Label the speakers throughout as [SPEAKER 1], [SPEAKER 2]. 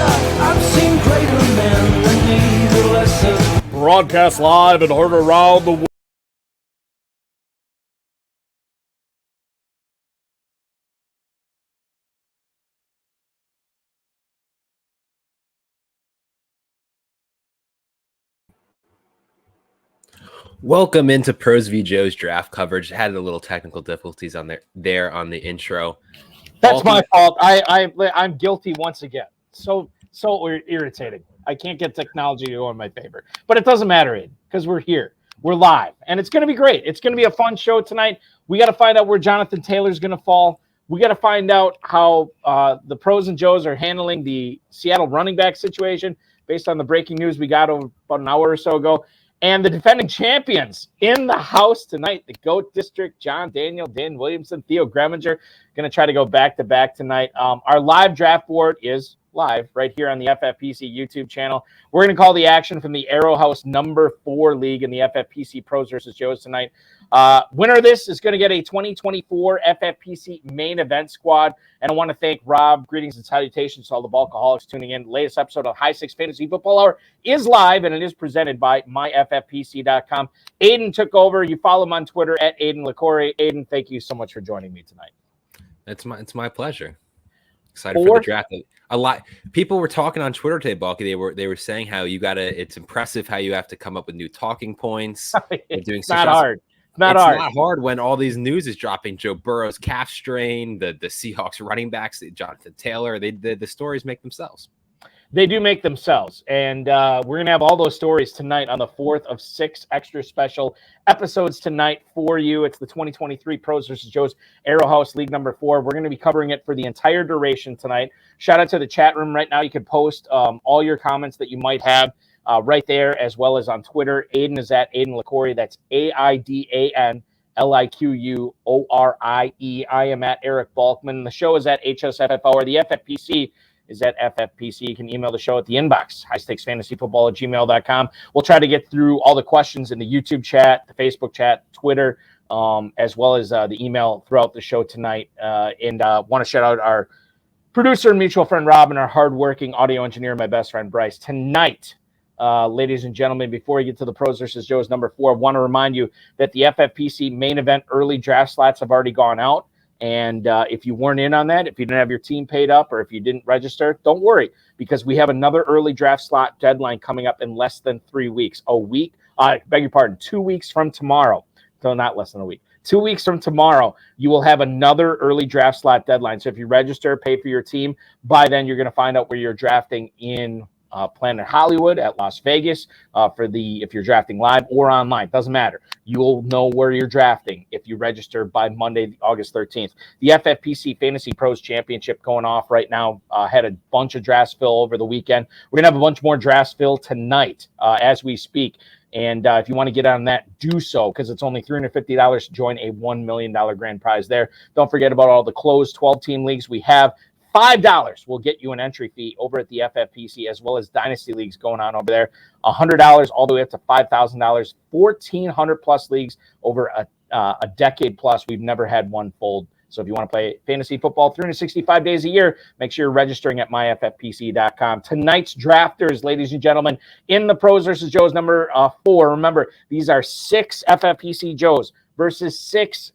[SPEAKER 1] I've seen greater men than me, the lesser.
[SPEAKER 2] Broadcast live and heard around the world.
[SPEAKER 3] Welcome into Pros v Joe's draft coverage. Had a little technical difficulties on there on the intro.
[SPEAKER 2] That's my fault. I'm guilty once again. So irritating. I can't get technology to go in my favor, but it doesn't matter, Aidan, because we're here. We're live, and it's going to be great. It's going to be a fun show tonight. We got to find out where Jonathan Taylor's going to fall. We got to find out how the Pros and Joes are handling the Seattle running back situation based on the breaking news we got about an hour or so ago. And the defending champions in the house tonight, the GOAT District, John Daniel, Dan Williamson, Theo Greminger, going to try to go back-to-back tonight. Our live draft board is live right here on the FFPC YouTube channel. We're going to call the action from the Aarow House number 4 league in the FFPC Pros versus Joes tonight. Winner of this is going to get a 2024 FFPC Main Event squad. And I want to thank Rob. Greetings and salutations to all the Balkaholics tuning in. The latest episode of High Six Fantasy Football Hour is live, and it is presented by myffpc.com. Aidan took over. You follow him on Twitter at Aidan Liquorie. Aidan, thank you so much for joining me tonight.
[SPEAKER 3] It's my pleasure. Excited for the draft. A lot people were talking on Twitter today, Balky. They were saying how it's impressive how you have to come up with new talking points.
[SPEAKER 2] It's not hard. It's not
[SPEAKER 3] hard when all these news is dropping. Joe Burrow's calf strain, the Seahawks running backs, Jonathan Taylor. The stories make themselves.
[SPEAKER 2] They do make themselves. And we're going to have all those stories tonight on the 4th of 6 extra special episodes tonight for you. It's the 2023 Pros versus Joes Aarow House League number 4. We're going to be covering it for the entire duration tonight. Shout out to the chat room right now. You can post all your comments that you might have right there, as well as on Twitter. Aidan is at Aidan Liquorie. That's AIDAN. LIQUORIE. I am at Eric Balkman. The show is at HSFF Hour. The FFPC is at FFPC. You can email the show at the inbox, highstakesfantasyfootball@gmail.com. We'll try to get through all the questions in the YouTube chat, the Facebook chat, Twitter, as well as the email throughout the show tonight. And want to shout out our producer and mutual friend, Rob, and our hardworking audio engineer, my best friend, Bryce. Tonight, ladies and gentlemen, before we get to the Pros versus Joes number 4, I want to remind you that the FFPC main event early draft slots have already gone out. And if you weren't in on that, if you didn't have your team paid up, or if you didn't register, don't worry, because we have another early draft slot deadline coming up in less than 3 weeks. 2 weeks from tomorrow. So not less than a week. 2 weeks from tomorrow, you will have another early draft slot deadline. So if you register, pay for your team, by then you're going to find out where you're drafting in Planet Hollywood at Las Vegas if you're drafting live or online. Doesn't matter. You'll know where you're drafting if you register by Monday, August 13th. The FFPC Fantasy Pros Championship going off right now. Had a bunch of drafts fill over the weekend. We're going to have a bunch more drafts fill tonight as we speak. And if you want to get on that, do so, because it's only $350 to join a $1 million grand prize there. Don't forget about all the closed 12-team leagues we have. $5 will get you an entry fee over at the FFPC, as well as Dynasty Leagues going on over there. $100 all the way up to $5,000. 1,400 plus leagues over a decade plus. We've never had one fold. So if you want to play fantasy football 365 days a year, make sure you're registering at myffpc.com. Tonight's drafters, ladies and gentlemen, in the Pros versus Joes number 4. Remember, these are 6 FFPC Joes versus 6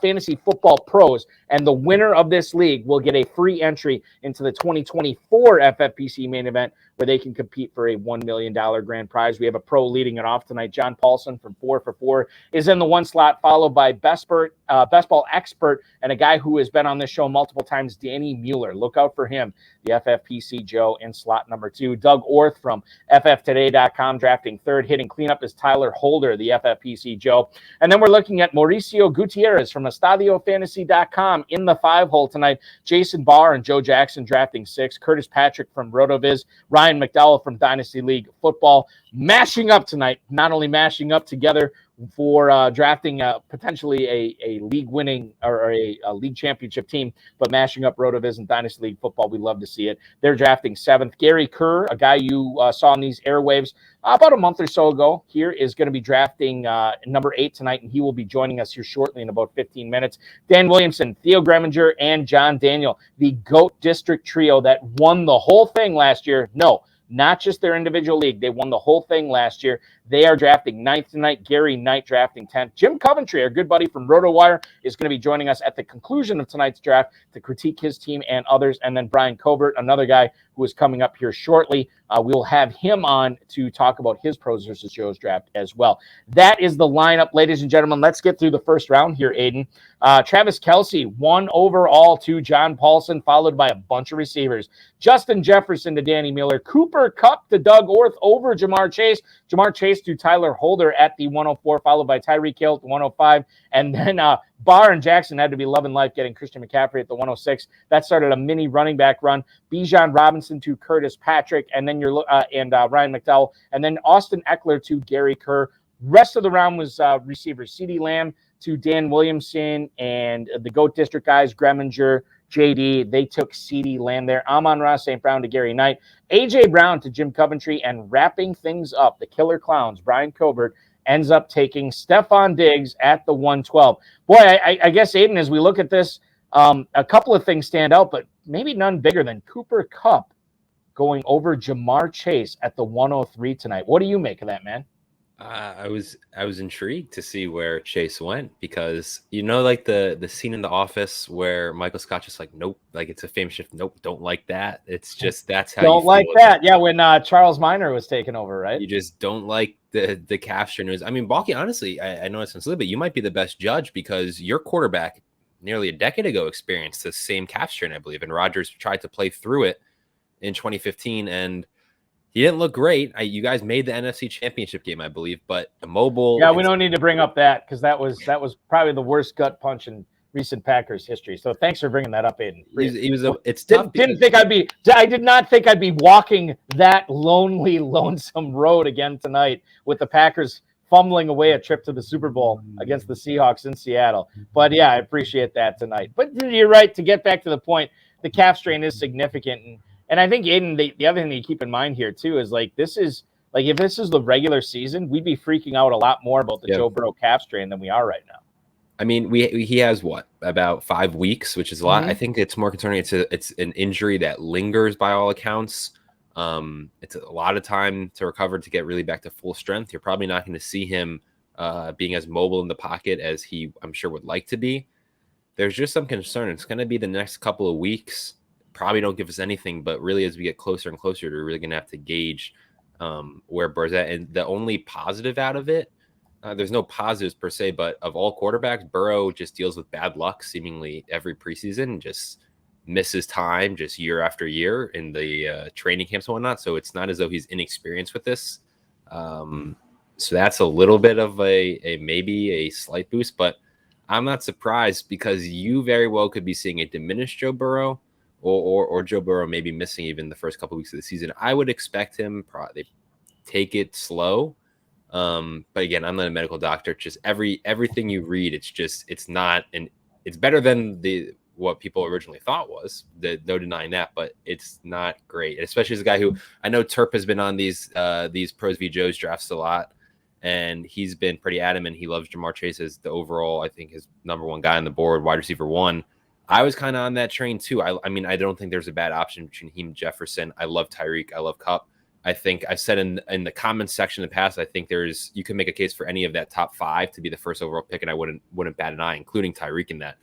[SPEAKER 2] fantasy football pros, and the winner of this league will get a free entry into the 2024 FFPC main event, where they can compete for a $1 million grand prize. We have a pro leading it off tonight. John Paulsen from 4 for 4 is in the 1 slot, followed by best ball expert and a guy who has been on this show multiple times, Danny Mueller. Look out for him, the FFPC Joe, in slot number 2. Doug Orth from FFToday.com drafting 3rd. Hitting cleanup is Tyler Holder, the FFPC Joe. And then we're looking at Mauricio Gutierrez from EstadioFantasy.com in the 5-hole tonight. Jason Barr and Joe Jackson drafting 6. Curtis Patrick from RotoViz. Ryan McDowell from Dynasty League Football. Mashing up tonight. Not only mashing up together for drafting potentially a league winning or a league championship team, but mashing up RotoViz and Dynasty League football. We love to see it. They're drafting 7th. Gary Kerr, a guy you saw on these airwaves about a month or so ago, here is going to be drafting number 8 tonight, and he will be joining us here shortly in about 15 minutes. Dan Williamson, Theo Greminger, and John Daniel, the GOAT District trio that won the whole thing last year. No, not just their individual league. They won the whole thing last year. They are drafting 9th tonight. Gary Knight drafting 10th. Jim Coventry, our good buddy from RotoWire, is going to be joining us at the conclusion of tonight's draft to critique his team and others. And then Brian Covert, another guy who is coming up here shortly. We will have him on to talk about his Pros versus Joe's draft as well. That is the lineup, ladies and gentlemen. Let's get through the first round here, Aidan. Travis Kelce, 1 overall to John Paulsen, followed by a bunch of receivers. Justin Jefferson to Danny Miller. Cooper Kupp to Doug Orth over Jamar Chase. Jamar Chase to Tyler Holder at the 104, followed by Tyreek Hill at the 105. And then Barr and Jackson had to be loving life getting Christian McCaffrey at the 106. That started a mini running back run. Bijan Robinson to Curtis Patrick, and then Ryan McDowell, and then Austin Eckler to Gary Kerr. Rest of the round was receivers. CeeDee Lamb to Dan Williamson, and the GOAT District guys, Greminger, JD, they took CeeDee Lamb there. Amon-Ra St. Brown to Gary Knight. A.J. Brown to Jim Coventry, and wrapping things up, the Killer Clowns, Brian Covert, ends up taking Stephon Diggs at the 112. Boy, I guess, Aidan, as we look at this, a couple of things stand out, but maybe none bigger than Cooper Kupp going over Jamar Chase at the 103 tonight. What do you make of that, man?
[SPEAKER 3] I was intrigued to see where Chase went, because like the scene in The Office where Michael Scott just like, nope, like it's a famous shift. Nope, don't like that. It's just that's how
[SPEAKER 2] don't like that. Yeah, when Charles Minor was taken over, right?
[SPEAKER 3] You just don't like the calf strain news. I mean, Balky, honestly, I know it sounds silly, but you might be the best judge because your quarterback nearly a decade ago experienced the same calf strain, I believe, and Rodgers tried to play through it in 2015 and he didn't look great. You guys made the NFC Championship game, I believe, but mobile.
[SPEAKER 2] Yeah, we don't need to bring up that because that was probably the worst gut punch in recent Packers history. So thanks for bringing that up, Aidan.
[SPEAKER 3] It's tough.
[SPEAKER 2] I did not think I'd be walking that lonely, lonesome road again tonight with the Packers fumbling away a trip to the Super Bowl against the Seahawks in Seattle. But yeah, I appreciate that tonight. But you're right. To get back to the point, the calf strain is significant. And I think, Aidan, the other thing that you keep in mind here, too, is if this is the regular season, we'd be freaking out a lot more about the Joe Burrow calf strain than we are right now.
[SPEAKER 3] I mean, he has about 5 weeks, which is a lot. Mm-hmm. I think it's more concerning. It's an injury that lingers by all accounts. It's a lot of time to recover to get really back to full strength. You're probably not going to see him being as mobile in the pocket as he, I'm sure, would like to be. There's just some concern. It's going to be the next couple of weeks. Probably don't give us anything, but really as we get closer and closer, we're really going to have to gauge where Burrow's at. And the only positive out of it, there's no positives per se, but of all quarterbacks, Burrow just deals with bad luck seemingly every preseason, just misses time just year after year in the training camps and whatnot. So it's not as though he's inexperienced with this. So that's a little bit of a maybe a slight boost, but I'm not surprised because you very well could be seeing a diminished Joe Burrow. Or Joe Burrow maybe missing even the first couple of weeks of the season. I would expect him probably take it slow. But again, I'm not a medical doctor. Just everything you read, it's better than what people originally thought was. No denying that, but it's not great. Especially as a guy who I know Terp has been on these Pros v Joes drafts a lot, and he's been pretty adamant. He loves Jamar Chase as the overall, I think, his number one guy on the board, wide receiver 1. I was kind of on that train too. I mean, I don't think there's a bad option between him and Jefferson. I love Tyreek. I love Kupp. I think I said in the comments section in the past, I think you can make a case for any of that top 5 to be the first overall pick, and I wouldn't bat an eye, including Tyreek in that.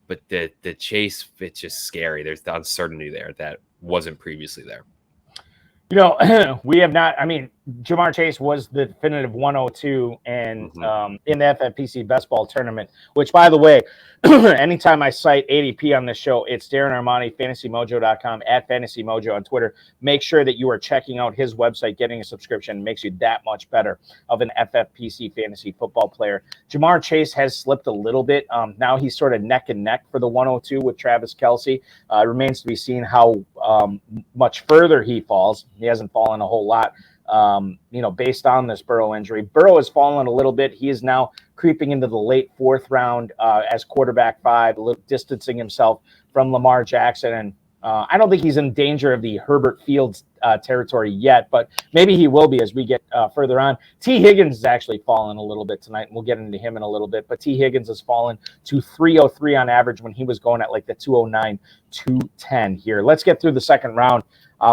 [SPEAKER 3] But the Chase, it's just scary. There's the uncertainty there that wasn't previously there.
[SPEAKER 2] We have not. I mean, Jamar Chase was the definitive 102 and in the FFPC Best Ball Tournament, which, by the way, anytime I cite ADP on this show, it's Darren Armani, fantasymojo.com, at FantasyMojo on Twitter. Make sure that you are checking out his website. Getting a subscription makes you that much better of an FFPC fantasy football player. Jamar Chase has slipped a little bit. Now he's sort of neck and neck for the 102 with Travis Kelce. It remains to be seen how much further he falls. He hasn't fallen a whole lot based on this Burrow injury. Burrow has fallen a little bit. He is now creeping into the late 4th round as quarterback 5, distancing himself from Lamar Jackson. And I don't think he's in danger of the Herbert Fields territory yet, but maybe he will be as we get further on. T. Higgins has actually fallen a little bit tonight, and we'll get into him in a little bit. But T. Higgins has fallen to 303 on average when he was going at like the 209, 210 here. Let's get through the second round.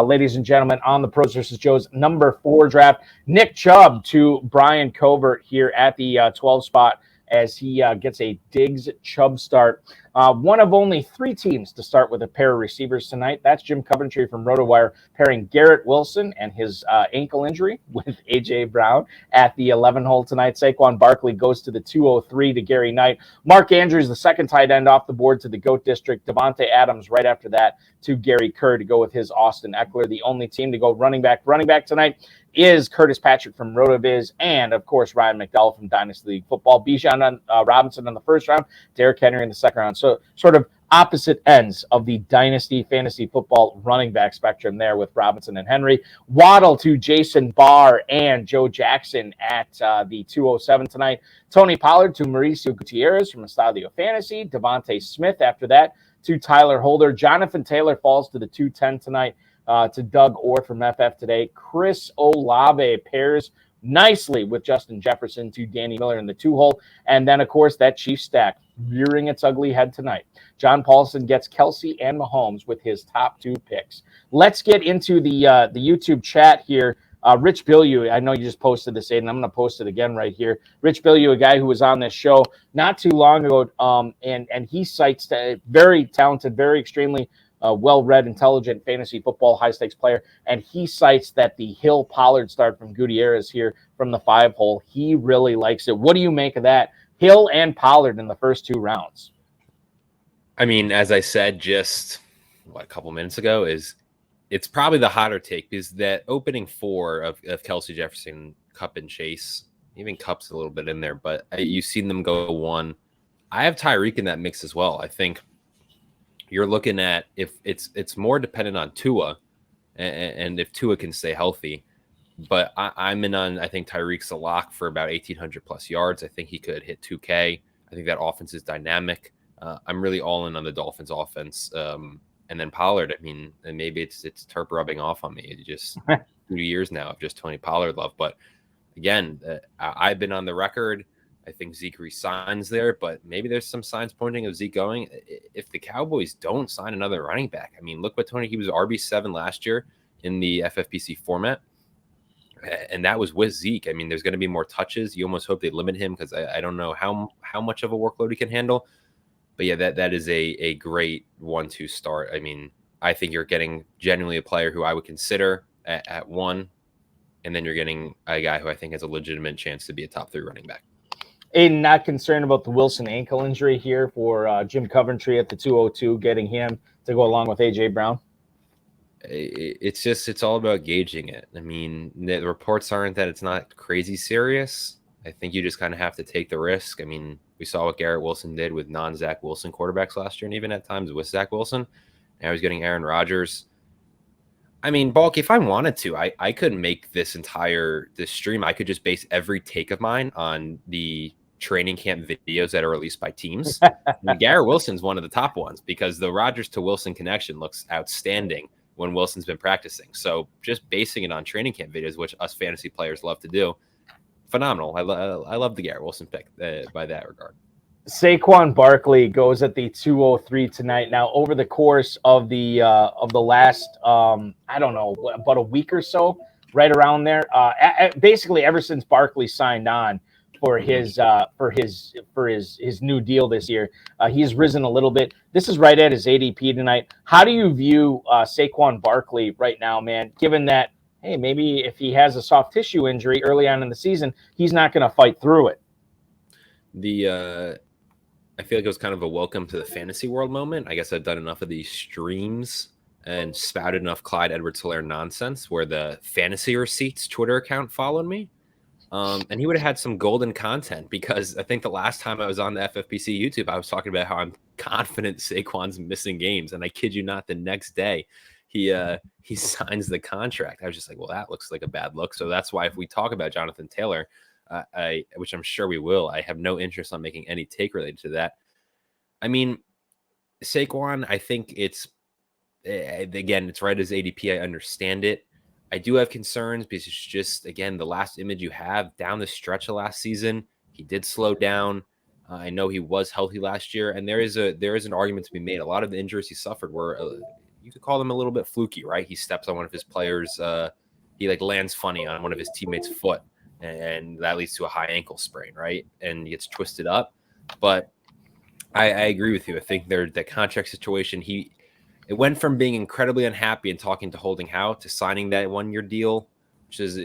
[SPEAKER 2] Ladies and gentlemen, on the Pros vs. Joes number 4 draft, Nick Chubb to Brian Covert here at the 12 spot as he gets a Diggs-Chubb start. One of only 3 teams to start with a pair of receivers tonight. That's Jim Coventry from RotoWire pairing Garrett Wilson and his ankle injury with A.J. Brown at the 11 hole tonight. Saquon Barkley goes to the 203 to Gary Knight. Mark Andrews, the second tight end off the board to the GOAT District. Devontae Adams right after that to Gary Kerr to go with his Austin Eckler. The only team to go running back. Running back tonight is Curtis Patrick from RotoViz and, of course, Ryan McDowell from Dynasty League Football. Bijan Robinson in the first round, Derrick Henry in the second round. So sort of opposite ends of the Dynasty Fantasy Football running back spectrum there with Robinson and Henry. Waddle to Jason Barr and Joe Jackson at the 207 tonight. Tony Pollard to Mauricio Gutierrez from Estadio Fantasy. Devontae Smith after that to Tyler Holder. Jonathan Taylor falls to the 210 tonight. To Doug Orth from FFToday. Chris Olave pairs nicely with Justin Jefferson to Danny Miller in the 2 hole. And then, of course, that Chiefs stack rearing its ugly head tonight. John Paulsen gets Kelsey and Mahomes with his top 2 picks. Let's get into the YouTube chat here. Rich Bilyeu, I know you just posted this, Aidan. I'm going to post it again right here. Rich Bilyeu, a guy who was on this show not too long ago, and he cites a very talented, very extremely well-read, intelligent fantasy football high-stakes player, and he cites that the Hill Pollard start from Gutierrez here from the 5 hole. He really likes it. What do you make of that? Hill and Pollard in the first 2 rounds.
[SPEAKER 3] I mean, as I said just a couple minutes ago, it's probably the hotter take because that opening 4 of Kelsey, Jefferson, Kupp, and Chase, even Kupp's a little bit in there, but you've seen them go 1. I have Tyreek in that mix as well. I think you're looking at if it's more dependent on Tua and if Tua can stay healthy. But I'm in on, I think Tyreek's a lock for about 1,800 plus yards. I think he could hit 2K. I think that offense is dynamic. I'm really all in on the Dolphins offense. And then Pollard, I mean, and maybe it's Terp rubbing off on me. It's just 2 years now of just Tony Pollard love. But again, I've been on the record. I think Zeke resigns there, but maybe there's some signs pointing of Zeke going. If the Cowboys don't sign another running back, I mean, look what he was RB7 last year in the FFPC format, and that was with Zeke. I mean, there's going to be more touches. You almost hope they limit him because I don't know how much of a workload he can handle. But yeah, that is a great 1-2 start. I mean, I think you're getting genuinely a player who I would consider at 1, and then you're getting a guy who I think has a legitimate chance to be a top 3 running back.
[SPEAKER 2] Aidan, not concerned about the Wilson ankle injury here for Jim Coventry at the 202, getting him to go along with A.J. Brown?
[SPEAKER 3] It's all about gauging it. I mean, the reports aren't that it's not crazy serious. I think you just kind of have to take the risk. I mean, we saw what Garrett Wilson did with non-Zach Wilson quarterbacks last year, and even at times with Zach Wilson. Now he's getting Aaron Rodgers. I mean, Balk, if I wanted to, I could make this stream. I could just base every take of mine on the training camp videos that are released by teams. And Garrett Wilson's one of the top ones because the Rodgers to Wilson connection looks outstanding when Wilson's been practicing. So just basing it on training camp videos, which us fantasy players love to do, phenomenal. I love the Garrett Wilson pick by that regard.
[SPEAKER 2] Saquon Barkley goes at the 203 tonight. Now, over the course of the last, I don't know, about a week or so, right around there, basically ever since Barkley signed on for his new deal this year, he's risen a little bit. This is right at his ADP tonight. How do you view Saquon Barkley right now, man? Given that, hey, maybe if he has a soft tissue injury early on in the season, he's not going to fight through it.
[SPEAKER 3] I feel like it was kind of a welcome to the fantasy world moment. I guess I've done enough of these streams and spouted enough Clyde Edwards-Helaire nonsense where the Fantasy Receipts Twitter account followed me. And he would have had some golden content because I think the last time I was on the FFPC YouTube, I was talking about how I'm confident Saquon's missing games. And I kid you not, the next day he signs the contract. I was just like, well, that looks like a bad look. So that's why if we talk about Jonathan Taylor, which I'm sure we will, I have no interest on making any take related to that. I mean, Saquon, I think it's again, it's right as ADP. I understand it. I do have concerns because it's just, again, the last image you have down the stretch of last season, he did slow down. I know he was healthy last year, and there is an argument to be made. A lot of the injuries he suffered were, you could call them a little bit fluky, right? He steps on one of his players, he like lands funny on one of his teammates' foot, and that leads to a high ankle sprain, right? And he gets twisted up. But I agree with you. I think the contract situation, it went from being incredibly unhappy and talking to Holding Howe to signing that 1-year deal, which is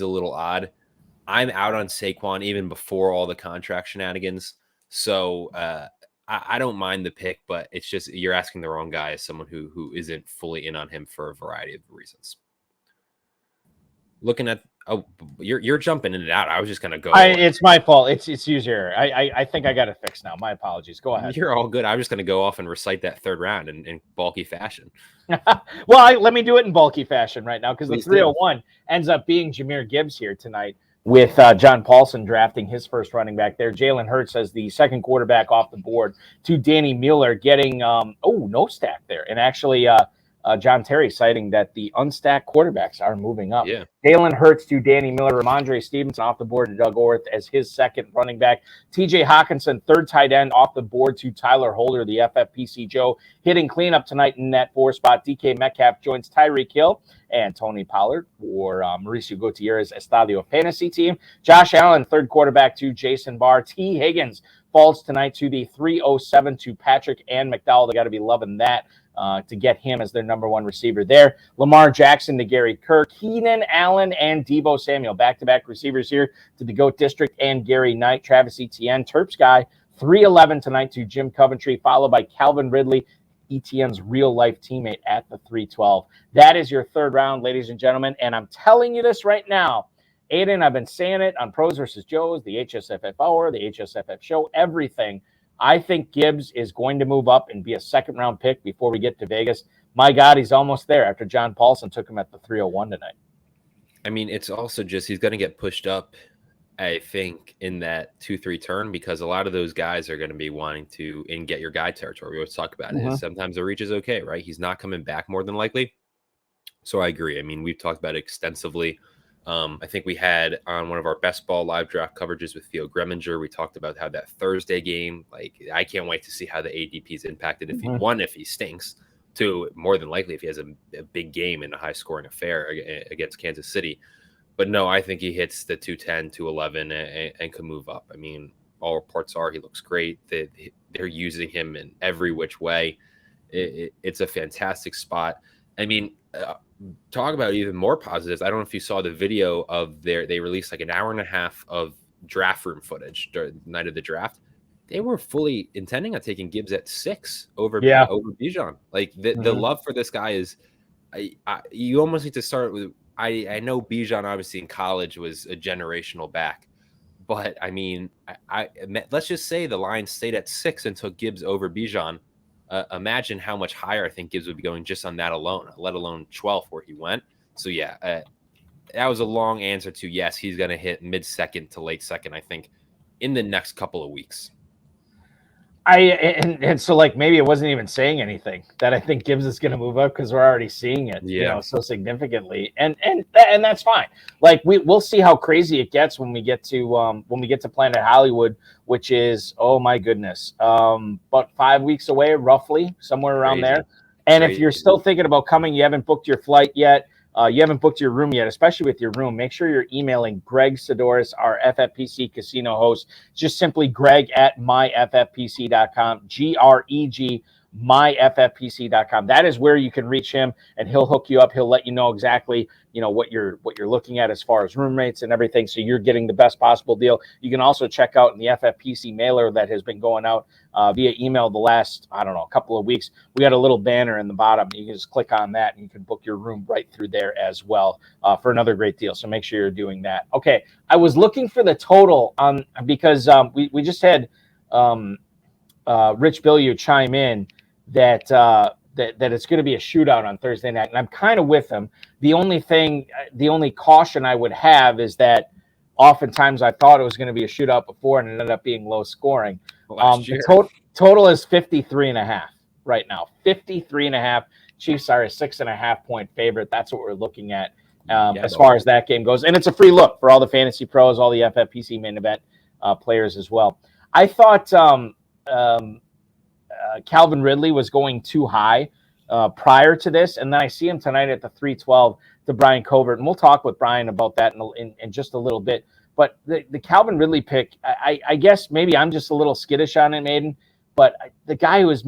[SPEAKER 3] a little odd. I'm out on Saquon even before all the contract shenanigans. So I don't mind the pick, but it's just you're asking the wrong guy as someone who isn't fully in on him for a variety of reasons. Looking at you're jumping in and out. I was just gonna go.
[SPEAKER 2] It's my fault. It's user. I think I got it fixed now. My apologies. Go ahead.
[SPEAKER 3] You're all good. I'm just gonna go off and recite that third round in bulky fashion.
[SPEAKER 2] Well, let me do it in bulky fashion right now because the
[SPEAKER 3] Please
[SPEAKER 2] 301 ends up being Jahmyr Gibbs here tonight with John Paulsen drafting his first running back there. Jalen Hurts as the second quarterback off the board to Danny Mueller getting no stack there, and actually John Terry citing that the unstacked quarterbacks are moving up.
[SPEAKER 3] Yeah.
[SPEAKER 2] Jalen Hurts to Danny Miller, Ramondre Stevenson off the board to Doug Orth as his second running back. TJ Hawkinson, third tight end off the board to Tyler Holder, the FFPC Joe, hitting cleanup tonight in that 4 spot. DK Metcalf joins Tyreek Hill and Tony Pollard for Mauricio Gutierrez Estadio fantasy team. Josh Allen, third quarterback to Jason Barr. T. Higgins falls tonight to the 307 to Patrick and McDowell. They got to be loving that. To get him as their number one receiver there. Lamar Jackson to Gary Kirk, Keenan Allen, and Deebo Samuel. Back-to-back receivers here to the GOAT District and Gary Knight. Travis Etienne, Terps guy, 311 tonight to Jim Coventry, followed by Calvin Ridley, Etienne's real-life teammate at the 312. That is your third round, ladies and gentlemen, and I'm telling you this right now. Aidan, I've been saying it on Pros versus Joes, the HSFF Hour, the HSFF Show, everything. I think Gibbs is going to move up and be a second-round pick before we get to Vegas. My God, he's almost there after John Paulsen took him at the 301 tonight.
[SPEAKER 3] I mean, it's also just he's going to get pushed up, I think, in that 2-3 turn because a lot of those guys are going to be wanting to get your guy territory. We always talk about it. Sometimes the reach is okay, right? He's not coming back more than likely. So I agree. I mean, we've talked about it extensively. I think we had on one of our best ball live draft coverages with Theo Greminger, we talked about how that Thursday game, like I can't wait to see how the ADP is impacted. If if he stinks, two, more than likely if he has a big game in a high scoring affair against Kansas City. But no, I think he hits the 210, 211 and can move up. I mean, all reports are he looks great. They're using him in every which way. It's a fantastic spot. I mean, talk about even more positives. I don't know if you saw the video of they released like an hour and a half of draft room footage during the night of the draft. They were fully intending on taking Gibbs at 6 over Bijan. Like the love for this guy is, you almost need to start with. I know Bijan obviously in college was a generational back, but I mean, let's just say the Lions stayed at 6 and took Gibbs over Bijan. Imagine how much higher I think Gibbs would be going just on that alone, let alone 12th where he went. So yeah, that was a long answer to yes, he's going to hit mid-second to late second, I think, in the next couple of weeks.
[SPEAKER 2] And so like maybe it wasn't even saying anything that I think Gibbs is going to move up because we're already seeing it, so significantly, and that's fine. Like we'll see how crazy it gets when we get to Planet Hollywood, which is oh my goodness, but 5 weeks away, roughly somewhere around there. And if you're still thinking about coming, you haven't booked your flight yet. You haven't booked your room yet, especially with your room. Make sure you're emailing Greg Sidoris, our FFPC casino host. Just simply Greg at myffpc.com, GREG, myffpc.com. That is where you can reach him, and he'll hook you up. He'll let you know exactly, what you're looking at as far as room rates and everything, so you're getting the best possible deal. You can also check out in the FFPC mailer that has been going out via email the last, couple of weeks. We got a little banner in the bottom. You can just click on that, and you can book your room right through there as well for another great deal. So make sure you're doing that. Okay, I was looking for the total because we just had Rich Billiou chime in that that it's going to be a shootout on Thursday night, and I'm kind of with him. The only caution I would have is that oftentimes I thought it was going to be a shootout before, and it ended up being low scoring.
[SPEAKER 3] Last year.
[SPEAKER 2] The total is 53.5 right now. 53.5. Chiefs are a 6.5 point favorite. That's what we're looking at as far as that game goes, and it's a free look for all the fantasy pros, all the FFPC main event players as well. I thought Calvin Ridley was going too high prior to this, and then I see him tonight at the 312 to Brian Covert, and we'll talk with Brian about that in just a little bit. But the Calvin Ridley pick, I guess maybe I'm just a little skittish on him, Aidan, but the guy who has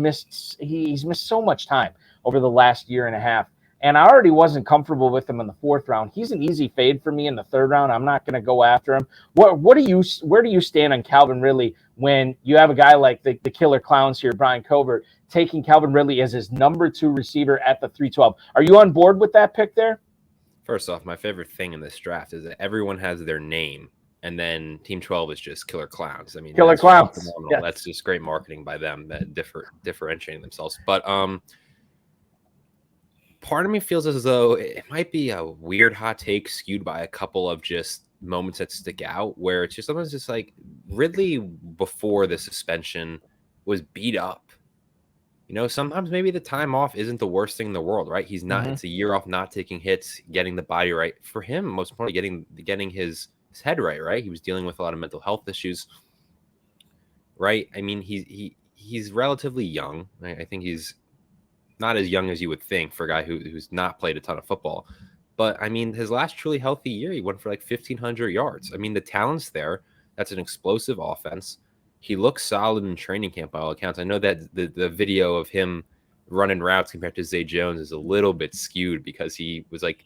[SPEAKER 2] he's missed so much time over the last year and a half, and I already wasn't comfortable with him in the 4th round. He's an easy fade for me in the 3rd round. I'm not going to go after him. Where do you stand on Calvin Ridley when you have a guy like the killer clowns here, Brian Covert, taking Calvin Ridley as his number 2 receiver at the 312? Are you on board with that pick there?
[SPEAKER 3] First off, my favorite thing in this draft is that everyone has their name, and then Team 12 is just killer clowns. I mean,
[SPEAKER 2] killer clowns.
[SPEAKER 3] Yeah. That's just great marketing by them, that differentiating themselves. But part of me feels as though it might be a weird hot take skewed by a couple of just moments that stick out, where it's just sometimes just like Ridley before the suspension was beat up. You know, sometimes maybe the time off isn't the worst thing in the world, right? He's not. It's a year off, not taking hits, getting the body right. For him, most importantly, getting his head right, right? He was dealing with a lot of mental health issues, right? I mean, he's relatively young. I think he's not as young as you would think for a guy who's not played a ton of football. But, I mean, his last truly healthy year, he went for like 1,500 yards. I mean, the talent's there. That's an explosive offense. He looks solid in training camp by all accounts. I know that the video of him running routes compared to Zay Jones is a little bit skewed because he was like,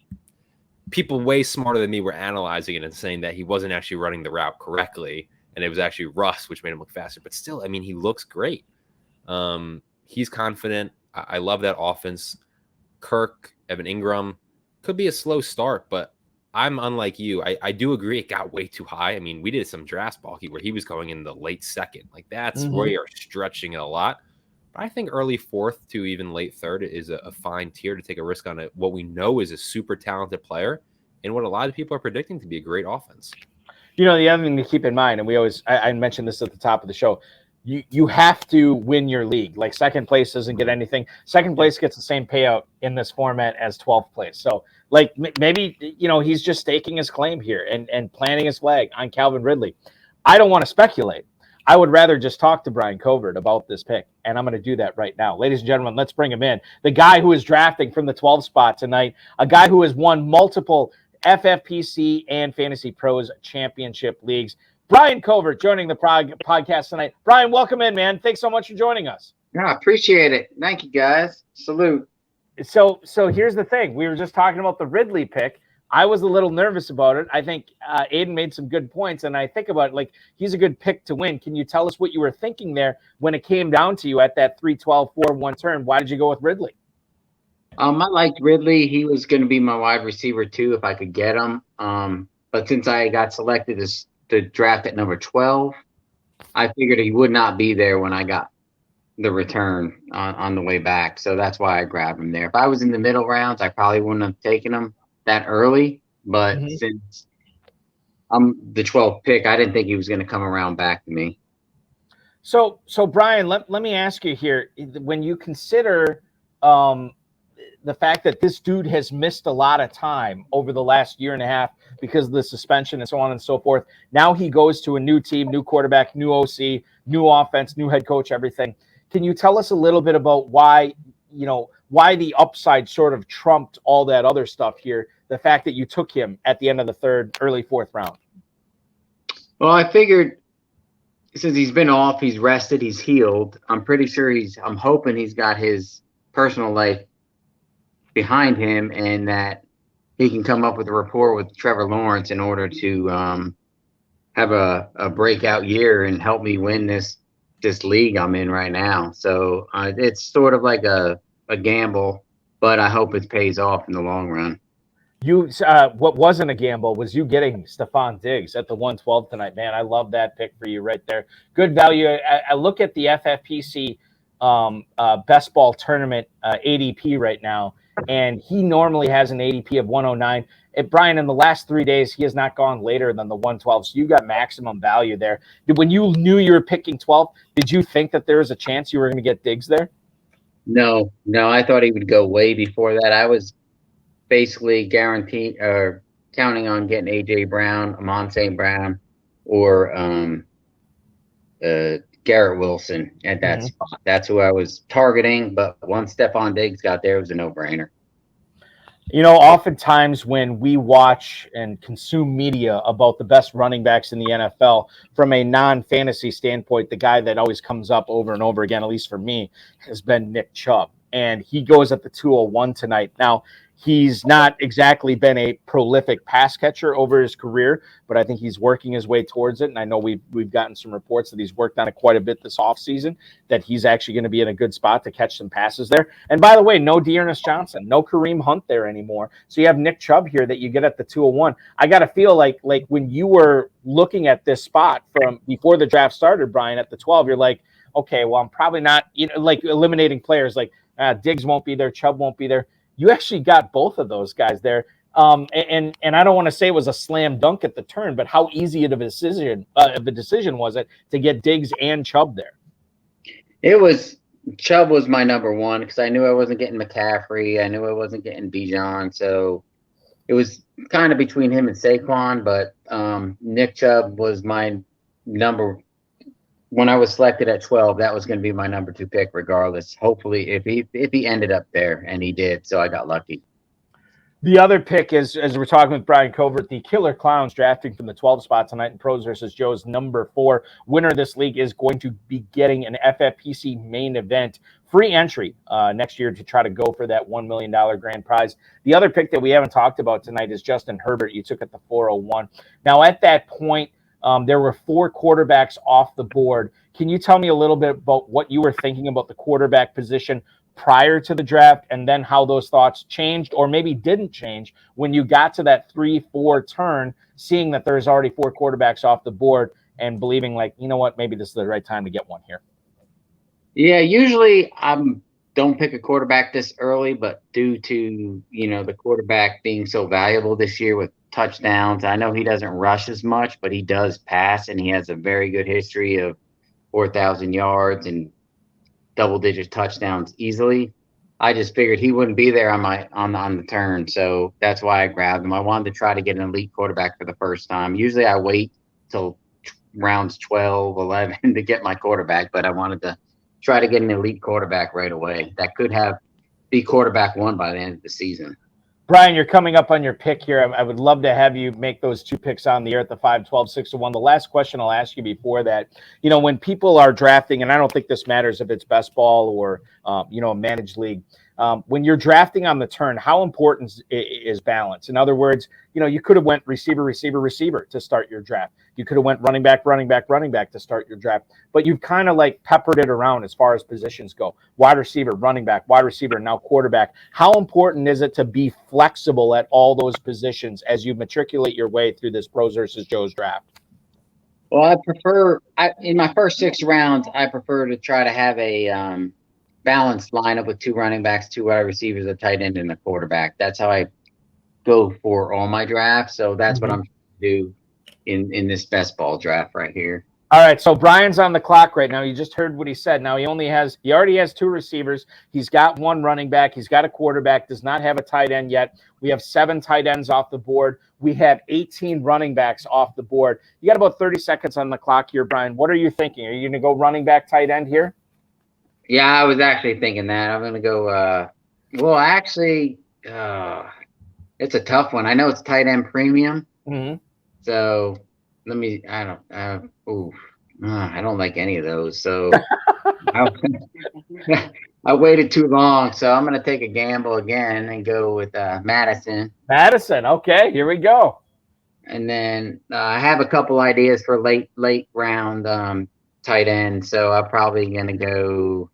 [SPEAKER 3] people way smarter than me were analyzing it and saying that he wasn't actually running the route correctly, and it was actually Russ, which made him look faster. But still, I mean, he looks great. He's confident. I love that offense. Kirk, Evan Ingram, could be a slow start, but I'm unlike you. I do agree it got way too high. I mean, we did some drafts, Balky, where he was going in the late 2nd. Like, that's where you're stretching it a lot. But I think early 4th to even late 3rd is a fine tier to take a risk on it. What we know is a super talented player and what a lot of people are predicting to be a great offense. You know, the other thing to keep in mind, and I mentioned this at the top of the show, you have to win your league. Like, 2nd place doesn't get anything. 2nd place gets the same payout in this format as 12th place. So, like, maybe, you know, he's just staking his claim here and planting his flag on Calvin Ridley. I don't want to speculate. I would rather just talk to Brian Covert about this pick, and I'm going to do that right now. Ladies and gentlemen, let's bring him in. The guy who is drafting from the 12 spot tonight, a guy who has won multiple FFPC and Fantasy Pros championship leagues. Brian Covert joining the podcast tonight. Brian, welcome in, man. Thanks so much for joining us.
[SPEAKER 4] Yeah, I appreciate it. Thank you, guys. Salute.
[SPEAKER 2] So here's the thing. We were just talking about the Ridley pick. I was a little nervous about it. I think Aidan made some good points, and I think about it, like, he's a good pick to win. Can you tell us what you were thinking there when it came down to you at that 312 4-1 turn? Why did you go with Ridley?
[SPEAKER 4] I liked Ridley. He was going to be my wide receiver too if I could get him. But since I got selected as the draft at number 12, I figured he would not be there when I got the return on the way back. So that's why I grabbed him there. If I was in the middle rounds, I probably wouldn't have taken him that early. But since I'm the 12th pick, I didn't think he was going to come around back to me.
[SPEAKER 2] So Brian, let me ask you here. When you consider the fact that this dude has missed a lot of time over the last year and a half because of the suspension and so on and so forth. Now he goes to a new team, new quarterback, new OC, new offense, new head coach, everything. Can you tell us a little bit about why the upside sort of trumped all that other stuff here? The fact that you took him at the end of the 3rd, early 4th round.
[SPEAKER 4] Well, I figured since he's been off, he's rested, he's healed. I'm pretty sure I'm hoping he's got his personal life behind him and that he can come up with a rapport with Trevor Lawrence in order to have a breakout year and help me win this league I'm in right now. So it's sort of like a gamble, but I hope it pays off in the long run.
[SPEAKER 2] What wasn't a gamble was you getting Stephon Diggs at the 112 tonight, man. I love that pick for you right there. Good value. I look at the FFPC best ball tournament ADP right now, and he normally has an ADP of 109. Brian, in the last 3 days, he has not gone later than the 112, so you got maximum value there. When you knew you were picking 12, did you think that there was a chance you were going to get Diggs there?
[SPEAKER 4] No, I thought he would go way before that. I was basically guaranteed or counting on getting A.J. Brown, Amon St. Brown, or Garrett Wilson at that spot. That's who I was targeting, but once Stephon Diggs got there, it was a no-brainer.
[SPEAKER 2] You know, oftentimes when we watch and consume media about the best running backs in the NFL, from a non-fantasy standpoint, the guy that always comes up over and over again, at least for me, has been Nick Chubb. And he goes at the 201 tonight. Now, he's not exactly been a prolific pass catcher over his career, but I think he's working his way towards it. And I know we've gotten some reports that he's worked on it quite a bit this offseason, that he's actually going to be in a good spot to catch some passes there. And by the way, no Dearness Johnson, no Kareem Hunt there anymore. So you have Nick Chubb here that you get at the 201. I got to feel like when you were looking at this spot from before the draft started, Brian, at the 12, you're like, okay, well, I'm probably not, like eliminating players like Diggs won't be there, Chubb won't be there. You actually got both of those guys there. And I don't want to say it was a slam dunk at the turn, but how easy of a decision was it to get Diggs and Chubb there?
[SPEAKER 4] It was. Chubb was my number one because I knew I wasn't getting McCaffrey. I knew I wasn't getting Bijan. So it was kind of between him and Saquon, but Nick Chubb was my number. When I was selected at 12, that was going to be my number 2 pick regardless. Hopefully, if he ended up there, and he did, so I got lucky.
[SPEAKER 2] The other pick is, as we're talking with Brian Covert, the Killer Clowns drafting from the 12 spot tonight in Pros versus Joe's number 4. Winner of this league is going to be getting an FFPC Main Event free entry next year to try to go for that $1 million grand prize. The other pick that we haven't talked about tonight is Justin Herbert. You took at the 401. Now, at that point, there were 4 quarterbacks off the board. Can you tell me a little bit about what you were thinking about the quarterback position prior to the draft, and then how those thoughts changed or maybe didn't change when you got to that 3-4 turn, seeing that there's already 4 quarterbacks off the board and believing like, you know what, maybe this is the right time to get one here?
[SPEAKER 4] Yeah, usually I don't pick a quarterback this early, but due to, the quarterback being so valuable this year with touchdowns, I know he doesn't rush as much, but he does pass, and he has a very good history of 4,000 yards and double-digit touchdowns easily. I just figured he wouldn't be there on the turn, so that's why I grabbed him. I wanted to try to get an elite quarterback for the first time. Usually I wait till rounds 12, 11 to get my quarterback, but I wanted to try to get an elite quarterback right away. That could be quarterback 1 by the end of the season.
[SPEAKER 2] Brian, you're coming up on your pick here. I would love to have you make those 2 picks on the air at the 5, 12, 6-1. The last question I'll ask you before that, when people are drafting, and I don't think this matters if it's best ball or, a managed league, when you're drafting on the turn, how important is balance? In other words, you could have went receiver, receiver, receiver to start your draft. You could have went running back, running back, running back to start your draft. But you've kind of like peppered it around as far as positions go. Wide receiver, running back, wide receiver, now quarterback. How important is it to be flexible at all those positions as you matriculate your way through this Pros versus Joe's draft?
[SPEAKER 4] Well, in my first 6 rounds, I prefer to try to have a balanced lineup with 2 running backs, 2 wide receivers, a tight end, and a quarterback. That's how I go for all my drafts. So that's what I'm trying to do in this best ball draft right here.
[SPEAKER 2] All right, so Brian's on the clock right now. You just heard what he said. Now he already has 2 receivers. He's got 1 running back. He's got a quarterback. Does not have a tight end yet. We have 7 tight ends off the board. We have 18 running backs off the board. You got about 30 seconds on the clock here, Brian. What are you thinking? Are you going to go running back, tight end here?
[SPEAKER 4] Yeah, I was actually thinking that. I'm going to go it's a tough one. I know it's tight end premium.
[SPEAKER 2] Mm-hmm.
[SPEAKER 4] So I don't like any of those. So I waited too long. So I'm going to take a gamble again and go with Madison.
[SPEAKER 2] Madison. Okay, here we go.
[SPEAKER 4] And then I have a couple ideas for late round tight end. So I'm probably going to go.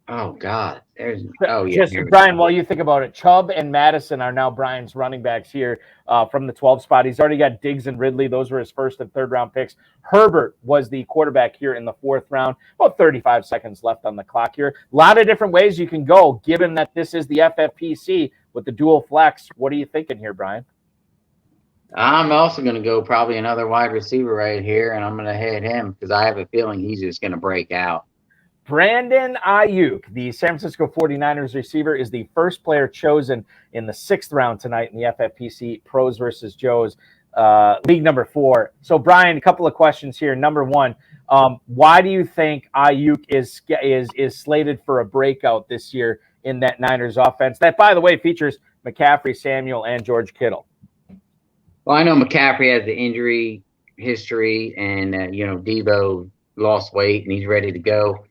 [SPEAKER 4] Oh God, there's
[SPEAKER 2] Just
[SPEAKER 4] here we
[SPEAKER 2] Brian, while you think about it, Chubb and Madison are now Brian's running backs here from the 12 spot. He's already got Diggs and Ridley. Those were his first and third round picks. Herbert was the quarterback here in the 4th round. About 35 seconds left on the clock here. A lot of different ways you can go, given that this is the FFPC with the dual flex. What are you thinking here, Brian?
[SPEAKER 4] I'm also going to go probably another wide receiver right here, and I'm going to hit him because I have a feeling he's just going to break out.
[SPEAKER 2] Brandon Ayuk, the San Francisco 49ers receiver, is the first player chosen in the 6th round tonight in the FFPC Pros versus Joes League number 4. So, Brian, a couple of questions here. Number one, why do you think Ayuk is slated for a breakout this year in that Niners offense? That, by the way, features McCaffrey, Samuel, and George Kittle.
[SPEAKER 4] Well, I know McCaffrey has the injury history, and Devo lost weight and he's ready to go.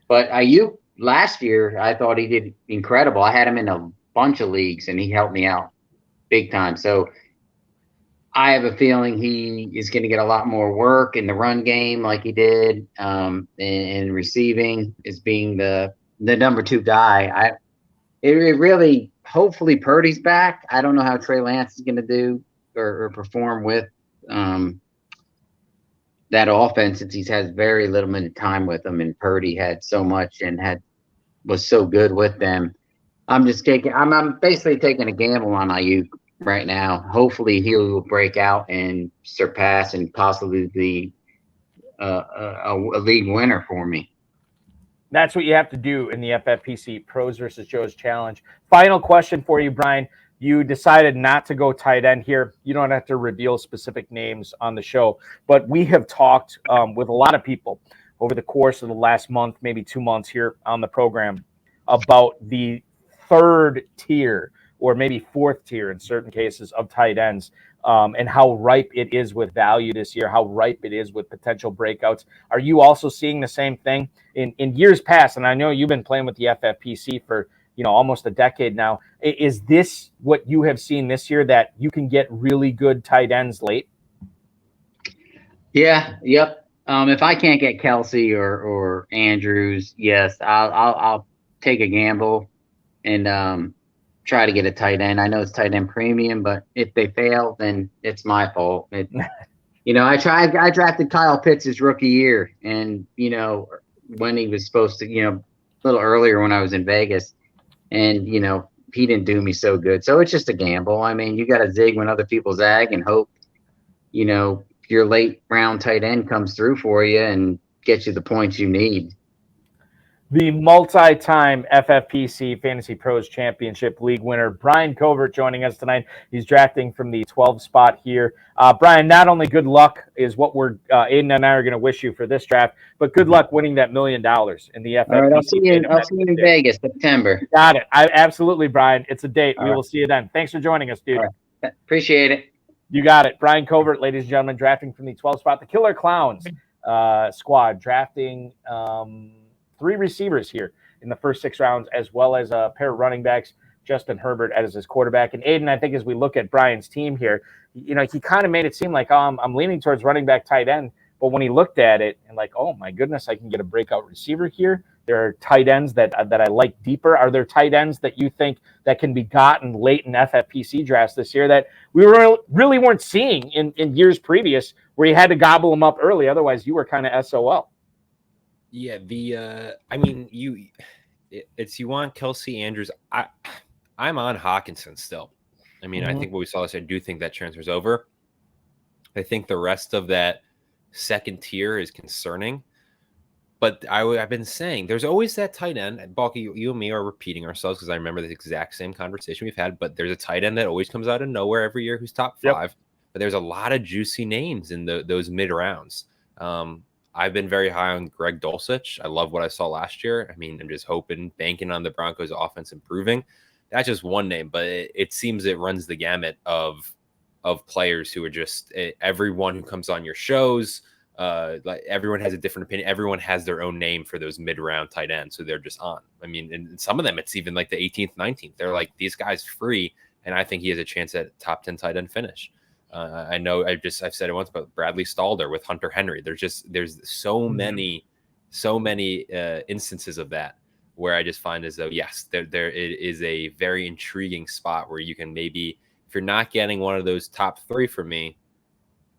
[SPEAKER 4] But Ayuk last year, I thought he did incredible. I had him in a bunch of leagues, and he helped me out big time. So I have a feeling he is going to get a lot more work in the run game like he did, and receiving as being the number 2 guy. It really, hopefully Purdy's back. I don't know how Trey Lance is going to do or perform with that offense, since he's has very limited time with them, and Purdy had so much and was so good with them. I'm basically taking a gamble on Ayuk right now. Hopefully he'll break out and surpass and possibly be a league winner for me.
[SPEAKER 2] That's what you have to do in the FFPC Pros versus Joes Challenge. Final question for you, Brian. You decided not to go tight end here. You don't have to reveal specific names on the show, but we have talked with a lot of people over the course of the last month, maybe 2 months here on the program, about the 3rd tier or maybe 4th tier in certain cases of tight ends, and how ripe it is with value this year, how ripe it is with potential breakouts. Are you also seeing the same thing in years past? And I know you've been playing with the FFPC for almost a decade now. Is this what you have seen this year, that you can get really good tight ends late?
[SPEAKER 4] Yeah. Yep. If I can't get Kelsey or Andrews, yes, I'll take a gamble and try to get a tight end. I know it's tight end premium, but if they fail, then it's my fault. I drafted Kyle Pitts his rookie year, and when he was supposed to, a little earlier when I was in Vegas. And, he didn't do me so good. So it's just a gamble. I mean, you got to zig when other people zag and hope, your late round tight end comes through for you and gets you the points you need.
[SPEAKER 2] The multi-time FFPC Fantasy Pros Championship League winner, Brian Covert, joining us tonight. He's drafting from the 12 spot here. Brian, not only good luck is what Aidan and I are going to wish you for this draft, but good luck winning that $1 million in the FFPC.
[SPEAKER 4] All right, I'll see you in Vegas, September.
[SPEAKER 2] Got it. Absolutely, Brian. It's a date. We will see you then. Thanks for joining us, dude.
[SPEAKER 4] Right. Appreciate it.
[SPEAKER 2] You got it. Brian Covert, ladies and gentlemen, drafting from the 12 spot. The Killer Clowns squad, drafting 3 receivers here in the first 6 rounds, as well as a pair of running backs, Justin Herbert as his quarterback. And Aidan, I think as we look at Brian's team here, he kind of made it seem like, I'm leaning towards running back tight end. But when he looked at it and like, oh my goodness, I can get a breakout receiver here. There are tight ends that I like deeper. Are there tight ends that you think that can be gotten late in FFPC drafts this year that we really weren't seeing in years previous, where you had to gobble them up early? Otherwise, you were kind of SOL.
[SPEAKER 3] Yeah, you want Kelsey, Andrews. I'm on Hawkinson still. I mean, I think what we saw this, I do think that transfers over. I think the rest of that 2nd tier is concerning. But I've been saying there's always that tight end. Balky, you and me are repeating ourselves because I remember the exact same conversation we've had. But there's a tight end that always comes out of nowhere every year who's top 5. Yep. But there's a lot of juicy names in those mid rounds. I've been very high on Greg Dulcich. I love what I saw last year. I mean, I'm just banking on the Broncos offense improving. That's just one name, but it seems it runs the gamut of players who are just everyone who comes on your shows. Like everyone has a different opinion. Everyone has their own name for those mid-round tight ends, so they're just on. I mean, and some of them, it's even like the 18th, 19th. They're like, these guys free, and I think he has a chance at top 10 tight end finish. I know I've said it once, but Bradley Stalder with Hunter Henry. There's so many instances of that where I just find as though, yes, there it is a very intriguing spot where you can maybe, if you're not getting one of those top 3 for me,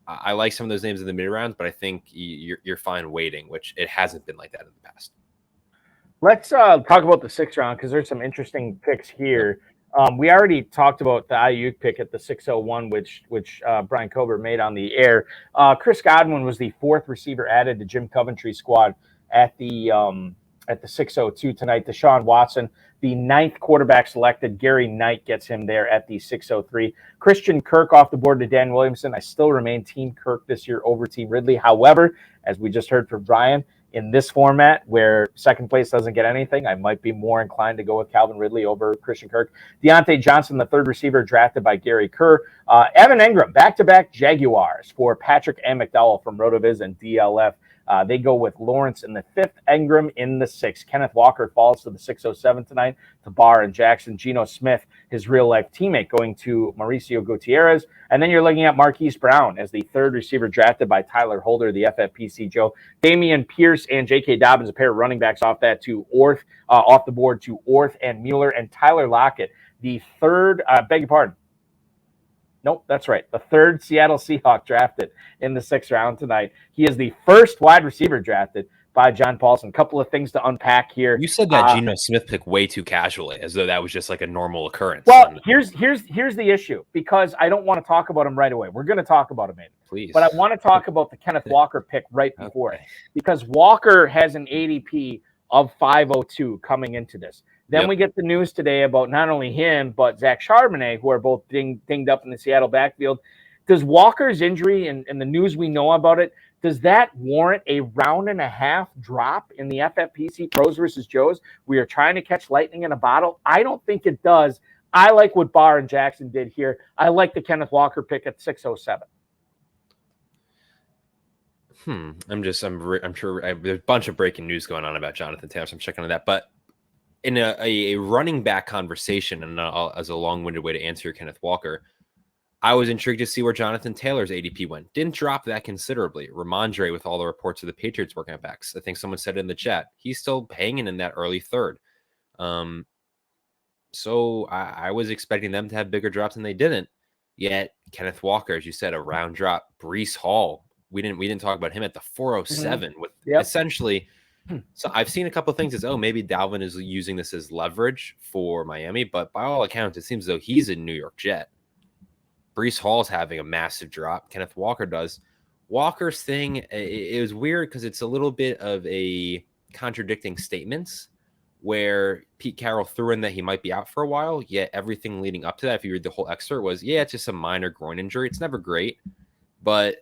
[SPEAKER 3] I like some of those names in the mid rounds, but I think you're fine waiting, which it hasn't been like that in the past.
[SPEAKER 2] Let's talk about the 6th round because there's some interesting picks here. We already talked about the Ayuk pick at the 601, which Brian Colbert made on the air. Chris Godwin was the 4th receiver added to Jim Coventry's squad at the 602 tonight. Deshaun Watson, the 9th quarterback selected. Gary Knight gets him there at the 603. Christian Kirk off the board to Dan Williamson. I still remain Team Kirk this year over Team Ridley. However, as we just heard from Brian, in this format where second place doesn't get anything, I might be more inclined to go with Calvin Ridley over Christian Kirk. Deontay Johnson, the 3rd receiver drafted by Gary Kerr. Evan Engram, back-to-back Jaguars for Patrick and McDowell from RotoViz and DLF. They go with Lawrence in the 5th, Engram in the 6th. Kenneth Walker falls to the 607 tonight to Barr and Jackson. Geno Smith, his real-life teammate, going to Mauricio Gutierrez. And then you're looking at Marquise Brown as the 3rd receiver drafted by Tyler Holder, the FFPC Joe. Damian Pierce and J.K. Dobbins, a pair of running backs off that to Orth, off the board to Orth and Mueller. And Tyler Lockett, the 3rd, beg your pardon. Nope, that's right. The 3rd Seattle Seahawk drafted in the 6th round tonight. He is the 1st wide receiver drafted by John Paulsen. Couple of things to unpack here.
[SPEAKER 3] You said that Geno Smith pick way too casually, as though that was just like a normal occurrence.
[SPEAKER 2] Well, here's the issue, because I don't want to talk about him right away. We're going to talk about him, maybe.
[SPEAKER 3] Please.
[SPEAKER 2] But I want to talk about the Kenneth Walker pick right before it, because Walker has an ADP of 502 coming into this. Then we get the news today about not only him, but Zach Charbonnet, who are both dinged up in the Seattle backfield. Does Walker's injury and the news we know about it, does that warrant a 1.5 round drop in the FFPC Pros versus Joes? We are trying to catch lightning in a bottle. I don't think it does. I like what Barr and Jackson did here. I like the Kenneth Walker pick at 607.
[SPEAKER 3] I'm sure there's a bunch of breaking news going on about Jonathan Taylor, so I'm checking on that. But in a running back conversation, and as a long-winded way to answer Kenneth Walker, I was intrigued to see where Jonathan Taylor's ADP went. Didn't drop that considerably. Ramondre, with all the reports of the Patriots working at backs, I think someone said it in the chat, he's still hanging in that early 3rd. So I was expecting them to have bigger drops, and they didn't. Yet Kenneth Walker, as you said, a round drop. Breece Hall, we didn't talk about him at the 407 with essentially. So I've seen a couple of things as, maybe Dalvin is using this as leverage for Miami, but by all accounts, it seems as though he's a New York Jet. Breece Hall's having a massive drop. Kenneth Walker does. Walker's thing, it was weird because it's a little bit of a contradicting statements where Pete Carroll threw in that he might be out for a while, yet everything leading up to that, if you read the whole excerpt, was, it's just a minor groin injury. It's never great, but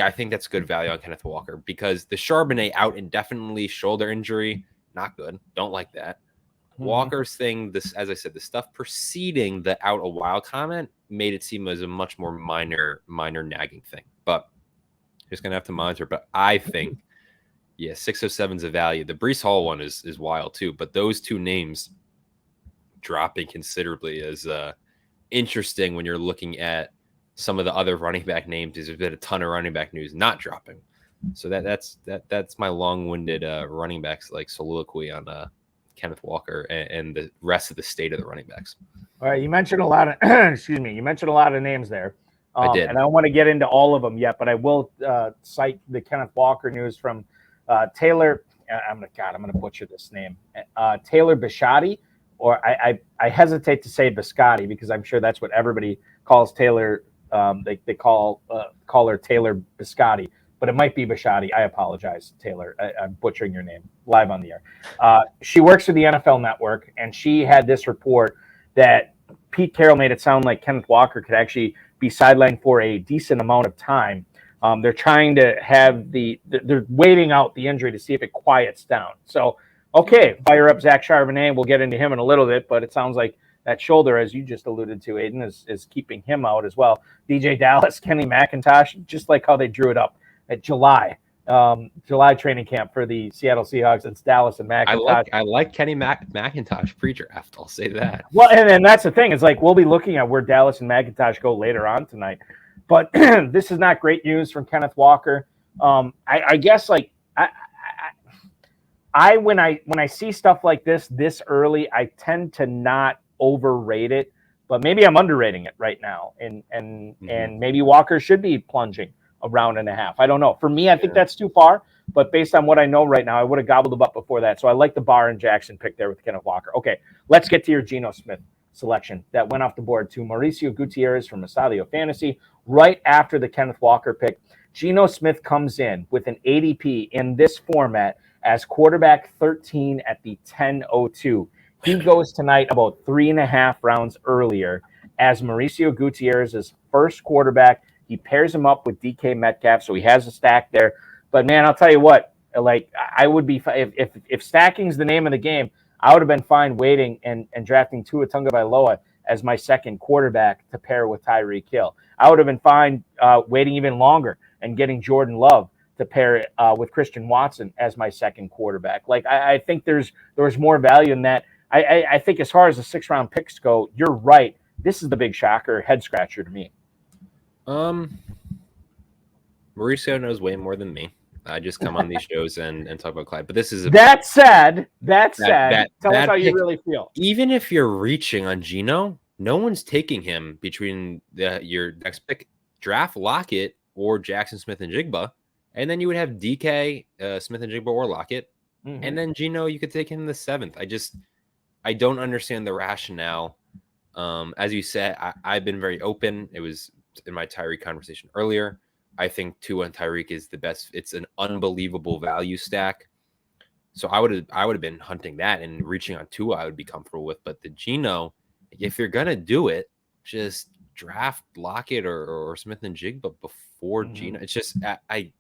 [SPEAKER 3] I think that's good value on Kenneth Walker because the Charbonnet out indefinitely, shoulder injury, not good. Don't like that. Walker's thing, this, as I said, the stuff preceding the out a while comment made it seem as a much more minor nagging thing. But just gonna have to monitor. But I think, 607 is a value. The Breece Hall one is wild too. But those two names dropping considerably is interesting when you're looking at some of the other running back names. There's been a ton of running back news not dropping. So that's my long-winded running backs like soliloquy on Kenneth Walker and the rest of the state of the running backs.
[SPEAKER 2] All right, you mentioned a lot of you mentioned a lot of names there.
[SPEAKER 3] I did,
[SPEAKER 2] and I don't want to get into all of them yet, but I will cite the Kenneth Walker news from Taylor. I'm gonna butcher this name. Taylor Biscotti, or I hesitate to say Biscotti because I'm sure that's what everybody calls Taylor. They call her Taylor Biscotti, but it might be Biscotti. I apologize, Taylor. I'm butchering your name live on the air. She works for the NFL Network, and she had this report that Pete Carroll made it sound like Kenneth Walker could actually be sidelined for a decent amount of time. They're trying to have they're waiting out the injury to see if it quiets down. So, okay, fire up Zach Charbonnet. We'll get into him in a little bit, but it sounds like that shoulder, as you just alluded to, Aidan, is keeping him out as well. DJ Dallas, Kenny McIntosh, just like how they drew it up at July training camp for the Seattle Seahawks. It's Dallas and McIntosh.
[SPEAKER 3] I like Kenny McIntosh pre-draft. I'll say that.
[SPEAKER 2] Well, and that's the thing. It's like we'll be looking at where Dallas and McIntosh go later on tonight. But this is not great news from Kenneth Walker. I guess like when I see stuff like this early, I tend to not overrate it, but maybe I'm underrating it right now, and maybe Walker should be plunging a round and a half. I don't know. For me, I think that's too far, but based on what I know right now, I would have gobbled him up before that. So I like the Barr and Jackson pick there with Kenneth Walker. Okay, let's get to your Geno Smith selection that went off the board to Mauricio Gutierrez from Estadio Fantasy right after the Kenneth Walker pick. Geno Smith comes in with an ADP in this format as quarterback 13 at the 10:02. He goes tonight about 3.5 rounds earlier as Mauricio Gutierrez's first quarterback. He pairs him up with DK Metcalf, so he has a stack there. But man, I'll tell you what, like I would be if stacking's the name of the game, I would have been fine waiting and drafting Tua Tagovailoa as my second quarterback to pair with Tyreek Hill. I would have been fine waiting even longer and getting Jordan Love to pair with Christian Watson as my second quarterback. Like I think there was more value in that. I think as far as the 6-round picks go, you're right. This is the big shocker, head scratcher to me.
[SPEAKER 3] Mauricio knows way more than me. I just come on these shows and talk about Clyde. But this is
[SPEAKER 2] that said, tell us how you really feel.
[SPEAKER 3] Even if you're reaching on Geno, no one's taking him between your next pick, draft Lockett or Jackson Smith and Jigba, and then you would have DK Smith and Jigba or Lockett, and then Geno, you could take him in the 7th. I don't understand the rationale. As you said, I've been very open. It was in my Tyreek conversation earlier. I think Tua and Tyreek is the best. It's an unbelievable value stack. So I would have been hunting that and reaching on Tua. I would be comfortable with. But the Geno, if you're gonna do it, just draft Lockett or Smith and Jigba before Geno. It's just I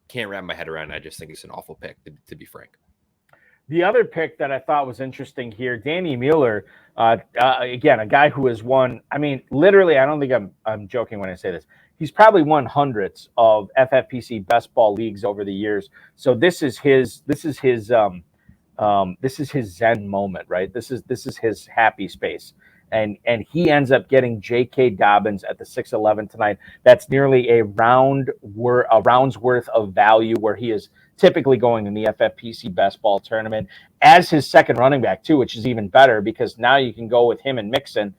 [SPEAKER 3] can't wrap my head around it. I just think it's an awful pick, to be frank.
[SPEAKER 2] The other pick that I thought was interesting here, Danny Mueller, again, a guy who has won. I mean, literally, I don't think I'm joking when I say this. He's probably won hundreds of FFPC best ball leagues over the years. So this is his Zen moment, right? This is his happy space. And he ends up getting J.K. Dobbins at the 6-11 tonight. That's nearly a round's worth of value where he is typically going in the FFPC best ball tournament as his second running back too, which is even better because now you can go with him and Mixon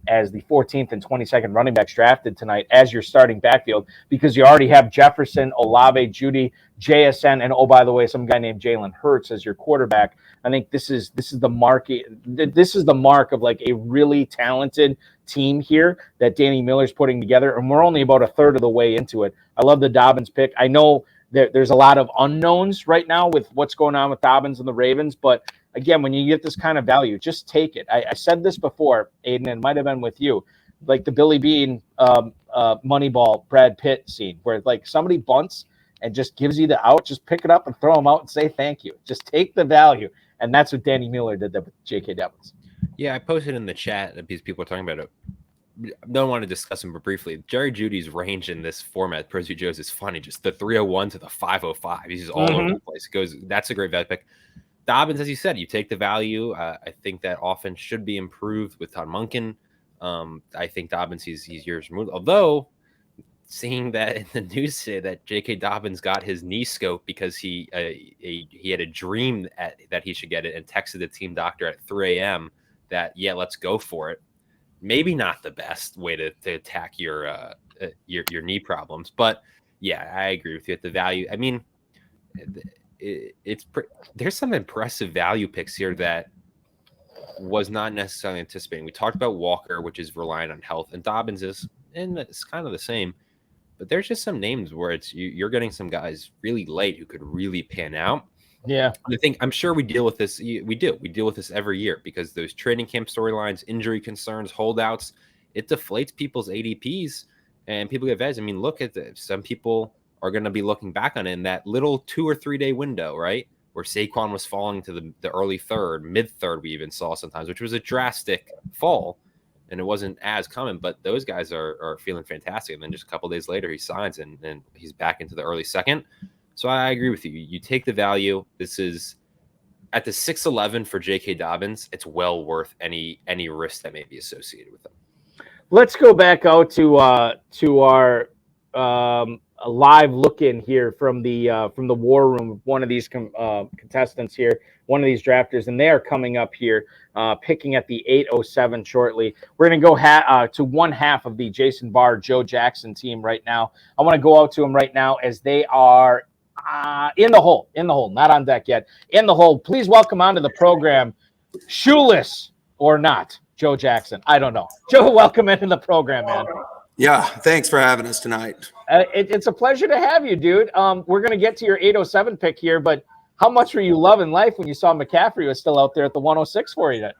[SPEAKER 2] as the 14th and 22nd running backs drafted tonight as your starting backfield because you already have Jefferson, Olave, Judy, JSN, and oh, by the way, some guy named Jalen Hurts as your quarterback. I think this is the mark. This is the mark of like a really talented team here that Danny Miller's putting together, and we're only about a third of the way into it. I love the Dobbins pick. I know there's a lot of unknowns right now with what's going on with Dobbins and the Ravens, but again, when you get this kind of value, just take it. I said this before, Aidan, and it might have been with you, like the Billy Bean Moneyball Brad Pitt scene where like somebody bunts and just gives you the out, just pick it up and throw them out and say thank you. Just take the value. And that's what Danny Mueller did there with J.K. Dobbins.
[SPEAKER 3] Yeah, I posted in the chat that these people are talking about it. Don't want to discuss them, but briefly, Jerry Judy's range in this format, Pro Joe's, is funny. Just the 301 to the 505. He's just all over the place. It goes. That's a great value pick. Dobbins, as you said, you take the value. I think that offense should be improved with Todd Monken. I think Dobbins, he's years removed. Although, seeing that in the news today that J.K. Dobbins got his knee scope because he had a dream that he should get it and texted the team doctor at 3 a.m. that, yeah, let's go for it. Maybe not the best way to attack your knee problems, but yeah, I agree with you at the value. I mean, there's some impressive value picks here that was not necessarily anticipating. We talked about Walker, which is relying on health, and Dobbins is, and it's kind of the same. But there's just some names where it's you're getting some guys really late who could really pan out.
[SPEAKER 2] Yeah,
[SPEAKER 3] I'm sure we deal with this. We deal with this every year because those training camp storylines, injury concerns, holdouts, it deflates people's ADPs and people get vets. I mean, look at this. Some people are going to be looking back on it in that little 2 or 3 day window, right? Where Saquon was falling to the early third, mid third, we even saw sometimes, which was a drastic fall. And it wasn't as common, but those guys are feeling fantastic. And then just a couple days later, he signs and he's back into the early second. So I agree with you. You take the value. This is at the 6-11 for J.K. Dobbins. It's well worth any risk that may be associated with them.
[SPEAKER 2] Let's go back out to our a live look in here from the war room, one of these contestants here, one of these drafters, and they are coming up here, picking at the 8:07 shortly. We're going to go to one half of the Jason Barr, Joe Jackson team right now. I want to go out to them right now as they are in the hole, not on deck yet, in the hole. Please welcome onto the program, shoeless or not, Joe Jackson. I don't know. Joe, welcome into the program, man.
[SPEAKER 5] Yeah, thanks for having us tonight.
[SPEAKER 2] It's a pleasure to have you, dude. We're going to get to your 8:07 pick here, but how much were you loving life when you saw McCaffrey was still out there at the 106 for you?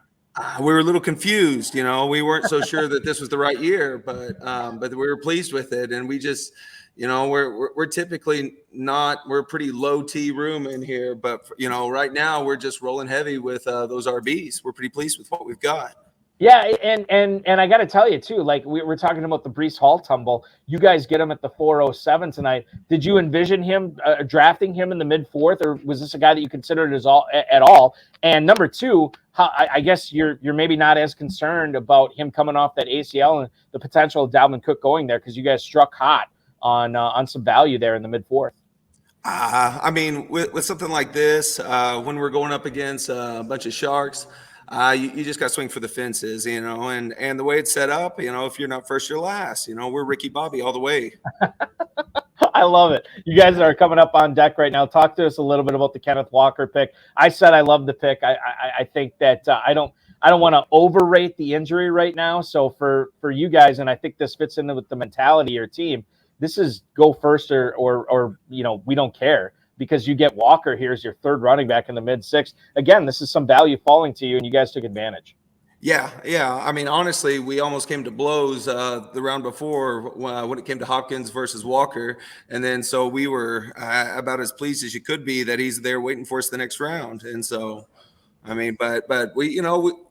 [SPEAKER 5] We were a little confused, you know. We weren't so sure that this was the right year, but we were pleased with it, and we just, you know, we're typically not, we're a pretty low T room in here, but you know, right now we're just rolling heavy with those RBs. We're pretty pleased with what we've got.
[SPEAKER 2] Yeah, and I got to tell you too, like we were talking about the Breece Hall tumble. You guys get him at the 4:07 tonight. Did you envision him drafting him in the mid-4th, or was this a guy that you considered at all? And number two, I guess you're maybe not as concerned about him coming off that ACL and the potential of Dalvin Cook going there because you guys struck hot on some value there in the mid-4th.
[SPEAKER 5] I mean, with something like this, when we're going up against a bunch of sharks. You just got to swing for the fences, you know, and the way it's set up, you know, if you're not first, you're last. You know, we're Ricky Bobby all the way.
[SPEAKER 2] I love it. You guys are coming up on deck right now. Talk to us a little bit about the Kenneth Walker pick. I said I love the pick. I think that I don't want to overrate the injury right now. So for you guys, and I think this fits into with the mentality of your team, this is go first or you know, we don't care. Because you get Walker here as your third running back in the mid-6th. Again, this is some value falling to you, and you guys took advantage.
[SPEAKER 5] Yeah. I mean, honestly, we almost came to blows the round before when it came to Hopkins versus Walker. And then so we were about as pleased as you could be that he's there waiting for us the next round. And so, I mean, but we, you know,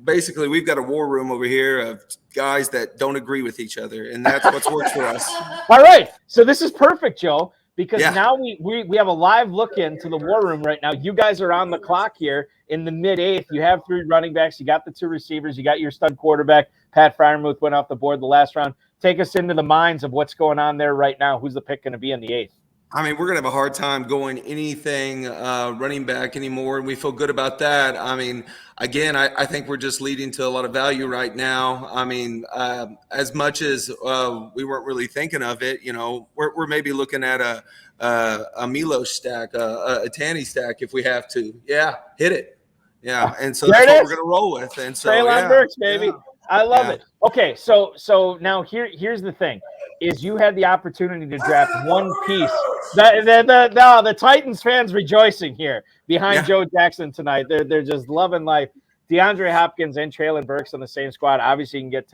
[SPEAKER 5] basically we've got a war room over here of guys that don't agree with each other, and that's what's worked for us.
[SPEAKER 2] All right. So this is perfect, Joe. Because now we have a live look into the war room right now. You guys are on the clock here in the mid-8th. You have 3 running backs. You got the 2 receivers. You got your stud quarterback. Pat Freiermuth went off the board the last round. Take us into the minds of what's going on there right now. Who's the pick going to be in the 8th?
[SPEAKER 5] I mean, we're going to have a hard time going anything running back anymore, and we feel good about that. I mean, again, I think we're just leading to a lot of value right now. I mean, as much as we weren't really thinking of it, you know, we're maybe looking at a Milo stack, a Tanny stack if we have to. Yeah, hit it. Yeah, and so that's what we're going to roll with. And so,
[SPEAKER 2] Traylon Burks, baby. Yeah. I love it. Okay, so now here's the thing. Is you had the opportunity to draft one piece. The Titans fans rejoicing here behind Joe Jackson tonight. They're just loving life. DeAndre Hopkins and Traylon Burks on the same squad. Obviously, you can get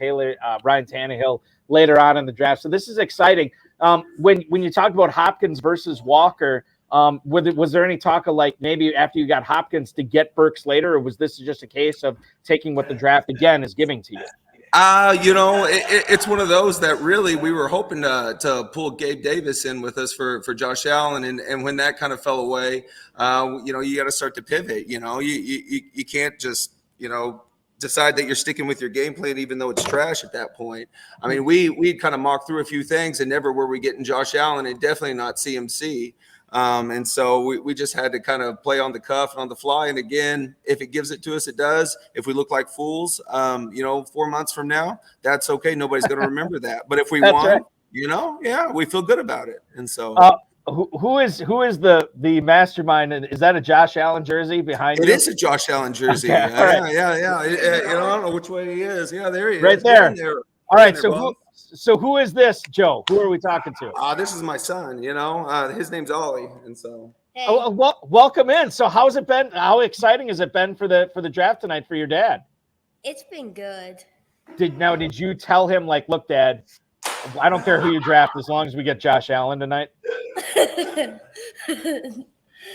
[SPEAKER 2] Ryan Tannehill later on in the draft. So this is exciting. When you talk about Hopkins versus Walker, was there any talk of like maybe after you got Hopkins to get Burks later, or was this just a case of taking what the draft again is giving to you?
[SPEAKER 5] You know, it's one of those that really we were hoping to pull Gabe Davis in with us for Josh Allen, and when that kind of fell away, you know, you got to start to pivot. You know, you can't just, you know, decide that you're sticking with your game plan even though it's trash at that point. I mean, we kind of mocked through a few things, and never were we getting Josh Allen, and definitely not CMC. And so we just had to kind of play on the cuff and on the fly. And again, if it gives it to us, it does. If we look like fools, you know, 4 months from now, that's okay. Nobody's going to remember that. But if we won, you know, we feel good about it. And so
[SPEAKER 2] who is the mastermind? Is that a Josh Allen jersey behind you?
[SPEAKER 5] It is a Josh Allen jersey.
[SPEAKER 2] Okay.
[SPEAKER 5] Yeah. You know, I don't know which way he is. Yeah, there he is.
[SPEAKER 2] Right there. All right. So who is this, Joe? Who are we talking to?
[SPEAKER 5] This is my son, you know. His name's Ollie, and so
[SPEAKER 2] welcome in. So how's it been? How exciting has it been for the draft tonight for your dad?
[SPEAKER 6] It's been good.
[SPEAKER 2] Did you tell him, like, look, Dad, I don't care who you draft as long as we get Josh Allen tonight?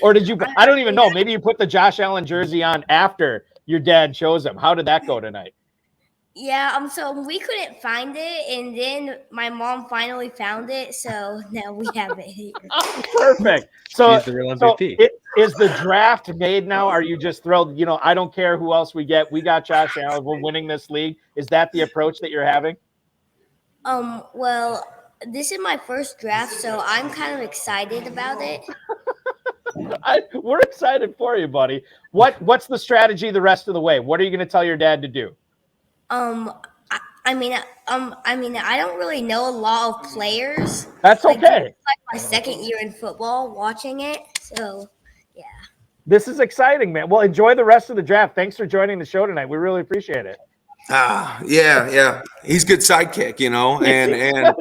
[SPEAKER 2] Or did you? I don't even know. Maybe you put the Josh Allen jersey on after your dad chose him. How did that go tonight?
[SPEAKER 6] Yeah, so we couldn't find it, and then my mom finally found it, so now we have it here.
[SPEAKER 2] Perfect. So,
[SPEAKER 3] she's the real MVP.
[SPEAKER 2] Is the draft made now? Are you just thrilled? You know, I don't care who else we get. We got Josh Allen. We're winning this league. Is that the approach that you're having?
[SPEAKER 6] Well, this is my first draft, so I'm kind of excited about it.
[SPEAKER 2] We're excited for you, buddy. What's the strategy the rest of the way? What are you going to tell your dad to do?
[SPEAKER 6] I mean, I don't really know a lot of players.
[SPEAKER 2] That's okay.
[SPEAKER 6] It's like my second year in football watching it, so yeah.
[SPEAKER 2] This is exciting, man. Well, enjoy the rest of the draft. Thanks for joining the show tonight. We really appreciate it.
[SPEAKER 5] Yeah. He's good sidekick, and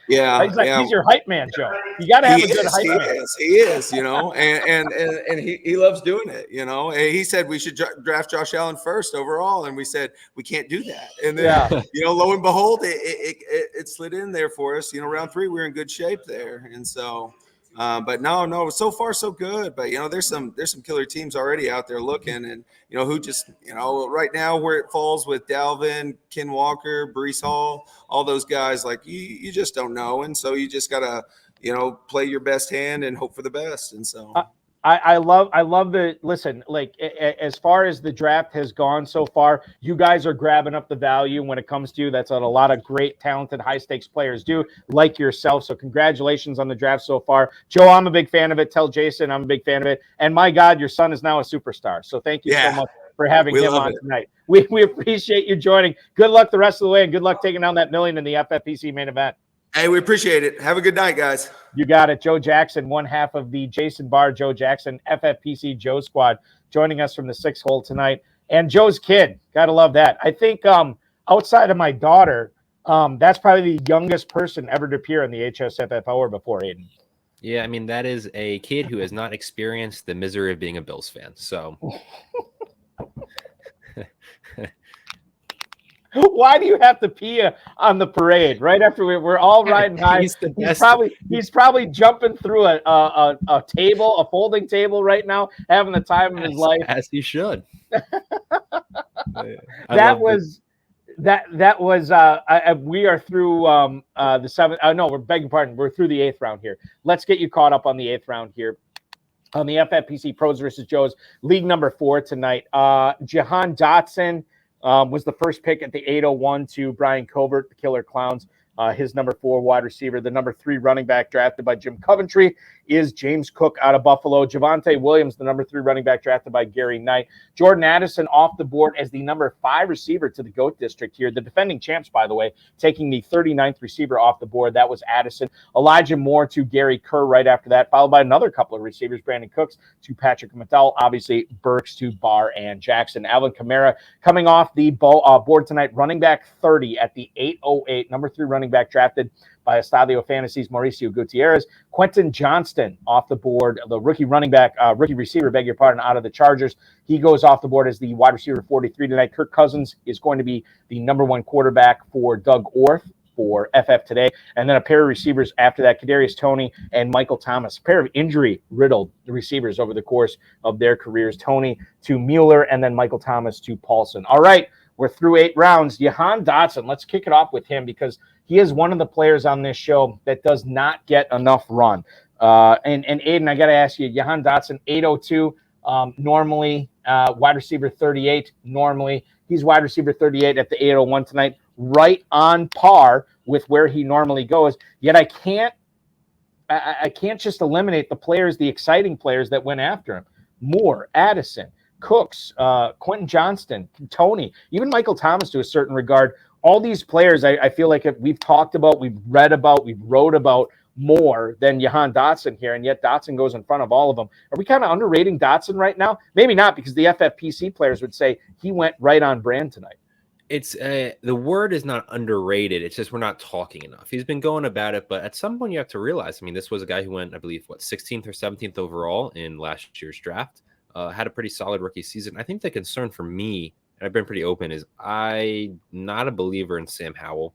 [SPEAKER 5] yeah,
[SPEAKER 2] he's your hype man, Joe. You got to have a good hype man.
[SPEAKER 5] He is, and he loves doing it, And he said we should draft Josh Allen first overall, and we said we can't do that. And then, lo and behold, it slid in there for us. Round 3, we were in good shape there, and so. But no, so far so good. But there's some killer teams already out there looking, and who just right now where it falls with Dalvin, Ken Walker, Breece Hall, all those guys, like you just don't know, and so you just gotta play your best hand and hope for the best, and so.
[SPEAKER 2] I love the listen, like as far as the draft has gone so far, you guys are grabbing up the value when it comes to you. That's what a lot of great, talented, high stakes players do, like yourself. So congratulations on the draft so far. Joe, I'm a big fan of it. Tell Jason I'm a big fan of it. And my God, your son is now a superstar. So thank you so much for having him on tonight. We appreciate you joining. Good luck the rest of the way, and good luck taking down that $1 million in the FFPC main event.
[SPEAKER 5] Hey, we appreciate it. Have a good night, guys.
[SPEAKER 2] You got it. Joe Jackson, one half of the Jason Barr, Joe Jackson, FFPC Joe squad, joining us from the 6 hole tonight. And Joe's kid, got to love that. I think outside of my daughter, that's probably the youngest person ever to appear in the HSFF hour before, Aidan.
[SPEAKER 3] Yeah, I mean, that is a kid who has not experienced the misery of being a Bills fan. So...
[SPEAKER 2] Why do you have to pee on the parade right after we're all riding high? He's probably jumping through a table, a folding table right now, having the time of his life.
[SPEAKER 3] As he should.
[SPEAKER 2] We are through the 7th. No, we're begging pardon. We're through the 8th round here. Let's get you caught up on the 8th round here. On the FFPC Pros versus Joes, league number 4 tonight. Jahan Dotson was the first pick at the 801 to Brian Covert, the Killer Clowns, his number 4 wide receiver. The number 3 running back drafted by Jim Coventry is James Cook out of Buffalo. Javonte Williams, the number 3 running back drafted by Gary Knight. Jordan Addison off the board as the number 5 receiver to the GOAT district here. The defending champs, by the way, taking the 39th receiver off the board. That was Addison. Elijah Moore to Gary Kerr right after that, followed by another couple of receivers, Brandon Cooks to Patrick McDowell. Obviously, Burks to Barr and Jackson. Alvin Kamara coming off the board tonight, running back 30 at the 808, number 3 running back drafted by Estadio Fantasies, Mauricio Gutierrez. Quentin Johnston off the board, the rookie receiver, out of the Chargers. He goes off the board as the wide receiver 43 tonight. Kirk Cousins is going to be the number 1 quarterback for Doug Orth for FFToday. And then a pair of receivers after that, Kadarius Toney and Michael Thomas. A pair of injury-riddled receivers over the course of their careers. Toney to Mueller and then Michael Thomas to Paulsen. All right, we're through 8 rounds. Jahan Dotson, let's kick it off with him because he is one of the players on this show that does not get enough run. And Aidan, I got to ask you, Jahan Dotson, 802, normally wide receiver 38, normally. He's wide receiver 38 at the 801 tonight, right on par with where he normally goes. Yet I can't just eliminate the players, the exciting players that went after him. Moore, Addison, Cooks, Quentin Johnston, Toney, even Michael Thomas to a certain regard. All these players, I feel like we've talked about, we've read about, we've wrote about more than Jahan Dotson here, and yet Dotson goes in front of all of them. Are we kind of underrating Dotson right now? Maybe not, because the FFPC players would say he went right on brand tonight.
[SPEAKER 3] It's the word is not underrated. It's just we're not talking enough. He's been going about it, but at some point you have to realize, I mean, this was a guy who went, I believe, 16th or 17th overall in last year's draft. Had a pretty solid rookie season. I think the concern for me, and I've been pretty open, is I'm not a believer in Sam Howell.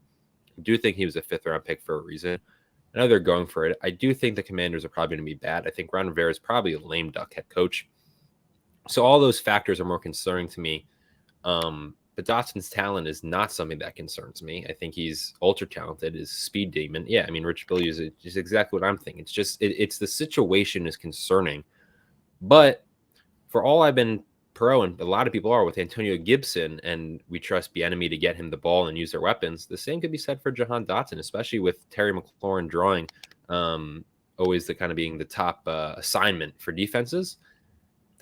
[SPEAKER 3] I do think he was a 5th round pick for a reason. I know they're going for it. I do think the Commanders are probably going to be bad. I think Ron Rivera is probably a lame duck head coach. So all those factors are more concerning to me. But Dotson's talent is not something that concerns me. I think he's ultra talented, his speed demon. Yeah, I mean, Rich Billy is just exactly what I'm thinking. It's just, it's the situation is concerning. But for all I've been pro, and a lot of people are with Antonio Gibson, and we trust Bieniemy to get him the ball and use their weapons. The same could be said for Jahan Dotson, especially with Terry McLaurin drawing, always the kind of being the top assignment for defenses.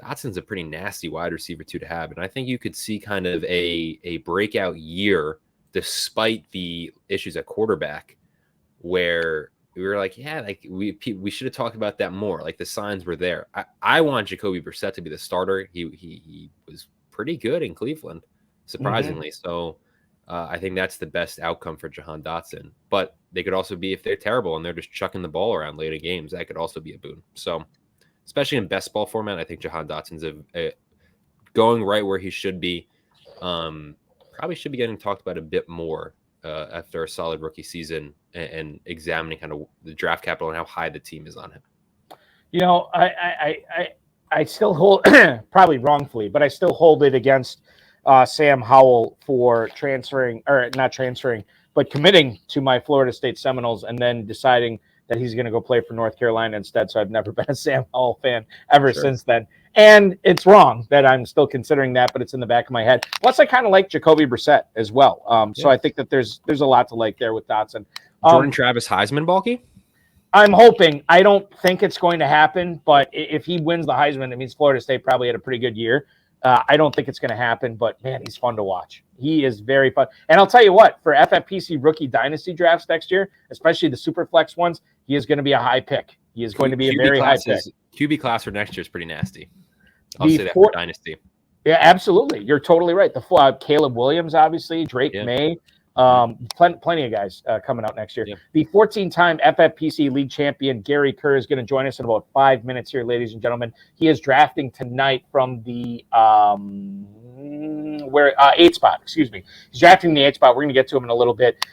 [SPEAKER 3] Dotson's a pretty nasty wide receiver to have, and I think you could see kind of a breakout year despite the issues at quarterback, where we were like, yeah, like we should have talked about that more. Like the signs were there. I want Jacoby Brissett to be the starter. He was pretty good in Cleveland, surprisingly. So I think that's the best outcome for Jahan Dotson. But they could also be, if they're terrible and they're just chucking the ball around late in games, that could also be a boon. So especially in best ball format, I think Jahan Dotson's going right where he should be. Probably should be getting talked about a bit more after a solid rookie season and examining kind of the draft capital and how high the team is on him.
[SPEAKER 2] You know, I still hold, probably wrongfully, but I still hold it against Sam Howell for not transferring, but committing to my Florida State Seminoles and then deciding that he's going to go play for North Carolina instead. So I've never been a Sam Howell fan ever since then. And it's wrong that I'm still considering that, but it's in the back of my head. Plus, I kind of like Jacoby Brissett as well. So I think that there's a lot to like there with Dotson.
[SPEAKER 3] Jordan Travis Heisman, Balky?
[SPEAKER 2] I'm hoping. I don't think it's going to happen, but if he wins the Heisman, it means Florida State probably had a pretty good year. I don't think it's going to happen, but man, he's fun to watch. He is very fun. And I'll tell you what, for FFPC rookie dynasty drafts next year, especially the super flex ones, he is going to be a high pick. He is going to be a very high pick.
[SPEAKER 3] QB class for next year is pretty nasty. I'll say that for dynasty.
[SPEAKER 2] Yeah, absolutely. You're totally right. The Caleb Williams, obviously, Drake May, plenty of guys coming out next year. Yeah. The 14-time FFPC league champion Gary Kerr is going to join us in about 5 minutes here, ladies and gentlemen. He is drafting tonight from the 8 spot. Excuse me. He's drafting the 8 spot. We're going to get to him in a little bit.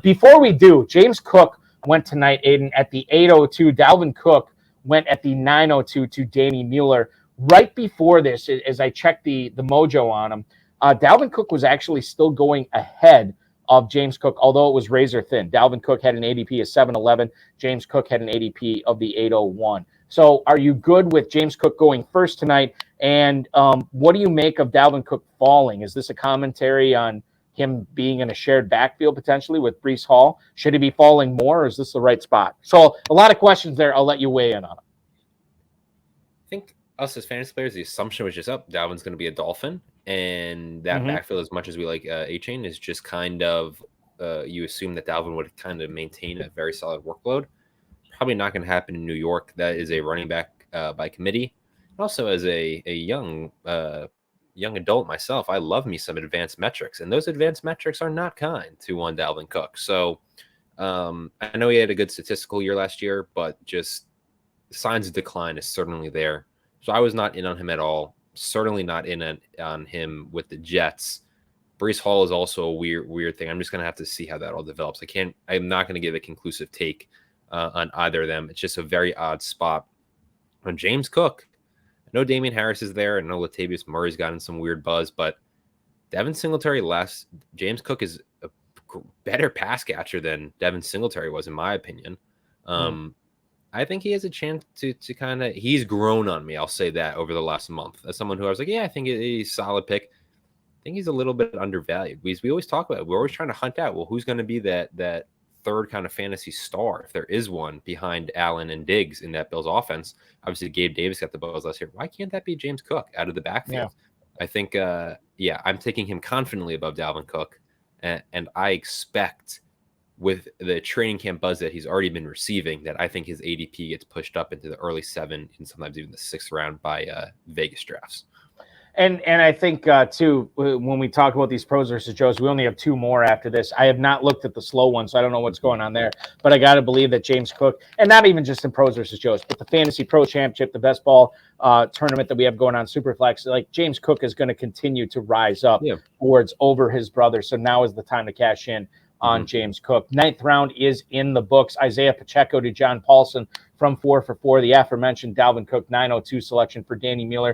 [SPEAKER 2] Before we do, James Cook went tonight, Aidan, at the 8:02. Dalvin Cook went at the 9:02 to Danny Mueller. Right before this, as I checked the Mojo on him, Dalvin Cook was actually still going ahead of James Cook, although it was razor thin. Dalvin Cook had an ADP of 711. James Cook had an ADP of the 801. So are you good with James Cook going first tonight? And what do you make of Dalvin Cook falling? Is this a commentary on him being in a shared backfield potentially with Breece Hall? Should he be falling more, or is this the right spot? So a lot of questions there. I'll let you weigh in on them.
[SPEAKER 3] I think us as fantasy players, the assumption was just Dalvin's going to be a Dolphin, and that backfield, as much as we like A-Chain, is just kind of you assume that Dalvin would kind of maintain a very solid workload. Probably not going to happen in New York. That is a running back by committee. And also, as a young adult myself, I love me some advanced metrics, and those advanced metrics are not kind to one Dalvin Cook. So I know he had a good statistical year last year, but just signs of decline is certainly there. So I was not in on him at all. Certainly not in on him with the Jets. Breece Hall is also a weird thing. I'm just going to have to see how that all develops. I'm not going to give a conclusive take on either of them. It's just a very odd spot. On James Cook, I know Damian Harris is there. I know Latavius Murray's gotten some weird buzz, but Devin Singletary less. James Cook is a better pass catcher than Devin Singletary was, in my opinion. I think he has a chance to kind of – he's grown on me, I'll say that, over the last month. As someone who I was like, yeah, I think he's a solid pick. I think he's a little bit undervalued. We always talk about it. We're always trying to hunt out, well, who's going to be that third kind of fantasy star, if there is one, behind Allen and Diggs in that Bills offense. Obviously, Gabe Davis got the buzz last year. Why can't that be James Cook out of the backfield? Yeah. I think, I'm taking him confidently above Dalvin Cook, and I expect – with the training camp buzz that he's already been receiving, that I think his ADP gets pushed up into the early 7 and sometimes even the 6th round by Vegas drafts.
[SPEAKER 2] And I think, too, when we talk about these pros versus Joes, we only have 2 more after this. I have not looked at the slow one, so I don't know what's going on there. But I got to believe that James Cook, and not even just in pros versus Joes, but the Fantasy Pro Championship, the best ball tournament that we have going on, Superflex, like James Cook is going to continue to rise up towards over his brother. So now is the time to cash in on James Cook. 9th round is in the books. Isaiah Pacheco to John Paulsen from 4 for 4. The aforementioned Dalvin Cook 902 selection for Danny Mueller.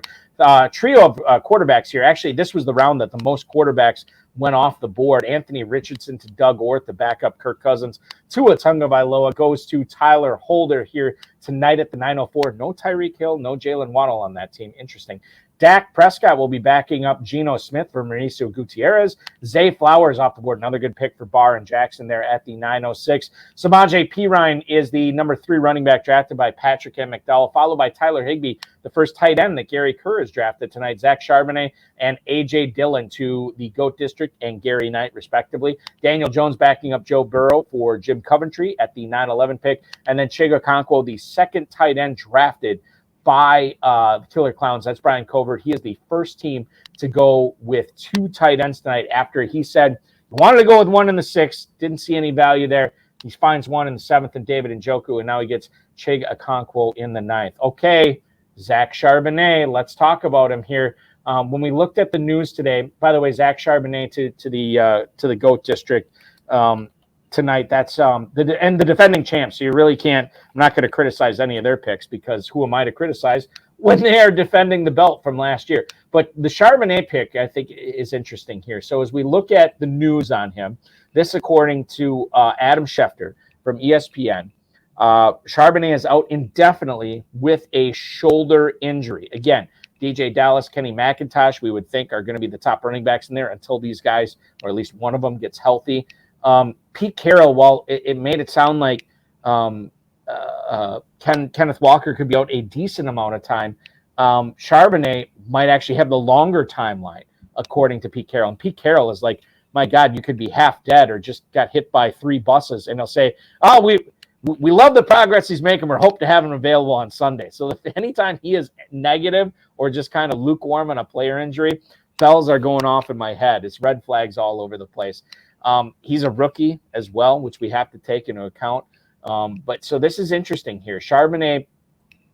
[SPEAKER 2] Trio of quarterbacks here. Actually, this was the round that the most quarterbacks went off the board. Anthony Richardson to Doug Orth, the backup Kirk Cousins. Tua Tagovailoa goes to Tyler Holder here tonight at the 904. No Tyreek Hill, no Jalen Waddle on that team. Interesting. Dak Prescott will be backing up Geno Smith for Mauricio Gutierrez. Zay Flowers off the board. Another good pick for Barr and Jackson there at the 906. Samaje Perine is the number 3 running back drafted by Patrick and McDowell, followed by Tyler Higbee, the first tight end that Gary Kerr has drafted tonight. Zach Charbonnet and A.J. Dillon to the GOAT District and Gary Knight, respectively. Daniel Jones backing up Joe Burrow for Jim Coventry at the 911 pick. And then Chig Okonkwo, the second tight end drafted by the Killer Clowns. That's Brian Covert. He is the first team to go with 2 tight ends tonight after he said he wanted to go with 1 in the 6th, didn't see any value there. He finds 1 in the 7th and David Njoku, and now he gets Chig Okonkwo in the 9th. Okay, Zach Charbonnet, let's talk about him here. When we looked at the news today, by the way, Zach Charbonnet to the GOAT District tonight. That's the defending champs. So you really can't. I'm not going to criticize any of their picks because who am I to criticize when they are defending the belt from last year? But the Charbonnet pick, I think, is interesting here. So as we look at the news on him, this according to Adam Schefter from ESPN, Charbonnet is out indefinitely with a shoulder injury. Again, DJ Dallas, Kenny McIntosh, we would think are going to be the top running backs in there until these guys, or at least one of them, gets healthy. Pete Carroll, while it made it sound like Kenneth Walker could be out a decent amount of time, Charbonnet might actually have the longer timeline, according to Pete Carroll. And Pete Carroll is like, my God, you could be half dead or just got hit by 3 buses. And they'll say, oh, we love the progress he's making. We're hoping to have him available on Sunday. So if anytime he is negative or just kind of lukewarm on a player injury, bells are going off in my head. It's red flags all over the place. He's a rookie as well, which we have to take into account. But so this is interesting here. Charbonnet,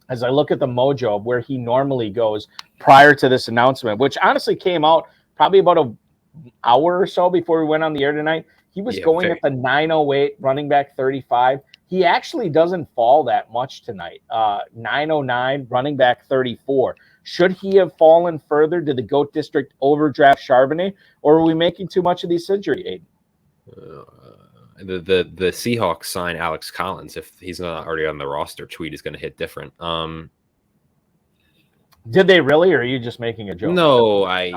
[SPEAKER 2] as I look at the Mojo of where he normally goes prior to this announcement, which honestly came out probably about an hour or so before we went on the air tonight, he was going at the 908 running back 35. He actually doesn't fall that much tonight. 909 running back 34. Should he have fallen further? Did the GOAT District overdraft Charbonnet, or are we making too much of these injury, Aidan?
[SPEAKER 3] The Seahawks sign Alex Collins. If he's not already on the roster, tweet is going to hit different.
[SPEAKER 2] Did they really, or are you just making a joke?
[SPEAKER 3] No, I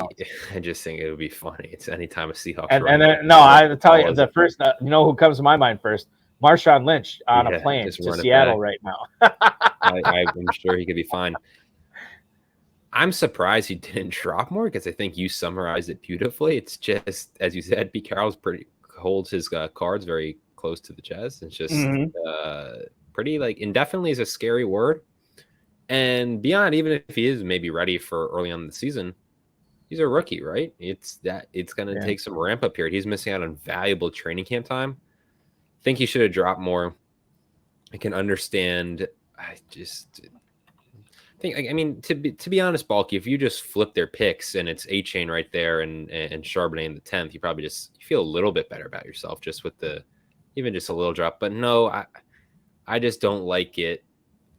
[SPEAKER 3] just think it would be funny. It's anytime a Seahawks.
[SPEAKER 2] And then, no, I tell you, the first, you know who comes to my mind first? Marshawn Lynch on a plane to Seattle right now.
[SPEAKER 3] I'm sure he could be fine. I'm surprised he didn't drop more because I think you summarized it beautifully. It's just, as you said, Pete Carroll's holds his cards very close to the chest. It's just pretty, like, indefinitely is a scary word. And beyond, even if he is maybe ready for early on in the season, he's a rookie, right? It's going to take some ramp up period. He's missing out on valuable training camp time. I think he should have dropped more. I can understand. I mean, to be honest, Balky, if you just flip their picks and it's A-Chain right there and Charbonnet in the 10th, you probably just feel a little bit better about yourself just with even just a little drop. But no, I just don't like it.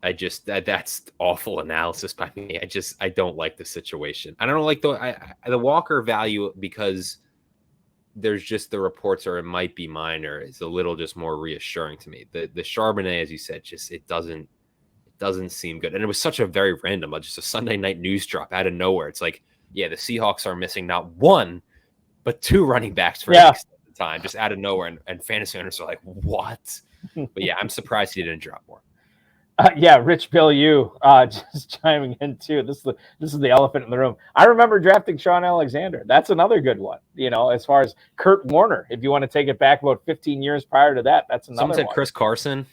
[SPEAKER 3] That's awful analysis by me. I don't like the situation. I don't like the Walker value because there's just the reports are it might be minor. It's a little just more reassuring to me. The Charbonnet, as you said, just it doesn't seem good. And it was such a very random, just a Sunday night news drop out of nowhere. It's like, yeah, the Seahawks are missing not 1, but 2 running backs for an extended time, just out of nowhere. And fantasy owners are like, what? But yeah, I'm surprised he didn't drop more.
[SPEAKER 2] Rich Bill, just chiming in too. This is the elephant in the room. I remember drafting Sean Alexander. That's another good one. You know, as far as Kurt Warner, if you want to take it back about 15 years prior to that, that's another.
[SPEAKER 3] Someone said
[SPEAKER 2] one.
[SPEAKER 3] Chris Carson.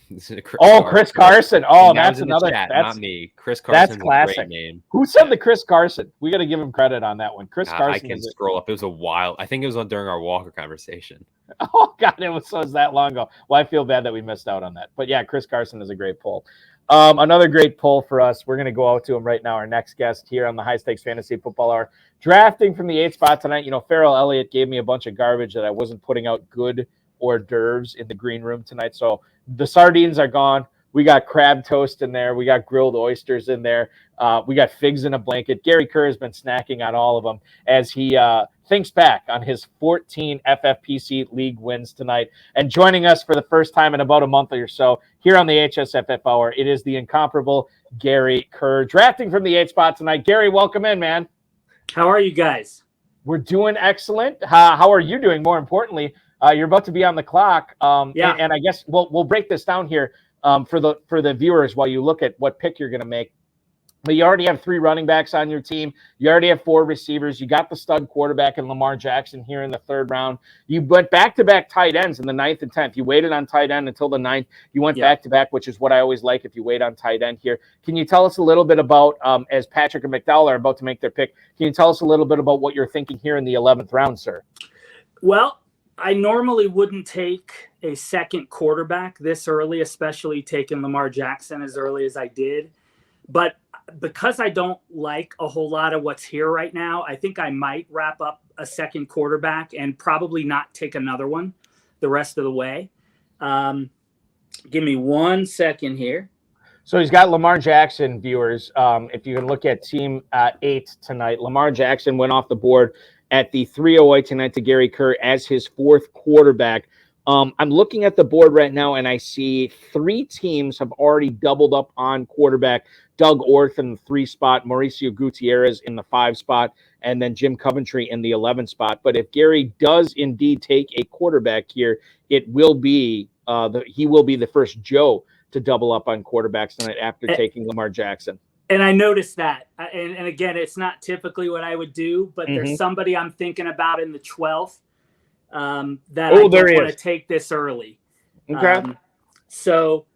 [SPEAKER 2] Chris Carson. Oh, that's another.
[SPEAKER 3] Chat,
[SPEAKER 2] that's
[SPEAKER 3] not me. Chris Carson.
[SPEAKER 2] That's classic.
[SPEAKER 3] A great name.
[SPEAKER 2] Who said the Chris Carson? We got to give him credit on that one. Chris Carson.
[SPEAKER 3] I can scroll up. It was a while. I think it was during our Walker conversation.
[SPEAKER 2] Oh God, it was that long ago. Well, I feel bad that we missed out on that. But yeah, Chris Carson is a great pull. Another great pull for us. We're going to go out to him right now. Our next guest here on the High Stakes Fantasy Football Hour, drafting from the 8th spot tonight. You know, Farrell Elliott gave me a bunch of garbage that I wasn't putting out good hors d'oeuvres in the green room tonight. So the sardines are gone. We got crab toast in there. We got grilled oysters in there. We got figs in a blanket. Gary Kerr has been snacking on all of them as he thinks back on his 14 FFPC league wins tonight. And joining us for the first time in about a month or so here on the HSFF Hour, it is the incomparable Gary Kerr, drafting from the 8th spot tonight. Gary, welcome in, man.
[SPEAKER 7] How are you guys?
[SPEAKER 2] We're doing excellent. How are you doing? More importantly, you're about to be on the clock. And I guess we'll break this down here for the viewers while you look at what pick you're going to make. But you already have 3 running backs on your team. You already have 4 receivers. You got the stud quarterback in Lamar Jackson here in the 3rd round. You went back-to-back tight ends in the 9th and 10th. You waited on tight end until the 9th. You went back-to-back, which is what I always like if you wait on tight end here. Can you tell us a little bit about, as Patrick and McDowell are about to make their pick, can you tell us a little bit about what you're thinking here in the 11th round, sir?
[SPEAKER 7] Well, I normally wouldn't take a second quarterback this early, especially taking Lamar Jackson as early as I did. But because I don't like a whole lot of what's here right now, I think I might wrap up a second quarterback and probably not take another one the rest of the way. Give me 1 second here.
[SPEAKER 2] So he's got Lamar Jackson, viewers. If you can look at team 8 tonight, Lamar Jackson went off the board at the 308 tonight to Gary Kerr as his 4th quarterback. I'm looking at the board right now, and I see 3 teams have already doubled up on quarterback. Doug Orth in the 3 spot, Mauricio Gutierrez in the 5 spot, and then Jim Coventry in the 11 spot. But if Gary does indeed take a quarterback here, it will be he will be the first Joe to double up on quarterbacks tonight after taking Lamar Jackson.
[SPEAKER 7] And I noticed that. And again, it's not typically what I would do, but there's somebody I'm thinking about in the 12th that I don't want to take this early.
[SPEAKER 2] Okay.
[SPEAKER 7] So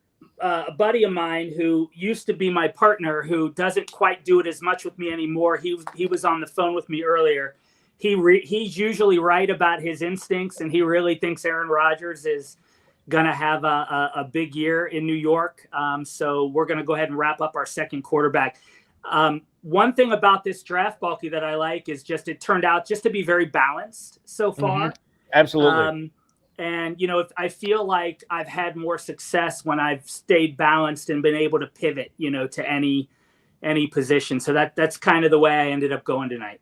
[SPEAKER 7] a buddy of mine who used to be my partner, who doesn't quite do it as much with me anymore. He was on the phone with me earlier. He's usually right about his instincts, and he really thinks Aaron Rodgers is going to have a big year in New York. So we're going to go ahead and wrap up our second quarterback. One thing about this draft, Balky, that I like is just it turned out just to be very balanced so far.
[SPEAKER 2] Absolutely.
[SPEAKER 7] And, I feel like I've had more success when I've stayed balanced and been able to pivot, to any position. So that's kind of the way I ended up going tonight.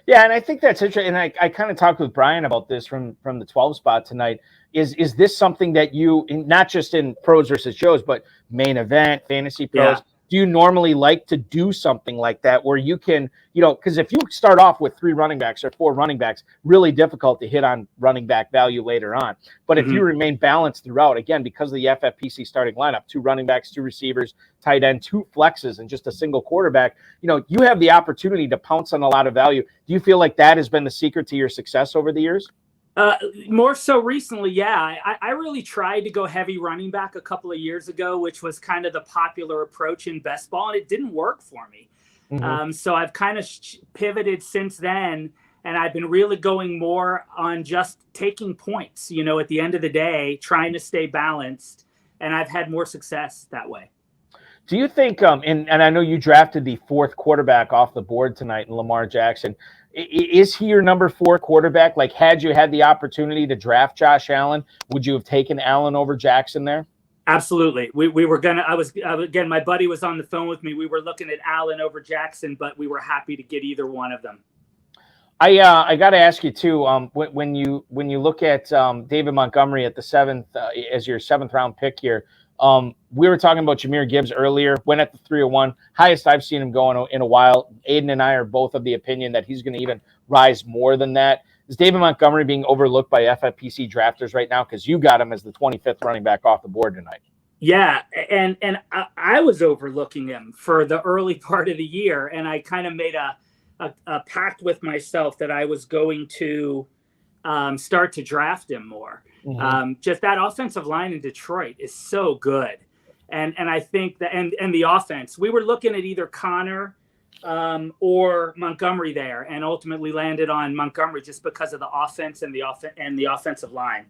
[SPEAKER 2] Yeah, and I think that's interesting. And I kind of talked with Brian about this from the 12 spot tonight. Is this something that you, not just in pros versus shows, but main event, fantasy pros, do you normally like to do something like that where you can, because if you start off with 3 running backs or 4 running backs, really difficult to hit on running back value later on. But if you remain balanced throughout, again, because of the FFPC starting lineup, 2 running backs, 2 receivers, tight end, 2 flexes, and just a single quarterback, you have the opportunity to pounce on a lot of value. Do you feel like that has been the secret to your success over the years?
[SPEAKER 7] More so recently, yeah. I really tried to go heavy running back a couple of years ago, which was kind of the popular approach in best ball, and it didn't work for me. So I've kind of pivoted since then, and I've been really going more on just taking points, at the end of the day, trying to stay balanced, and I've had more success that way.
[SPEAKER 2] Do you think, and I know you drafted the 4th quarterback off the board tonight in Lamar Jackson, is he your number 4 quarterback? Like, had you had the opportunity to draft Josh Allen, would you have taken Allen over Jackson there?
[SPEAKER 7] Absolutely. We were going to, again, my buddy was on the phone with me. We were looking at Allen over Jackson, but we were happy to get either one of them.
[SPEAKER 2] I got to ask you too, when you look at David Montgomery at the 7th, as your 7th round pick here, we were talking about Jahmyr Gibbs earlier, went at the 301, highest I've seen him going in a while. Aidan and I are both of the opinion that he's going to even rise more than that. Is David Montgomery being overlooked by FFPC drafters right now? Because you got him as the 25th running back off the board tonight.
[SPEAKER 7] Yeah, and I was overlooking him for the early part of the year, and I kind of made a pact with myself that I was going to start to draft him more. Just that offensive line in Detroit is so good. And I think that, and the offense, we were looking at either Connor or Montgomery there, and ultimately landed on Montgomery just because of the offense and the offensive line.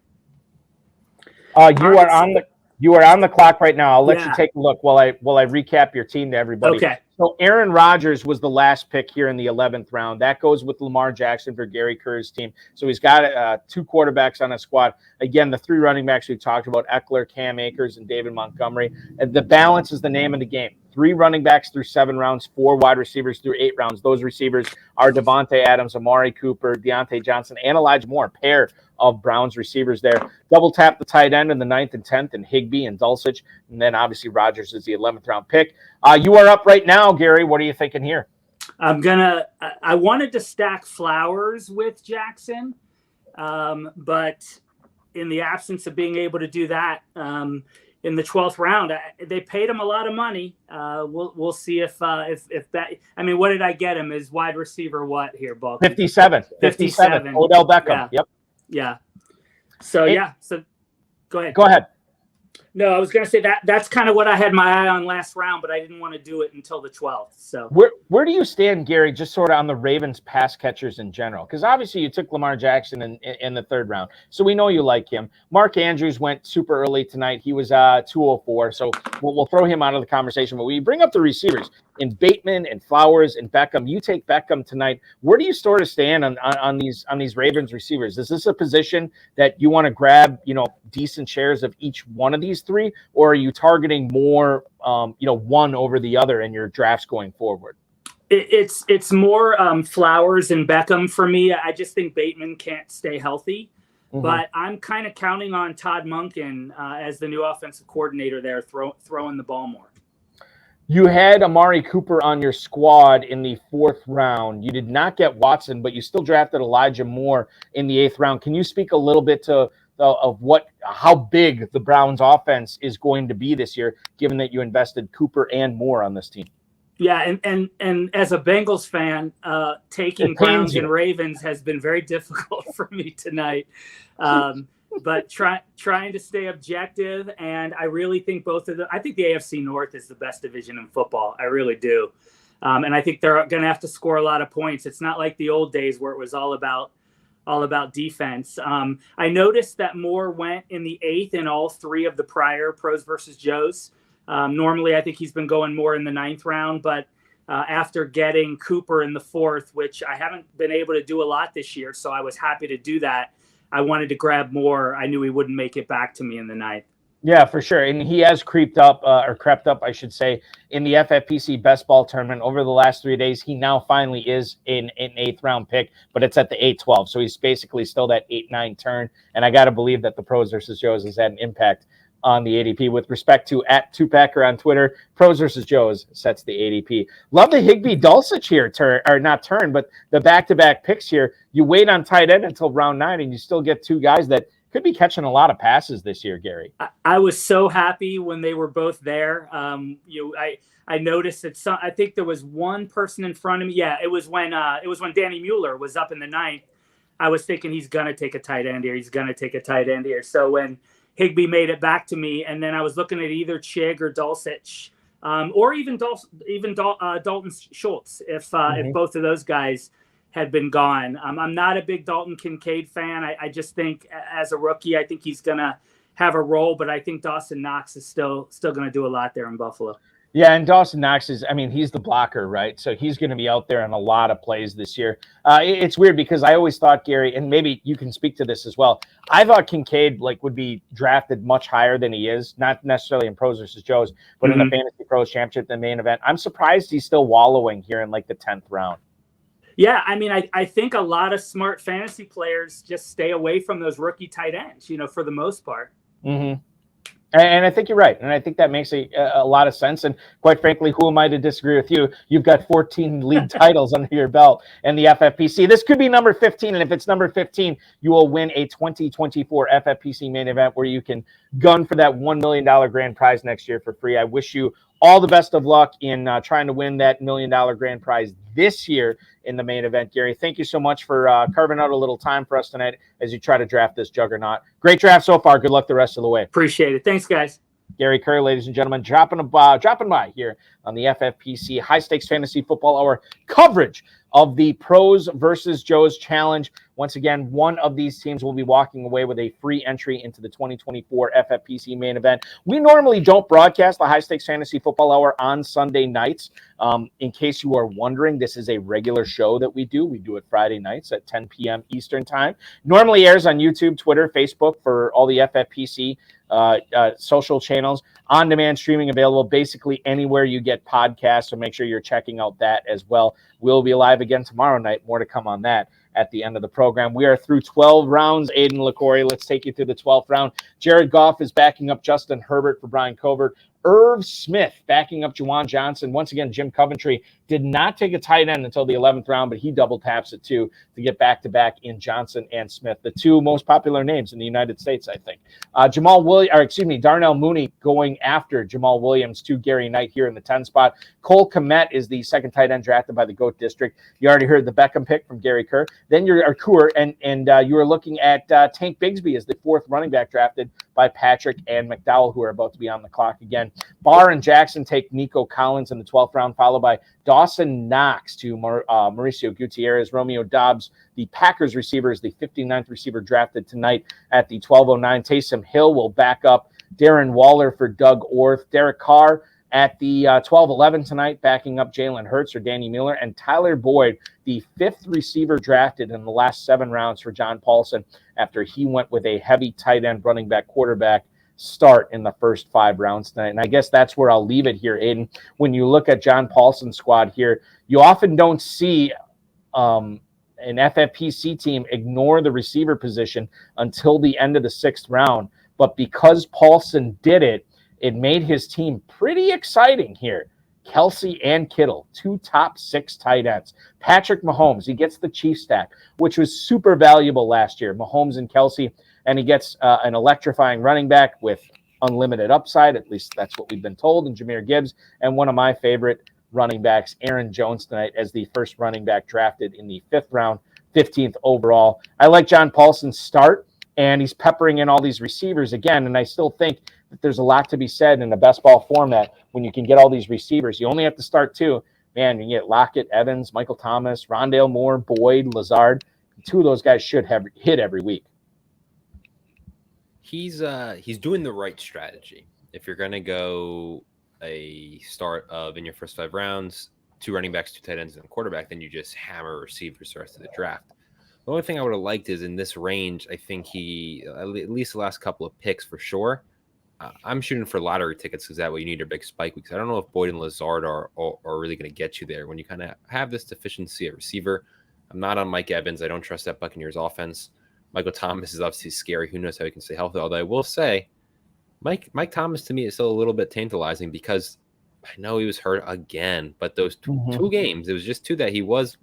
[SPEAKER 2] You are on the You are on the clock right now. I'll let you
[SPEAKER 7] Yeah.
[SPEAKER 2] take a look while I recap your team to everybody.
[SPEAKER 7] Okay.
[SPEAKER 2] So Aaron Rodgers was the last pick here in the 11th round. That goes with Lamar Jackson for Gary Kerr's team. So he's got 2 quarterbacks on his squad. Again, the 3 running backs we talked about, Eckler, Cam Akers, and David Montgomery. And the balance is the name of the game. 3 running backs through 7 rounds, 4 wide receivers through 8 rounds. Those receivers are Devontae Adams, Amari Cooper, Deontay Johnson, and Elijah Moore, a pair of Browns receivers there. Double tap the tight end in the 9th and 10th, and Higbee and Dulcich. And then obviously Rodgers is the 11th round pick. You are up right now, Gary. What are you thinking here?
[SPEAKER 7] I wanted to stack Flowers with Jackson, but in the absence of being able to do that, in the 12th round, they paid him a lot of money. We'll see if that. I mean, what did I get him? Is wide receiver what here, Balkman?
[SPEAKER 2] 57. Odell Beckham.
[SPEAKER 7] Yeah.
[SPEAKER 2] Yep.
[SPEAKER 7] Yeah. So So go ahead.
[SPEAKER 2] Go ahead.
[SPEAKER 7] No, I was going to say that's kind of what I had my eye on last round, but I didn't want to do it until the 12th. So
[SPEAKER 2] where do you stand, Gary, just sort of on the Ravens pass catchers in general? Because obviously you took Lamar Jackson in the 3rd round, so we know you like him. Mark Andrews went super early tonight. He was 204, so we'll throw him out of the conversation. But we bring up the receivers in Bateman and Flowers and Beckham. You take Beckham tonight. Where do you sort of stand on these Ravens receivers? Is this a position that you want to grab, decent shares of each one of these 3, or are you targeting more, one over the other in your drafts going forward?
[SPEAKER 7] It's more Flowers and Beckham for me. I just think Bateman can't stay healthy, but I'm kind of counting on Todd Monken as the new offensive coordinator there, throwing the ball more.
[SPEAKER 2] You had Amari Cooper on your squad in the 4th round. You did not get Watson, but you still drafted Elijah Moore in the 8th round. Can you speak a little bit to how big the Browns offense is going to be this year, given that you invested Cooper and Moore on this team?
[SPEAKER 7] Yeah, and as a Bengals fan, taking Browns and Ravens has been very difficult for me tonight. But trying to stay objective, and I really think I think the AFC North is the best division in football. I really do. And I think they're going to have to score a lot of points. It's not like the old days where it was all about defense. I noticed that Moore went in the 8th in all 3 of the prior Pros versus Joes. Normally, I think he's been going more in the 9th round, but after getting Cooper in the 4th, which I haven't been able to do a lot this year, so I was happy to do that. I wanted to grab Moore. I knew he wouldn't make it back to me in the 9th.
[SPEAKER 2] Yeah, for sure. And he has crept up, I should say, in the FFPC Best Ball Tournament over the last 3 days. He now finally is an 8th round pick, but it's at the 8-12. So he's basically still that 8-9 turn. And I got to believe that the Pros versus Joes has had an impact on the ADP. With respect to @2Packer on Twitter, Pros versus Joes sets the ADP. Love the Higbee Dulcich here, but the back-to-back picks here. You wait on tight end until round 9, and you still get 2 guys that could be catching a lot of passes this year, Gary.
[SPEAKER 7] I was so happy when they were both there. I noticed that I think there was one person in front of me. Yeah, it was when Danny Mueller was up in the 9th. I was thinking he's gonna take a tight end here. So when Higbee made it back to me, and then I was looking at either Chig or Dulcich, or even Dalton Schultz, if both of those guys had been gone. I'm not a big Dalton Kincaid fan. I just think as a rookie, I think he's gonna have a role, but I think Dawson Knox is still gonna do a lot there in Buffalo.
[SPEAKER 2] Yeah, and Dawson Knox he's the blocker, right? So he's going to be out there in a lot of plays this year. It's weird because I always thought, Gary, and maybe you can speak to this as well, I thought Kincaid would be drafted much higher than he is, not necessarily in Pros versus Joes, but in the Fantasy Pros Championship, the main event. I'm surprised he's still wallowing here in the 10th round.
[SPEAKER 7] Yeah, I mean, I think a lot of smart fantasy players just stay away from those rookie tight ends, for the most part.
[SPEAKER 2] Mm-hmm. And I think you're right. And I think that makes a lot of sense. And quite frankly, who am I to disagree with you? You've got 14 league titles under your belt in the FFPC. This could be number 15. And if it's number 15, you will win a 2024 FFPC main event where you can gun for that $1 million grand prize next year for free. I wish you all the best of luck in trying to win that $1 million grand prize this year in the main event. Gary, thank you so much for carving out a little time for us tonight as you try to draft this juggernaut. Great draft so far. Good luck the rest of the way.
[SPEAKER 7] Appreciate it. Thanks, guys.
[SPEAKER 2] Gary Kerr, ladies and gentlemen, dropping by here on the FFPC High Stakes Fantasy Football Hour coverage of the Pros versus Joes Challenge. Once again, one of these teams will be walking away with a free entry into the 2024 FFPC Main Event. We normally don't broadcast the High Stakes Fantasy Football Hour on Sunday nights. In case you are wondering, this is a regular show that we do. We do it Friday nights at 10 p.m. Eastern Time. Normally airs on YouTube, Twitter, Facebook for all the FFPC social channels. On-demand streaming available basically anywhere you get podcasts, so make sure you're checking out that as well. We'll be live again tomorrow night. More to come on that at the end of the program. We are through 12 rounds. Aidan, Liquorie, let's take you through the 12th round. Jared Goff is backing up Justin Herbert for Brian Covert. Irv Smith backing up Juwan Johnson. Once again, Jim Coventry did not take a tight end until the 11th round, but he double taps it too to get back-to-back in Johnson and Smith, the two most popular names in the United States, I think. Darnell Mooney going after Jamal Williams to Gary Knight here in the 10 spot. Cole Kmet is the second tight end drafted by the GOAT District. You already heard the Beckham pick from Gary Kerr. Then you are looking at Tank Bigsby as the fourth running back drafted by Patrick and McDowell, who are about to be on the clock again. Barr and Jackson take Nico Collins in the 12th round, followed by Dawson Knox to Mauricio Gutierrez. Romeo Dobbs, the Packers receiver, is the 59th receiver drafted tonight at the 12:09. Taysom Hill will back up Darren Waller for Doug Orth. Derek Carr at the 12:11 tonight, backing up Jalen Hurts or Danny Miller. And Tyler Boyd, the fifth receiver drafted in the last 7 rounds for John Paulsen, after he went with a heavy tight end, running back, quarterback start in the first 5 rounds tonight. And I guess that's where I'll leave it here, Aidan. When you look at John Paulsen's squad here, you often don't see an FFPC team ignore the receiver position until the end of the 6th round. But because Paulsen did it, it made his team pretty exciting here. Kelsey and Kittle, 2 top 6 tight ends. Patrick Mahomes, he gets the Chiefs stack, which was super valuable last year. Mahomes and Kelsey, and he gets an electrifying running back with unlimited upside. At least that's what we've been told. And Jahmyr Gibbs, and one of my favorite running backs, Aaron Jones, tonight as the first running back drafted in the 5th round, 15th overall. I like John Paulsen's start, and he's peppering in all these receivers again. And I still think that there's a lot to be said in the best ball format when you can get all these receivers. You only have to start 2. Man, you get Lockett, Evans, Michael Thomas, Rondale Moore, Boyd, Lazard. 2 of those guys should have hit every week.
[SPEAKER 3] He's doing the right strategy. If you're going to go a start of, in your first 5 rounds, 2 running backs, 2 tight ends, and a quarterback, then you just hammer receivers the rest of the draft. The only thing I would have liked is in this range, I think he, at least the last couple of picks for sure, I'm shooting for lottery tickets because that way you need your big spike weeks. I don't know if Boyd and Lazard are really going to get you there when you kind of have this deficiency at receiver. I'm not on Mike Evans. I don't trust that Buccaneers offense. Michael Thomas is obviously scary. Who knows how he can stay healthy? Although I will say, Mike Thomas to me is still a little bit tantalizing because I know he was hurt again, but those two games, it was just 2 that he was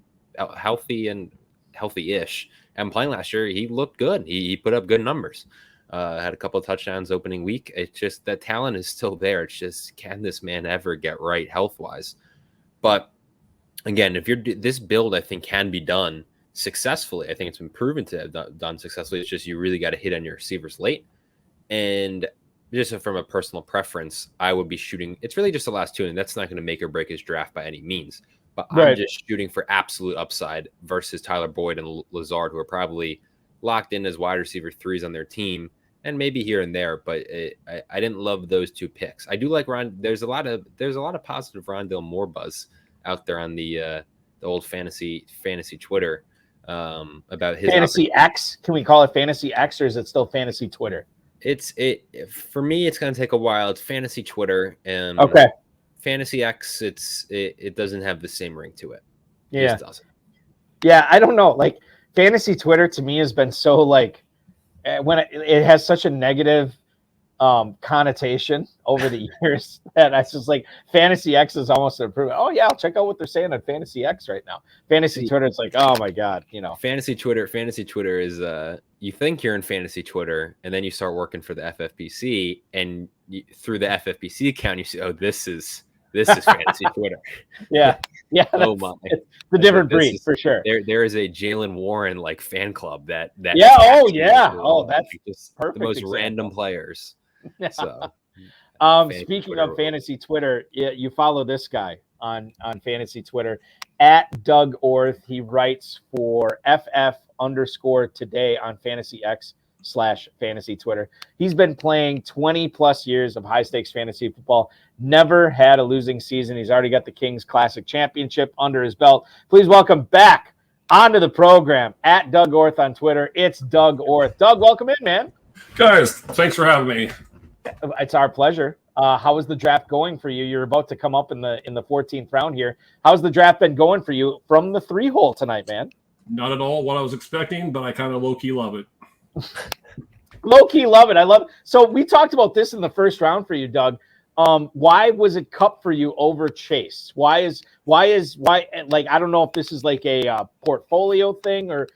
[SPEAKER 3] healthy and healthy-ish. And playing last year, he looked good. He put up good numbers. Had a couple of touchdowns opening week. It's just that talent is still there. It's just, can this man ever get right health-wise? But again, if you're this build, I think can be done successfully. I think it's been proven to have done successfully. It's just you really got to hit on your receivers late. And just from a personal preference, I would be shooting. It's really just the last 2, and that's not going to make or break his draft by any means. But right. I'm just shooting for absolute upside versus Tyler Boyd and Lazard, who are probably locked in as wide receiver 3s on their team, and maybe here and there. But I didn't love those 2 picks. I do like Ron. There's a lot of positive Rondale Moore buzz out there on the old fantasy Twitter about his
[SPEAKER 2] Fantasy X. Can we call it Fantasy X, or is it still Fantasy Twitter?
[SPEAKER 3] For me, it's going to take a while. It's Fantasy Twitter, and
[SPEAKER 2] okay.
[SPEAKER 3] Fantasy X, it doesn't have the same ring to it.
[SPEAKER 2] Yeah.
[SPEAKER 3] It just doesn't.
[SPEAKER 2] Yeah, I don't know. Like, Fantasy Twitter to me has been so like, when it has such a negative connotation over the years that I just like Fantasy X is almost an improvement. Oh yeah, I'll check out what they're saying on Fantasy X right now. Fantasy Twitter, it's like, oh my God, Fantasy Twitter is you think you're in Fantasy Twitter, and then you start working for the FFPC, and through the FFPC account, you see, oh, this is Fantasy Twitter. Yeah. Oh my! It's the different breed for sure. There is a Jalen Warren like fan club that. Yeah. Oh yeah. Oh, that's just perfect. The most random players. So. Speaking of Fantasy Twitter, you follow this guy, on fantasy Twitter. At Doug Orth, he writes for FF_today on Fantasy X/fantasy Twitter. He's been playing 20 plus years of high stakes fantasy football. Never had a losing season. He's already got the Kings Classic Championship under his belt. Please welcome back onto the program at Doug Orth on Twitter. It's Doug Orth. Doug, welcome in, man.
[SPEAKER 8] Guys, thanks for having me.
[SPEAKER 2] It's our pleasure. How is the draft going for you? You're about to come up in the 14th round here. How's the draft been going for you from the 3-hole tonight, man?
[SPEAKER 8] Not at all what I was expecting, but I kind of low-key love it.
[SPEAKER 2] Low-key love it. I love it. So we talked about this in the first round for you, Doug. Why was it Cup for you over Chase? Why like, I don't know if this is like a portfolio thing or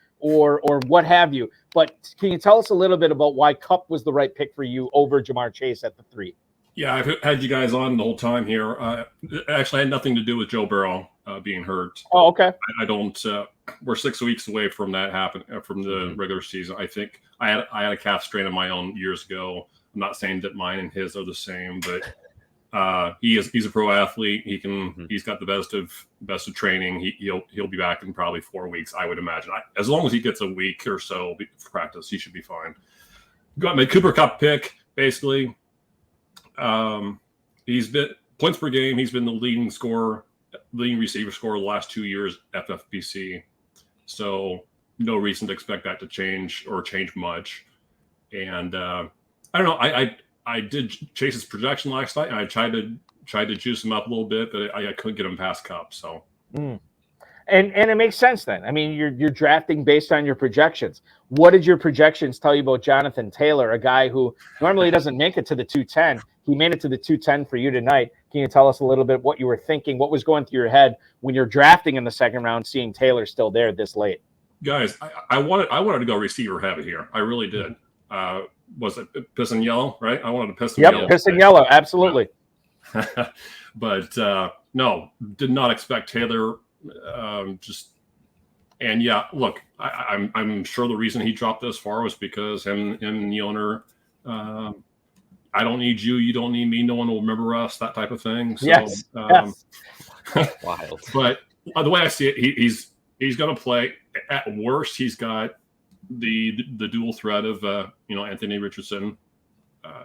[SPEAKER 2] what have you, but can you tell us a little bit about why Cup was the right pick for you over Jamar Chase at the 3?
[SPEAKER 8] Yeah, I've had you guys on the whole time here. Actually, I had nothing to do with Joe Burrow being hurt.
[SPEAKER 2] Oh, okay.
[SPEAKER 8] I don't. We're 6 weeks away from that happen from the regular season. I think I had a calf strain of my own years ago. I'm not saying that mine and his are the same, but he's a pro athlete. He's got the best of training. He'll be back in probably 4 weeks, I would imagine. As long as he gets a week or so for practice, he should be fine. Got my Cooper Cup pick basically. He's been points per game. He's been the leading receiver scorer the last 2 years, FFPC. So no reason to expect that to change much. And I don't know. I did Chase's projection last night, and I tried to juice him up a little bit, but I couldn't get him past Cup. So.
[SPEAKER 2] And it makes sense then. I mean, you're drafting based on your projections. What did your projections tell you about Jonathan Taylor, a guy who normally doesn't make it to the 210? He made it to the 210 for you tonight. Can you tell us a little bit what you were thinking? What was going through your head when you're drafting in the second round, seeing Taylor still there this late?
[SPEAKER 8] Guys, I wanted to go receiver heavy here. I really did. Was it piss and yellow, right? I wanted to piss and yellow.
[SPEAKER 2] Yep, piss and yellow, absolutely.
[SPEAKER 8] But no, did not expect Taylor. And yeah, look, I'm sure the reason he dropped this far was because him and the owner, I don't need you, you don't need me, no one will remember us, that type of thing. So,
[SPEAKER 2] yes.
[SPEAKER 3] Wild.
[SPEAKER 8] But the way I see it, he's going to play. At worst, he's got the dual threat of Anthony Richardson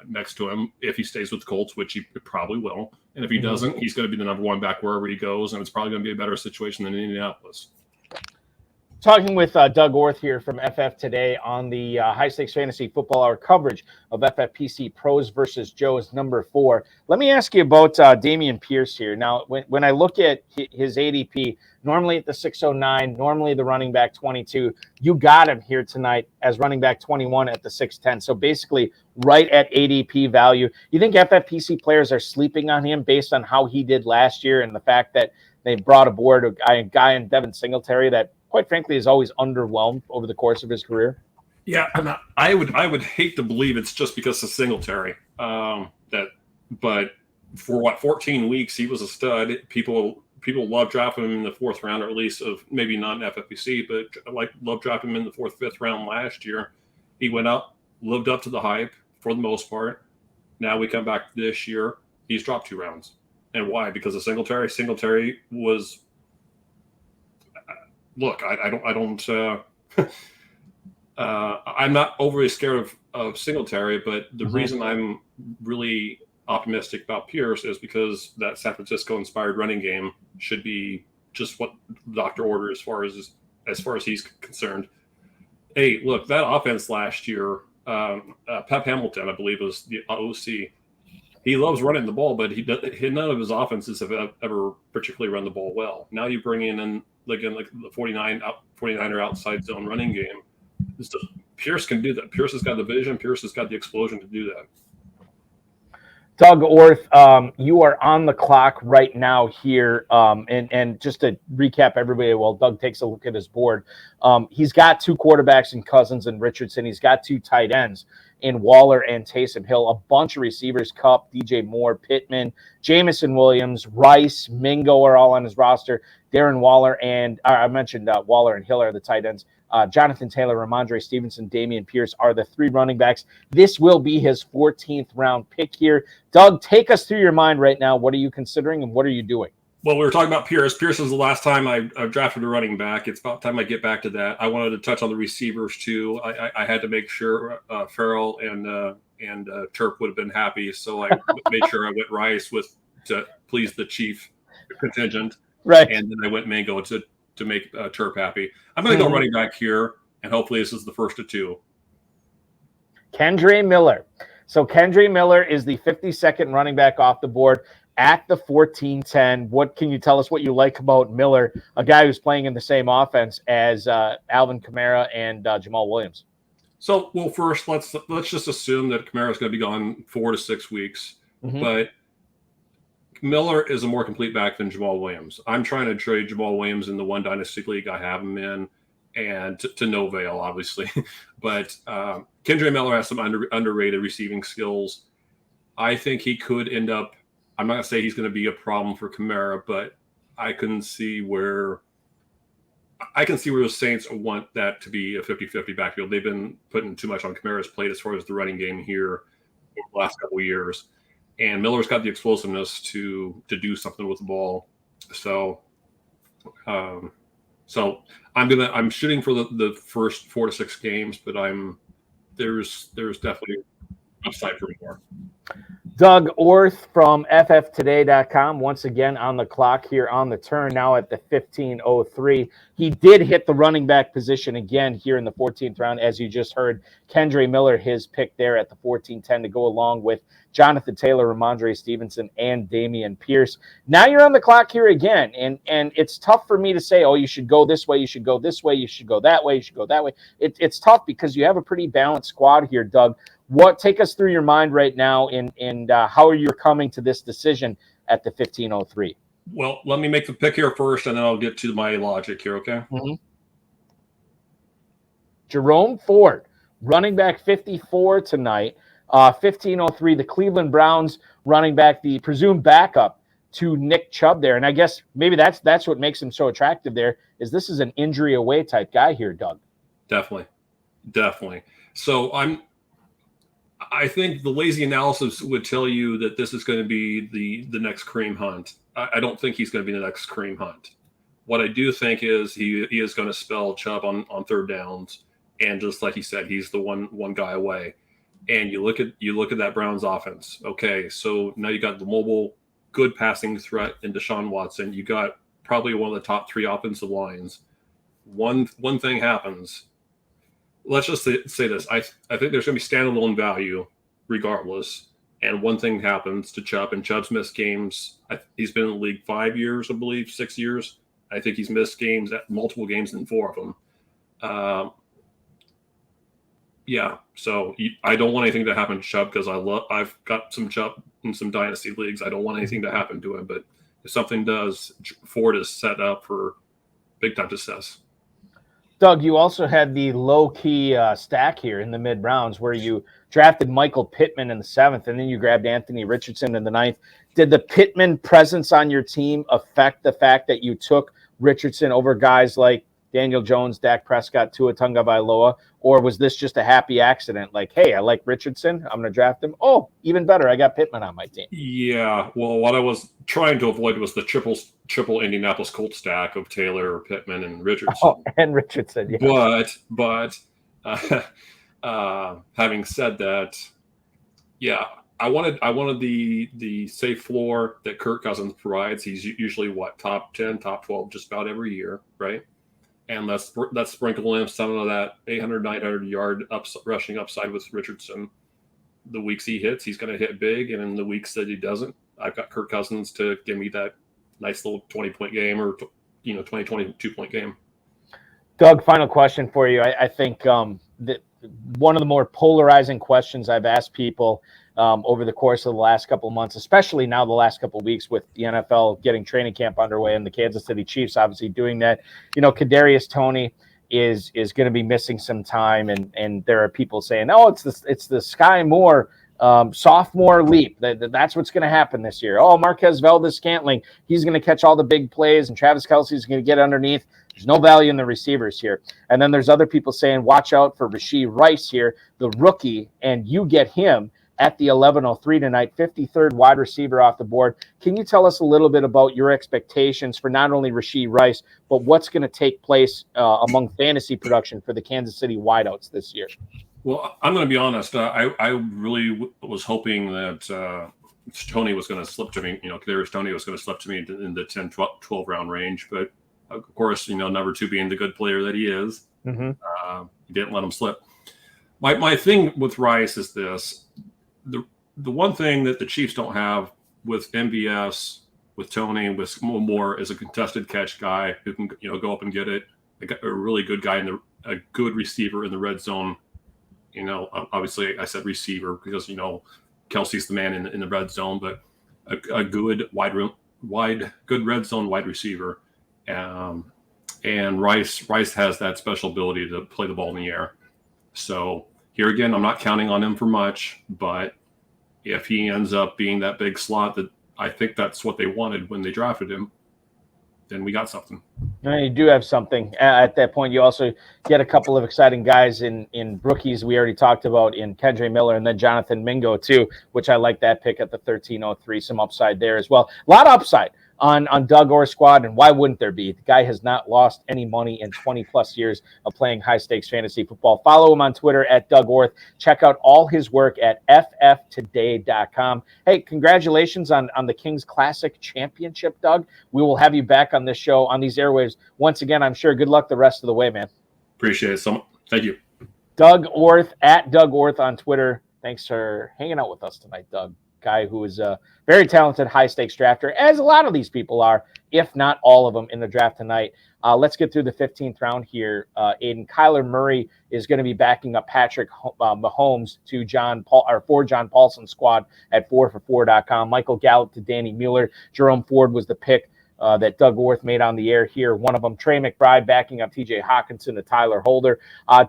[SPEAKER 8] next to him if he stays with the Colts, which he probably will. And if he doesn't, he's going to be the number one back wherever he goes, and it's probably going to be a better situation than Indianapolis.
[SPEAKER 2] Talking with Doug Orth here from FFToday on the High Stakes Fantasy Football Hour coverage of FFPC Pros versus Joe's number 4. Let me ask you about Dameon Pierce here. Now, when I look at his ADP, normally at the 609, normally the running back 22, you got him here tonight as running back 21 at the 610. So basically right at ADP value. You think FFPC players are sleeping on him based on how he did last year and the fact that they brought aboard a guy in Devin Singletary that, quite frankly, is always underwhelmed over the course of his career?
[SPEAKER 8] Yeah, and I would hate to believe it's just because of Singletary. But for 14 weeks he was a stud. People love drafting him in the 4th round, or at least of maybe not in FFPC, but love drafting him in the 4th, 5th round last year. He went up, lived up to the hype for the most part. Now we come back this year, he's dropped 2 rounds. And why? Because of Singletary. Singletary was. Look, I'm not overly scared of Singletary, but the reason I'm really optimistic about Pierce is because that San Francisco inspired running game should be just what the doctor ordered as far as he's concerned. Hey, look, that offense last year, Pep Hamilton, I believe, was the OC. He loves running the ball, but none of his offenses have ever particularly run the ball well. Now you bring in like the 49er outside zone running game. Pierce can do that. Pierce has got the vision. Pierce has got the explosion to do that.
[SPEAKER 2] Doug Orth, you are on the clock right now here. And just to recap everybody, while Doug takes a look at his board, he's got 2 quarterbacks in Cousins and Richardson. He's got 2 tight ends in Waller and Taysom Hill, a bunch of receivers, Kupp, DJ Moore, Pittman, Jamison Williams, Rice, Mingo are all on his roster. Darren Waller and I mentioned Waller and Hill are the tight ends. Jonathan Taylor, Ramondre Stevenson, Dameon Pierce are the 3 running backs. This will be his 14th round pick here. Doug, take us through your mind right now. What are you considering and what are you doing?
[SPEAKER 8] Well, we were talking about Pierce. Pierce is the last time I've drafted a running back. It's about time I get back to that. I wanted to touch on the receivers too. I had to make sure Farrell and Turp would have been happy, so I made sure I went Rice to please the chief contingent,
[SPEAKER 2] Right.
[SPEAKER 8] And then I went Mango to make Turp happy. I'm going to go running back here, and hopefully this is the first of two.
[SPEAKER 2] Kendre Miller. So Kendre Miller is the 52nd running back off the board at the 14-10. What can you tell us what you like about Miller, a guy who's playing in the same offense as Alvin Kamara and Jamal Williams?
[SPEAKER 8] So, well, first, let's just assume that Kamara is going to be gone 4 to 6 weeks. But Miller is a more complete back than Jamal Williams. I'm trying to trade Jamal Williams in the one dynasty league I have him in, and to no avail, obviously. But Kendre Miller has some underrated receiving skills. I think he could end up. I'm not going to say he's going to be a problem for Kamara, but I can see where the Saints want that to be a 50-50 backfield. They've been putting too much on Kamara's plate as far as the running game here over the last couple of years. And Miller's got the explosiveness to do something with the ball. So I'm shooting for the first 4 to 6 games, but there's definitely upside for more.
[SPEAKER 2] Doug Orth from FFToday.com, once again on the clock here on the turn, now at the 15:03. He did hit the running back position again here in the 14th round, as you just heard. Kendre Miller, his pick there at the 14-10 to go along with Jonathan Taylor, Ramondre Stevenson, and Dameon Pierce. Now you're on the clock here again, and it's tough for me to say, oh, you should go this way, you should go this way, you should go that way, you should go that way. It's tough because you have a pretty balanced squad here, Doug. Take us through your mind right now, and how are you coming to this decision at the 15:03?
[SPEAKER 8] Well, let me make the pick here first, and then I'll get to my logic here, okay?
[SPEAKER 2] Jerome Ford, running back 54 tonight, 15:03. The Cleveland Browns running back, the presumed backup to Nick Chubb there, and I guess maybe that's what makes him so attractive. There is this is an injury away type guy here, Doug.
[SPEAKER 8] Definitely. So I think the lazy analysis would tell you that this is going to be the next Kareem Hunt. I don't think he's going to be the next Kareem Hunt. What I do think is he is going to spell Chubb on third downs, and just like he said, he's the one guy away. And you look at that Browns offense. Okay, so now you got the mobile, good passing threat in Deshaun Watson. You got probably one of the top 3 offensive lines. One thing happens. Let's just say this. I think there's going to be standalone value regardless. And one thing happens to Chubb, and Chubb's missed games. He's been in the league 5 years, I believe, 6 years. I think he's missed games, multiple games in 4 of them. Yeah, so I don't want anything to happen to Chubb because I've got some Chubb in some dynasty leagues. I don't want anything to happen to him, but if something does, Ford is set up for big-time success.
[SPEAKER 2] Doug, you also had the low-key stack here in the mid-rounds where you drafted Michael Pittman in the 7th, and then you grabbed Anthony Richardson in the 9th. Did the Pittman presence on your team affect the fact that you took Richardson over guys like Daniel Jones, Dak Prescott, Tua Tagovailoa, or was this just a happy accident? Like, hey, I like Richardson, I'm going to draft him. Oh, even better, I got Pittman on my team.
[SPEAKER 8] Yeah, well, what I was trying to avoid was the triple Indianapolis Colts stack of Taylor, Pittman, and Richardson.
[SPEAKER 2] Oh, and Richardson, yeah.
[SPEAKER 8] But having said that, yeah, I wanted the safe floor that Kirk Cousins provides. He's usually top 10, top 12 just about every year, right? And let's sprinkle in some of that 800, 900 yard rushing upside with Richardson. The weeks he hits, he's going to hit big. And in the weeks that he doesn't, I've got Kirk Cousins to give me that nice little 20-point game or 22-point game.
[SPEAKER 2] Doug, final question for you. I think that one of the more polarizing questions I've asked people over the course of the last couple of months, especially now the last couple of weeks with the NFL getting training camp underway and the Kansas City Chiefs obviously doing that. Kadarius Toney is going to be missing some time, and there are people saying, "Oh, it's the Sky Moore sophomore leap. That's what's going to happen this year. Oh, Marquez Valdes-Scantling, he's going to catch all the big plays, and Travis Kelce's going to get underneath. There's no value in the receivers here." And then there's other people saying, watch out for Rashee Rice here, the rookie, and you get him at the 11:03 tonight, 53rd wide receiver off the board. Can you tell us a little bit about your expectations for not only Rashee Rice, but what's going to take place among fantasy production for the Kansas City wideouts this year?
[SPEAKER 8] Well, I'm going to be honest. I really was hoping that Tony was going to slip to me. Kadarius Toney was going to slip to me in the 10, 12 round range. But of course, number 2 being the good player that he is, he didn't let him slip. My thing with Rice is this. The one thing that the Chiefs don't have with MVS, with Tony, with Moore is a contested catch guy who can go up and get it. A really good guy a good receiver in the red zone. Obviously I said receiver because Kelsey's the man in the red zone, but a good good red zone wide receiver. And Rice has that special ability to play the ball in the air. So here again, I'm not counting on him for much, but if he ends up being that big slot that I think that's what they wanted when they drafted him, then we got something.
[SPEAKER 2] You do have something. At that point, you also get a couple of exciting guys in rookies we already talked about in Kendre Miller and then Jonathan Mingo too, which I like that pick at the 13:03. Some upside there as well. A lot of upside on Doug Orth's squad, and why wouldn't there be? The guy has not lost any money in 20-plus years of playing high-stakes fantasy football. Follow him on Twitter at Doug Orth. Check out all his work at FFToday.com. Hey, congratulations on the Kings Classic Championship, Doug. We will have you back on this show, on these airwaves. Once again, I'm sure. Good luck the rest of the way, man.
[SPEAKER 8] Appreciate it. Thank you.
[SPEAKER 2] Doug Orth at Doug Orth on Twitter. Thanks for hanging out with us tonight, Doug. Guy who is a very talented high-stakes drafter, as a lot of these people are, if not all of them in the draft tonight. Let's get through the 15th round here. Aidan, Kyler Murray is going to be backing up Patrick Mahomes to for John Paulsen's squad at 4for4.com. Michael Gallup to Danny Mueller. Jerome Ford was the pick that Doug Orth made on the air here. One of them, Trey McBride, backing up TJ Hawkinson to Tyler Holder.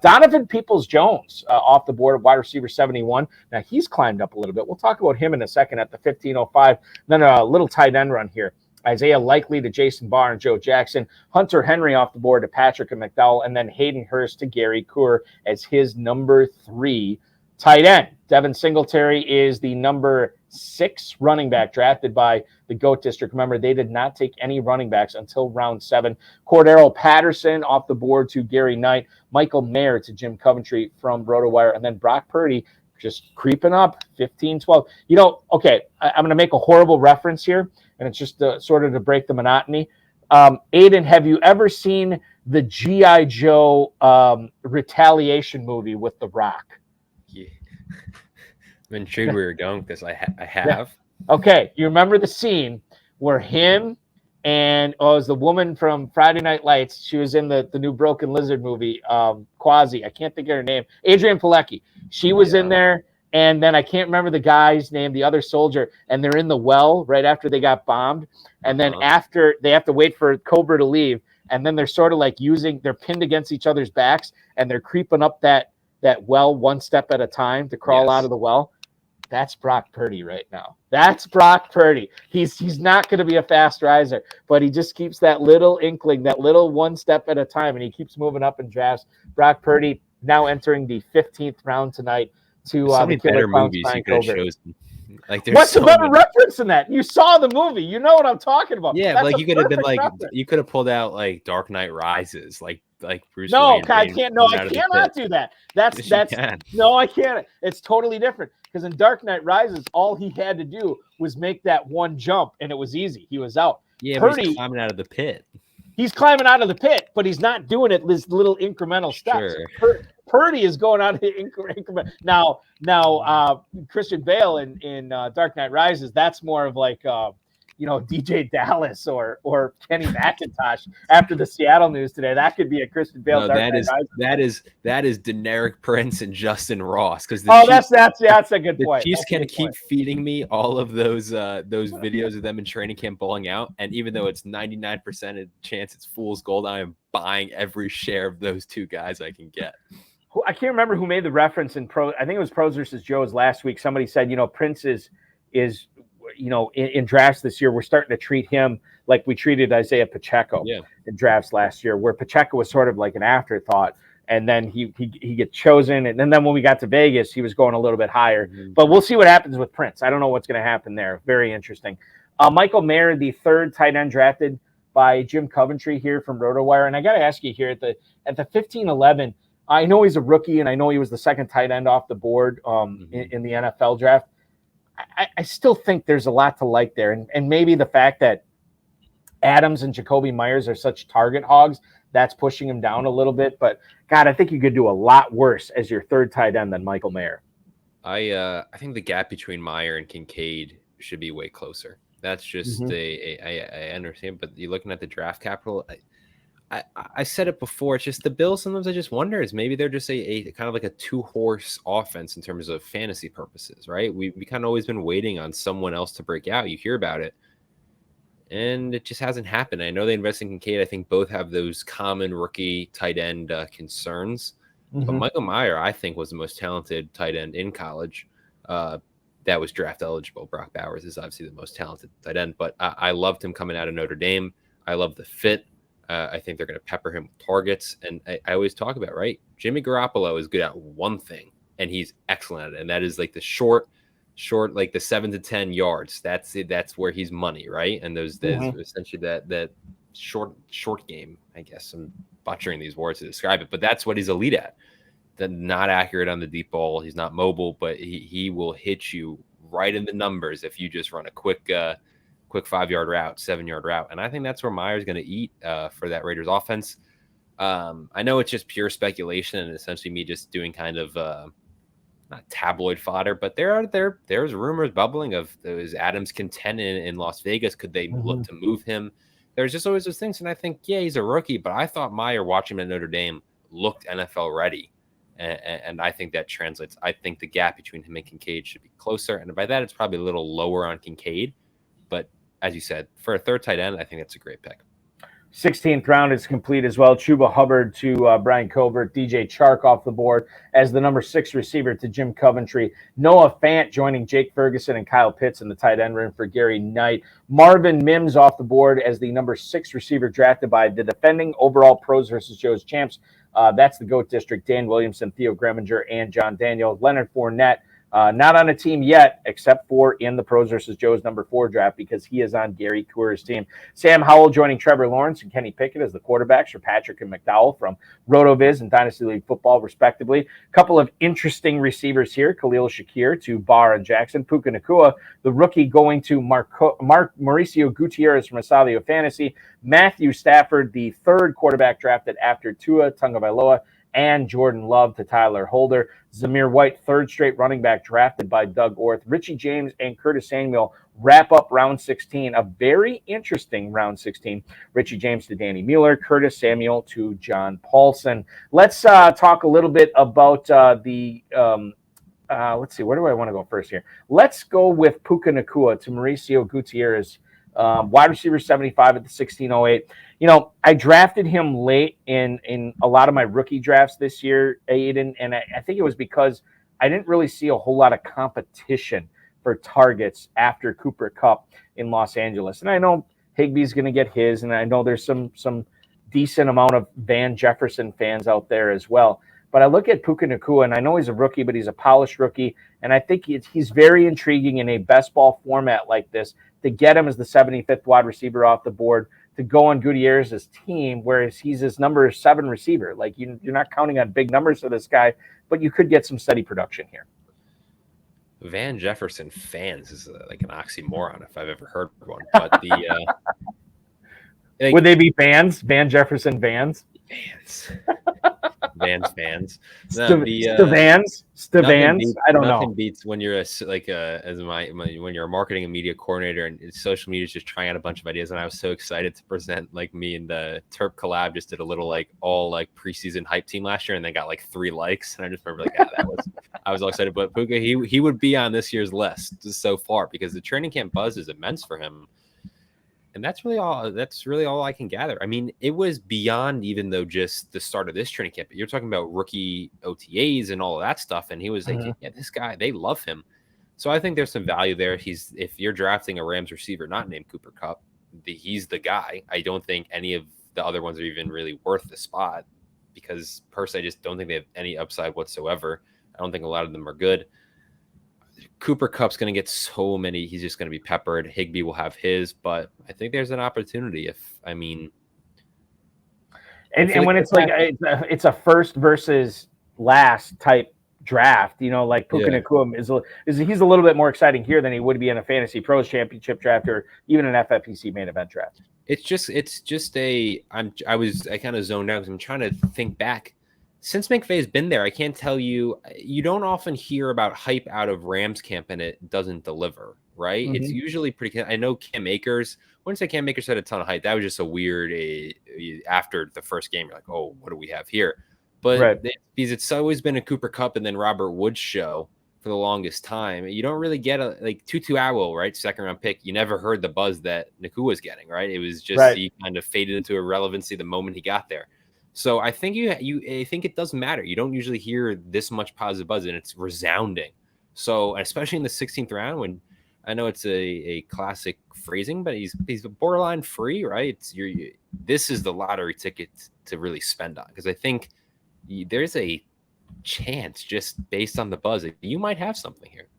[SPEAKER 2] Donovan Peoples-Jones off the board of wide receiver 71. Now, he's climbed up a little bit. We'll talk about him in a second at the 15:05. Then a little tight end run here. Isaiah Likely to Jason Barr and Joe Jackson. Hunter Henry off the board to Patrick and McDowell. And then Hayden Hurst to Gary Coor as his number 3 tight end. Devin Singletary is the number 6 running back drafted by the GOAT District. Remember, they did not take any running backs until round 7. Cordero Patterson off the board to Gary Knight. Michael Mayer to Jim Coventry from RotoWire. And then Brock Purdy just creeping up, 15-12. Okay, I'm going to make a horrible reference here, and it's just sort of to break the monotony. Aidan, have you ever seen the G.I. Joe retaliation movie with The Rock?
[SPEAKER 3] Yeah. I'm intrigued where you're going because I have.
[SPEAKER 2] Yeah. Okay, you remember the scene where him and it was the woman from Friday Night Lights. She was in the new Broken Lizard movie, Quasi. I can't think of her name. Adrian Pilecki. She was in there, and then I can't remember the guy's name, the other soldier, and they're in the well right after they got bombed. And then after they have to wait for Cobra to leave, and then they're sort of like they're pinned against each other's backs, and they're creeping up that well one step at a time to crawl out of the well. That's Brock Purdy right now. That's Brock Purdy. He's not going to be a fast riser, but he just keeps that little inkling, that little one step at a time, and he keeps moving up in drafts. Brock Purdy now entering the 15th round tonight to
[SPEAKER 3] so
[SPEAKER 2] the Killer Clowns. What's a better reference than that? You saw the movie. You know what I'm talking about.
[SPEAKER 3] Yeah,
[SPEAKER 2] That's
[SPEAKER 3] you could have been
[SPEAKER 2] reference.
[SPEAKER 3] you could have pulled out like Dark Knight Rises, like Bruce
[SPEAKER 2] No,
[SPEAKER 3] Wayne
[SPEAKER 2] I can't. No, I cannot do that. That's no, I can't. It's totally different because in Dark Knight Rises, all he had to do was make that one jump, and it was easy. He was out.
[SPEAKER 3] Yeah,
[SPEAKER 2] Purdy,
[SPEAKER 3] but he's climbing out of the pit.
[SPEAKER 2] He's climbing out of the pit, but he's not doing it this little incremental steps.
[SPEAKER 3] Sure.
[SPEAKER 2] Purdy is going out of the increment. Now, Christian Bale in Dark Knight Rises, that's more of like DJ Dallas or Kenny McIntosh after the Seattle news today. That could be a Christian Bale.
[SPEAKER 3] No, that is Deneric Prince and Justin Ross because
[SPEAKER 2] that's a good point.
[SPEAKER 3] The Chiefs can keep feeding me all of those videos of them in training camp bowling out, and even though it's 99% chance it's fool's gold, I am buying every share of those two guys I can get.
[SPEAKER 2] I can't remember who made the reference in Pro. I think it was Pros versus Joe's last week. Somebody said, Prince is in drafts this year, we're starting to treat him like we treated Isaiah Pacheco in drafts last year, where Pacheco was sort of like an afterthought. and then he gets chosen. And then when we got to Vegas, he was going a little bit higher.
[SPEAKER 3] Mhm.
[SPEAKER 2] But we'll see what happens with Prince. I don't know what's going to happen there. Very interesting. Michael Mayer, the third tight end drafted by Jim Coventry here from RotoWire. And I got to ask you here at the 15-11, I know he's a rookie, and I know he was the second tight end off the board in the NFL draft. I still think there's a lot to like there. And maybe the fact that Adams and Jacoby Myers are such target hogs, that's pushing him down a little bit. But, God, I think you could do a lot worse as your third tight end than Michael Mayer.
[SPEAKER 3] I think the gap between Meyer and Kincaid should be way closer. That's just I understand, but you're looking at the draft capital. I said it before. It's just the Bills. Sometimes I just wonder is maybe they're just a kind of like a 2-horse offense in terms of fantasy purposes, right? We kind of always been waiting on someone else to break out. You hear about it, and it just hasn't happened. I know they invest in Kincaid. I think both have those common rookie tight end concerns. But Michael Mayer, I think, was the most talented tight end in college. That was draft eligible. Brock Bowers is obviously the most talented tight end, but I loved him coming out of Notre Dame. I love the fit. I think they're going to pepper him with targets. And I always talk about, right? Jimmy Garoppolo is good at one thing, and he's excellent at it. And that is like the short, like the 7 to 10 yards. That's it. That's where he's money, right? And there's essentially that short game. I guess I'm butchering these words to describe it, but that's what he's elite at. Not accurate on the deep ball. He's not mobile, but he will hit you right in the numbers if you just run a quick 5-yard route, 7-yard route. And I think that's where Meyer's going to eat for that Raiders offense. I know it's just pure speculation and essentially me just doing kind of not tabloid fodder, but there's rumors bubbling of is Adams content in Las Vegas? Could they look to move him? There's just always those things. And I think, yeah, he's a rookie, but I thought Meyer, watching him at Notre Dame, looked NFL ready. And I think that translates. I think the gap between him and Kincaid should be closer. And by that, it's probably a little lower on Kincaid. But as you said, for a third tight end, I think that's a great pick.
[SPEAKER 2] 16th round is complete as well. Chuba Hubbard to Brian Covert. DJ Chark off the board as the number 6 receiver to Jim Coventry. Noah Fant joining Jake Ferguson and Kyle Pitts in the tight end room for Gary Knight. Marvin Mims off the board as the number 6 receiver drafted by the defending overall Pros versus Joe's champs. That's the GOAT District. Dan Williamson, Theo Greminger, and John Daniel. Leonard Fournette, not on a team yet, except for in the Pros versus Joe's number 4 draft because he is on Gary Coor's team. Sam Howell joining Trevor Lawrence and Kenny Pickett as the quarterbacks for Patrick and McDowell from RotoViz and Dynasty League Football, respectively. A couple of interesting receivers here. Khalil Shakir to Barr and Jackson. Puka Nacua, the rookie, going to Mauricio Gutierrez from Estadio Fantasy. Matthew Stafford, the third quarterback drafted after Tua Tagovailoa, and Jordan Love to Tyler Holder. Zamir White, third straight running back drafted by Doug Orth. Richie James and Curtis Samuel wrap up round 16, a very interesting round 16. Richie James to Danny Mueller, Curtis Samuel to John Paulsen. Let's talk a little bit about let's see, where do I want to go first here? Let's go with Puka Nacua to Mauricio Gutierrez, wide receiver 75 at the 1608. You know, I drafted him late in a lot of my rookie drafts this year, Aidan, and I think it was because I didn't really see a whole lot of competition for targets after Cooper Kupp in Los Angeles. And I know Higbee's going to get his, and I know there's some decent amount of Van Jefferson fans out there as well. But I look at Puka Nacua, and I know he's a rookie, but he's a polished rookie, and I think he's very intriguing in a best ball format like this to get him as the 75th wide receiver off the board, to go on Gutierrez's team, whereas he's his number 7 receiver. Like, you're not counting on big numbers for this guy, but you could get some steady production here.
[SPEAKER 3] Van Jefferson fans is like an oxymoron if I've ever heard one. But the
[SPEAKER 2] would they be fans? Van Jefferson fans?
[SPEAKER 3] Vans.
[SPEAKER 2] Vans. I don't know.
[SPEAKER 3] Nothing beats when you're when you're a marketing and media coordinator and social media is just trying out a bunch of ideas. And I was so excited to present, like, me and the Terp collab just did a little all preseason hype team last year, and they got 3 likes. And I just remember I was all excited. But Puka, he would be on this year's list so far because the training camp buzz is immense for him. And that's really all I can gather. I mean, it was beyond even though just the start of this training camp. You're talking about rookie OTAs and all of that stuff. And he was like, yeah, this guy, they love him. So I think there's some value there. If you're drafting a Rams receiver not named Cooper Kupp, he's the guy. I don't think any of the other ones are even really worth the spot because personally, I just don't think they have any upside whatsoever. I don't think a lot of them are good. Cooper Kupp's going to get so many. He's just going to be peppered. Higbee will have his, but I think there's an opportunity.
[SPEAKER 2] And when it's like it's a first versus last type draft, like Puka Nacua is he's a little bit more exciting here than he would be in a Fantasy Pros Championship draft or even an FFPC Main Event draft.
[SPEAKER 3] I kind of zoned out because I'm trying to think back. Since McVay's been there, I can't tell you. You don't often hear about hype out of Rams camp and it doesn't deliver, right? Mm-hmm. It's usually pretty. I know Cam Akers. I wouldn't say Cam Akers had a ton of hype. That was just a weird. After the first game, you're like, oh, what do we have here? But because it's always been a Cooper Kupp and then Robert Woods show for the longest time. You don't really get Tutu Atwell, right? Second round pick. You never heard the buzz that Nacua was getting, right? It was just he kind of faded into irrelevancy the moment he got there. So I think I think it doesn't matter. You don't usually hear this much positive buzz, and it's resounding. So especially in the 16th round, when I know it's a classic phrasing, but he's borderline free, right? This is the lottery ticket to really spend on, because I think there's a chance, just based on the buzz, you might have something here.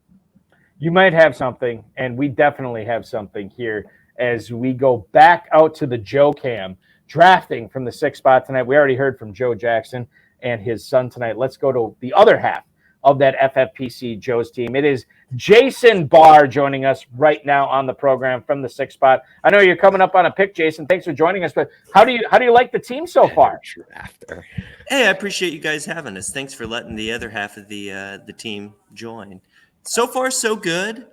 [SPEAKER 2] You might have something, and we definitely have something here as we go back out to the Joe Cam. Drafting from the 6th spot tonight. We already heard from Joe Jackson and his son tonight. Let's go to the other half of that FFPC Joe's team. It is Jason Barr joining us right now on the program from the 6th spot. I know you're coming up on a pick, Jason. Thanks for joining us. But how do you like the team so far?
[SPEAKER 9] Hey, I appreciate you guys having us. Thanks for letting the other half of the team join. So far, so good.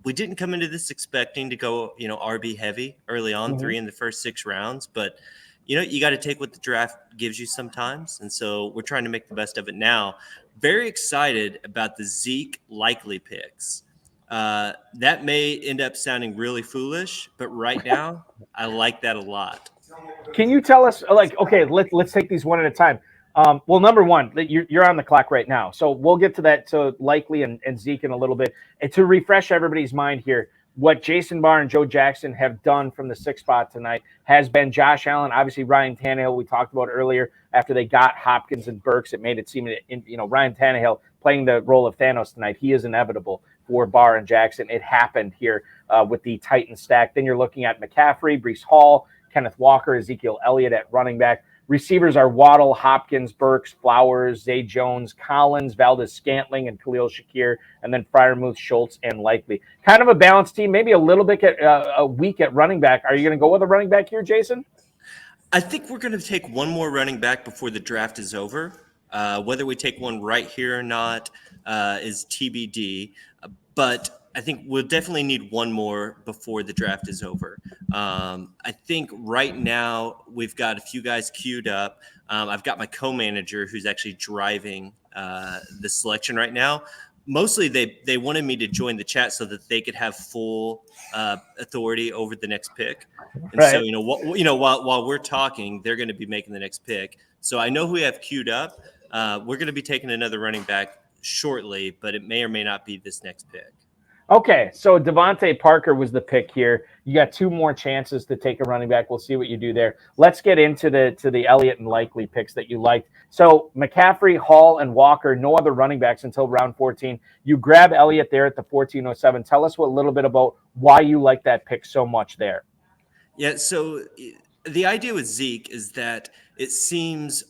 [SPEAKER 9] We didn't come into this expecting to go, RB heavy early on, 3 in the first 6 rounds. But, you got to take what the draft gives you sometimes. And so we're trying to make the best of it now. Very excited about the Zeke likely picks. That may end up sounding really foolish, but right now I like that a lot.
[SPEAKER 2] Can you tell us, okay, let's take these one at a time. Well, number one, you're on the clock right now. So we'll get to that, to Likely and Zeke in a little bit. And to refresh everybody's mind here, what Jason Barr and Joe Jackson have done from the 6th spot tonight has been Josh Allen, obviously Ryan Tannehill, we talked about earlier, after they got Hopkins and Burks, it made it seem that, Ryan Tannehill playing the role of Thanos tonight, he is inevitable for Barr and Jackson. It happened here with the Titans stack. Then you're looking at McCaffrey, Breece Hall, Kenneth Walker, Ezekiel Elliott at running back. Receivers are Waddle, Hopkins, Burks, Flowers, Zay Jones, Collins, Valdez-Scantling, and Khalil Shakir, and then Freiermuth, Schultz, and Likely. Kind of a balanced team, maybe a little bit weak at running back. Are you going to go with a running back here, Jason?
[SPEAKER 9] I think we're going to take one more running back before the draft is over. Whether we take one right here or not is TBD. But I think we'll definitely need one more before the draft is over. I think right now we've got a few guys queued up. I've got my co-manager who's actually driving the selection right now. Mostly they wanted me to join the chat so that they could have full authority over the next pick. And so, while we're talking, they're going to be making the next pick. So I know who we have queued up. We're going to be taking another running back shortly, but it may or may not be this next pick.
[SPEAKER 2] Okay, so Devontae Parker was the pick here. You got 2 more chances to take a running back. We'll see what you do there. Let's get into the Elliott and Likely picks that you liked. So McCaffrey, Hall, and Walker, no other running backs until round 14. You grab Elliott there at the 1407. Tell us a little bit about why you like that pick so much there.
[SPEAKER 9] Yeah, so the idea with Zeke is that it seems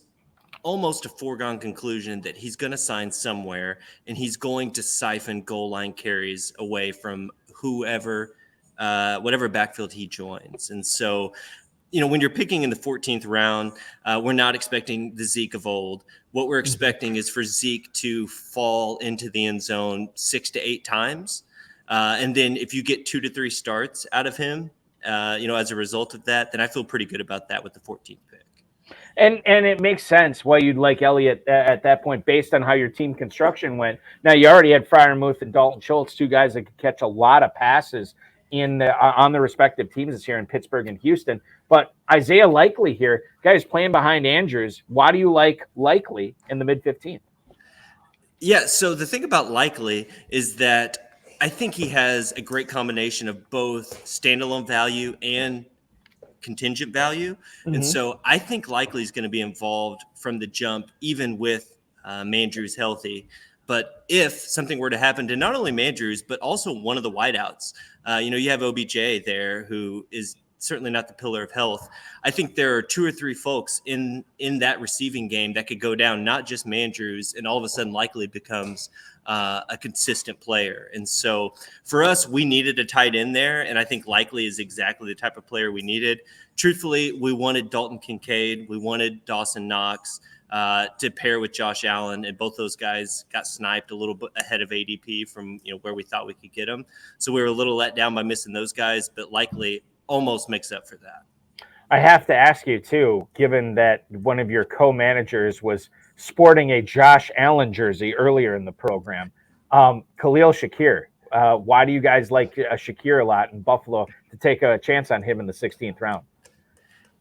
[SPEAKER 9] almost a foregone conclusion that he's going to sign somewhere and he's going to siphon goal line carries away from whoever, whatever backfield he joins. And so, when you're picking in the 14th round, we're not expecting the Zeke of old. What we're expecting is for Zeke to fall into the end zone 6 to 8 times. And then if you get 2 to 3 starts out of him, as a result of that, then I feel pretty good about that with the 14th pick.
[SPEAKER 2] And it makes sense why you'd like Elliott at that point based on how your team construction went. Now, you already had Freiermuth and Dalton Schultz, 2 guys that could catch a lot of passes on the respective teams this year in Pittsburgh and Houston. But Isaiah Likely here, guys playing behind Andrews. Why do you like Likely in the mid-15th?
[SPEAKER 9] Yeah, so the thing about Likely is that I think he has a great combination of both standalone value and contingent value. And so I think likely is going to be involved from the jump, even with Mandrews healthy. But if something were to happen to not only Mandrews, but also one of the wideouts, you have OBJ there, who is certainly not the pillar of health. I think there are 2 or 3 folks in that receiving game that could go down, not just Mandrews, and all of a sudden likely becomes a consistent player. And so for us, we needed a tight end there, and I think likely is exactly the type of player we needed. Truthfully, we wanted Dalton Kincaid. We wanted Dawson Knox to pair with Josh Allen, and both those guys got sniped a little bit ahead of ADP from where we thought we could get them. So we were a little let down by missing those guys, but likely almost makes up for that.
[SPEAKER 2] I have to ask you too, given that one of your co-managers was sporting a Josh Allen jersey earlier in the program, Khalil Shakir. Why do you guys like Shakir a lot in Buffalo to take a chance on him in the 16th round?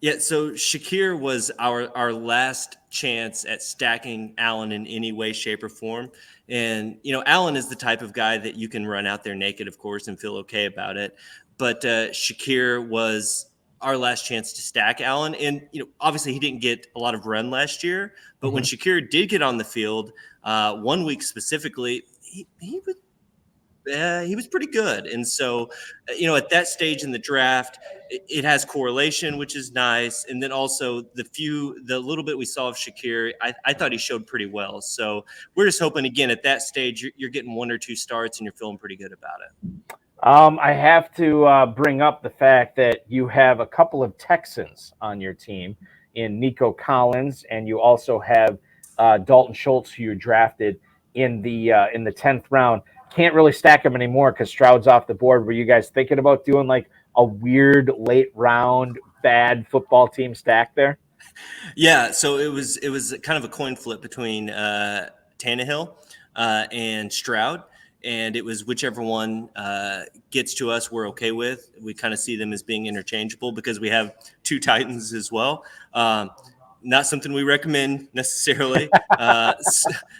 [SPEAKER 9] Yeah, so Shakir was our last chance at stacking Allen in any way, shape, or form. And, Allen is the type of guy that you can run out there naked, of course, and feel okay about it. But Shakir was our last chance to stack Allen. And, obviously he didn't get a lot of run last year. But when Shakir did get on the field, 1 week specifically, he was pretty good. And so, at that stage in the draft, it has correlation, which is nice. And then also the little bit we saw of Shakir, I thought he showed pretty well. So we're just hoping, again, at that stage, you're getting 1 or 2 starts and you're feeling pretty good about it.
[SPEAKER 2] I have to bring up the fact that you have a couple of Texans on your team in Nico Collins, and you also have Dalton Schultz, who you drafted in the 10th round. Can't really stack them anymore because Stroud's off the board. Were you guys thinking about doing like a weird late round bad football team stack there?
[SPEAKER 9] Yeah, so it was kind of a coin flip between Tannehill and Stroud. And it was whichever one gets to us, we're okay with. We kind of see them as being interchangeable because we have 2 Titans as well. Not something we recommend necessarily.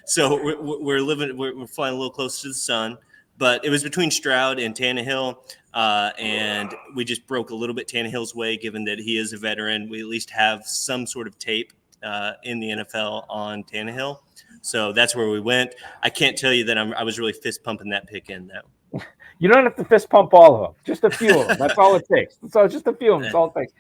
[SPEAKER 9] So we're flying a little closer to the sun. But it was between Stroud and Tannehill, and we just broke a little bit Tannehill's way, given that he is a veteran. We at least have some sort of tape in the NFL on Tannehill. So that's where we went. I can't tell you that I was really fist pumping that pick in, though.
[SPEAKER 2] You don't have to fist pump all of them, just a few of them. That's all it takes. So just a few of them. That's all it takes.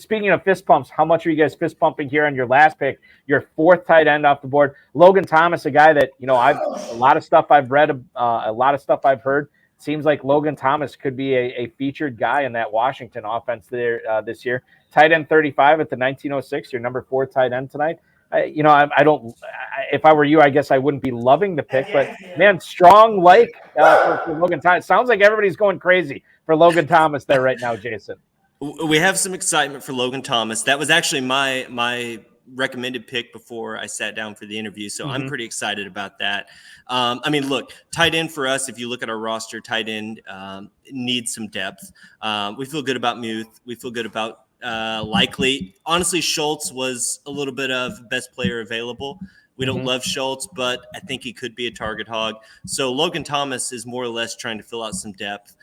[SPEAKER 2] Speaking of fist pumps, how much are you guys fist pumping here on your last pick, your 4th tight end off the board? Logan Thomas, a guy that, a lot of stuff I've read, a lot of stuff I've heard. Seems like Logan Thomas could be a featured guy in that Washington offense there this year. Tight end 35 at the 1906, your number 4 tight end tonight. I don't. If I were you, I guess I wouldn't be loving the pick. But man, strong for Logan Thomas. It sounds like everybody's going crazy for Logan Thomas there right now, Jason.
[SPEAKER 9] We have some excitement for Logan Thomas. That was actually my recommended pick before I sat down for the interview. So I'm pretty excited about that. Look, tight end for us, if you look at our roster, tight end needs some depth. We feel good about Muth. We feel good about likely. Honestly, Schultz was a little bit of best player available. We don't love Schultz, but I think he could be a target hog. So Logan Thomas is more or less trying to fill out some depth.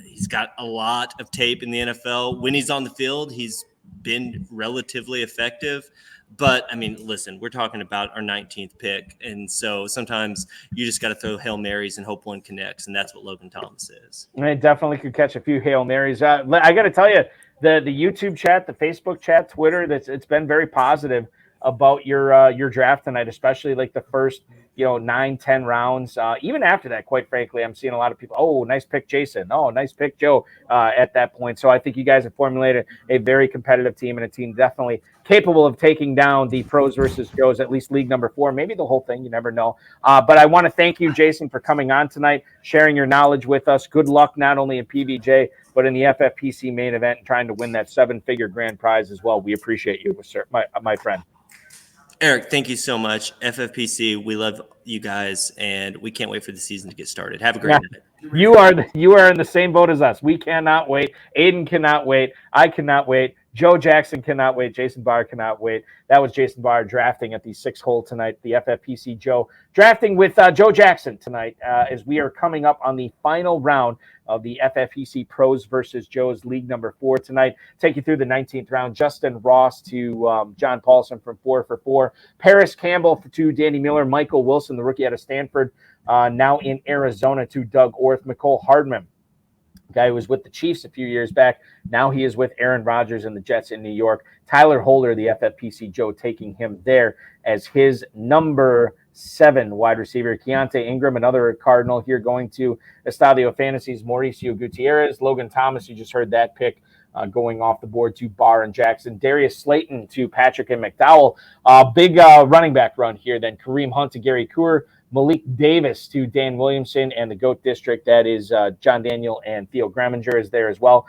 [SPEAKER 9] He's got a lot of tape in the NFL. When he's on the field, he's been relatively effective. But, listen, we're talking about our 19th pick. And so sometimes you just got to throw Hail Marys and hope one connects. And that's what Logan Thomas is.
[SPEAKER 2] I definitely could catch a few Hail Marys. I got to tell you, the YouTube chat, the Facebook chat, Twitter, it's been very positive about your draft tonight, especially like the first 9-10 rounds. Even after that, quite frankly, I'm seeing a lot of people, oh, nice pick, Jason. Oh, nice pick, Joe, at that point. So I think you guys have formulated a very competitive team and a team definitely capable of taking down the Pros versus Joes, at least league number 4, maybe the whole thing. You never know. But I want to thank you, Jason, for coming on tonight, sharing your knowledge with us. Good luck not only in PBJ, but in the FFPC main event and trying to win that 7-figure grand prize as well. We appreciate you, sir, my friend.
[SPEAKER 9] Eric, thank you so much. FFPC, we love you guys, and we can't wait for the season to get started. Have a great night.
[SPEAKER 2] You are in the same boat as us. We cannot wait. Aidan cannot wait. I cannot wait. Joe Jackson cannot wait. Jason Barr cannot wait. That was Jason Barr drafting at the 6 hole tonight. The FFPC Joe drafting with Joe Jackson tonight as we are coming up on the final round of the FFPC Pros versus Joe's League number 4 tonight. Take you through the 19th round. Justin Ross to John Paulsen from 4 for 4. Paris Campbell to Danny Miller. Michael Wilson, the rookie out of Stanford, now in Arizona, to Doug Orth. McCole Hardman, guy who was with the Chiefs a few years back. Now he is with Aaron Rodgers and the Jets in New York. Tyler Holder, the FFPC Joe, taking him there as his number 7 wide receiver. Keontae Ingram, another Cardinal here, going to Estadio Fantasies. Mauricio Gutierrez. Logan Thomas, you just heard that pick, going off the board to Barr and Jackson. Darius Slayton to Patrick and McDowell. Big running back run here. Then Kareem Hunt to Gary Coor. Malik Davis to Dan Williamson, and the GOAT District, that is John Daniel and Theo Graminger is there as well.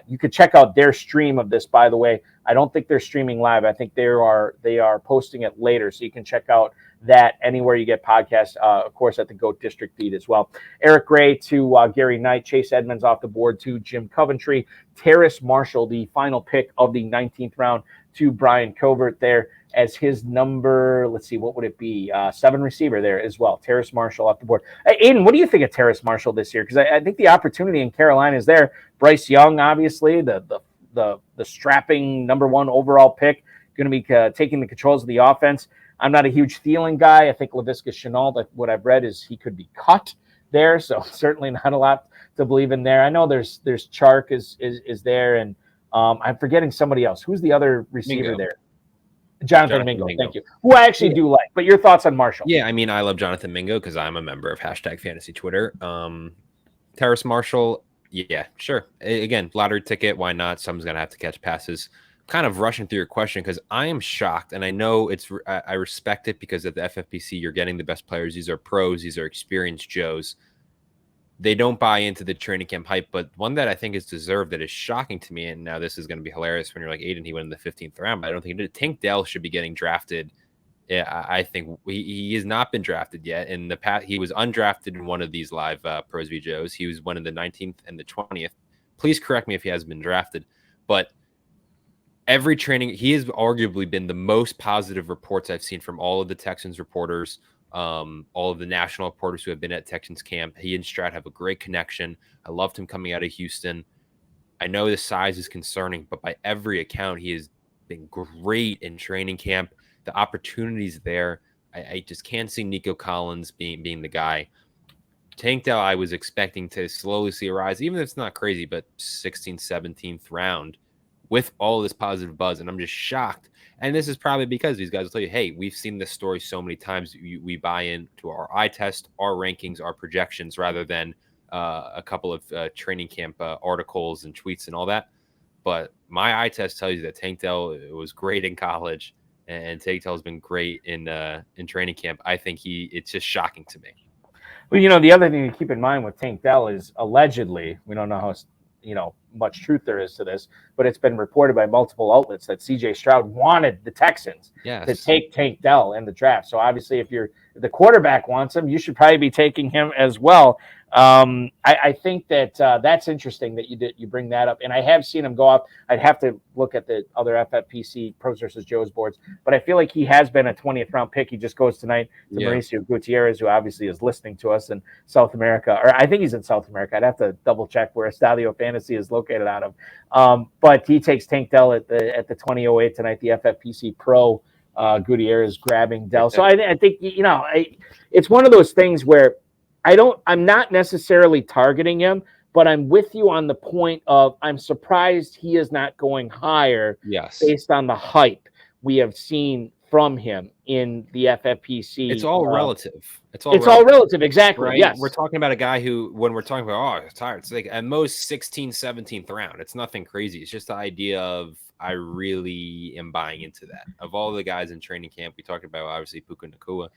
[SPEAKER 2] You could check out their stream of this, by the way. I don't think they're streaming live. I think they are posting it later, so you can check out that anywhere you get podcasts, of course, at the GOAT District feed as well. Eric Gray to Gary Knight. Chase Edmonds off the board to Jim Coventry. Terrace Marshall, the final pick of the 19th round, to Brian Covert there as his number, let's see, what would it be? 7 receiver there as well. Terrace Marshall off the board. Aidan, what do you think of Terrace Marshall this year? Because I think the opportunity in Carolina is there. Bryce Young, obviously, the strapping number 1 overall pick, going to be taking the controls of the offense. I'm not a huge Thielen guy. I think Laviska Shenault, what I've read is he could be cut there, so certainly not a lot to believe in there. I know there's Chark is there, and I'm forgetting somebody else. Who's the other receiver there? Jonathan Mingo, thank you. Who I actually do like. But your thoughts on Marshall?
[SPEAKER 3] Yeah, I mean, I love Jonathan Mingo because I'm a member of #Fantasy Twitter. Terrace Marshall, yeah, sure. Again, lottery ticket, why not? Someone's going to have to catch passes. Kind of rushing through your question because I am shocked, and I know I respect it because at the FFPC, you're getting the best players. These are pros. These are experienced Joes. They don't buy into the training camp hype, but one that I think is deserved that is shocking to me, and now this is going to be hilarious when you're like, Aidan, he went in the 15th round, but I don't think he did. Tank Dell should be getting drafted. Yeah, I think he has not been drafted yet. In the past, he was undrafted in one of these live Pros v Joes. He was one in the 19th and the 20th. Please correct me if he has been drafted, but every training, he has arguably been the most positive reports I've seen from all of the Texans reporters, all of the national reporters who have been at Texans camp. He and Stroud have a great connection. I loved him coming out of Houston. I know the size is concerning, but by every account, he has been great in training camp. The opportunities there. I just can't see Nico Collins being the guy. Tank Dell, I was expecting to slowly see a rise, even if it's not crazy, but 16th, 17th round with all this positive buzz. And I'm just shocked. And this is probably because these guys will tell you, hey, we've seen this story so many times. We buy into our eye test, our rankings, our projections, rather than a couple of training camp articles and tweets and all that. But my eye test tells you that Tank Dell was great in college, and Tank Dell has been great in training camp. I think it's just shocking to me.
[SPEAKER 2] Well, the other thing to keep in mind with Tank Dell is allegedly, we don't know how much truth there is to this, but it's been reported by multiple outlets that CJ Stroud wanted the Texans to take Tank Dell in the draft. So obviously, if the quarterback wants him, you should probably be taking him as well. I think that that's interesting that you bring that up, and I have seen him go up. I'd have to look at the other FFPC Pros versus Joe's boards, but I feel like he has been a 20th round pick. He just goes tonight to Mauricio Gutierrez, who obviously is listening to us in South America, or I think he's in South America. I'd have to double check where Estadio Fantasy is located out of. But he takes Tank Dell at the 2008 tonight. The FFPC Pro Gutierrez grabbing Dell. So I think it's one of those things where I'm not necessarily targeting him, but I'm with you on the point of I'm surprised he is not going higher based on the hype we have seen from him in the FFPC.
[SPEAKER 3] It's all relative.
[SPEAKER 2] It's all relative. Exactly.
[SPEAKER 3] Right?
[SPEAKER 2] Yes.
[SPEAKER 3] We're talking about a guy who, when we're talking about, it's tired. It's like at most 16th, 17th round. It's nothing crazy. It's just the idea of I really am buying into that. Of all the guys in training camp, we talked about obviously Puka Nacua.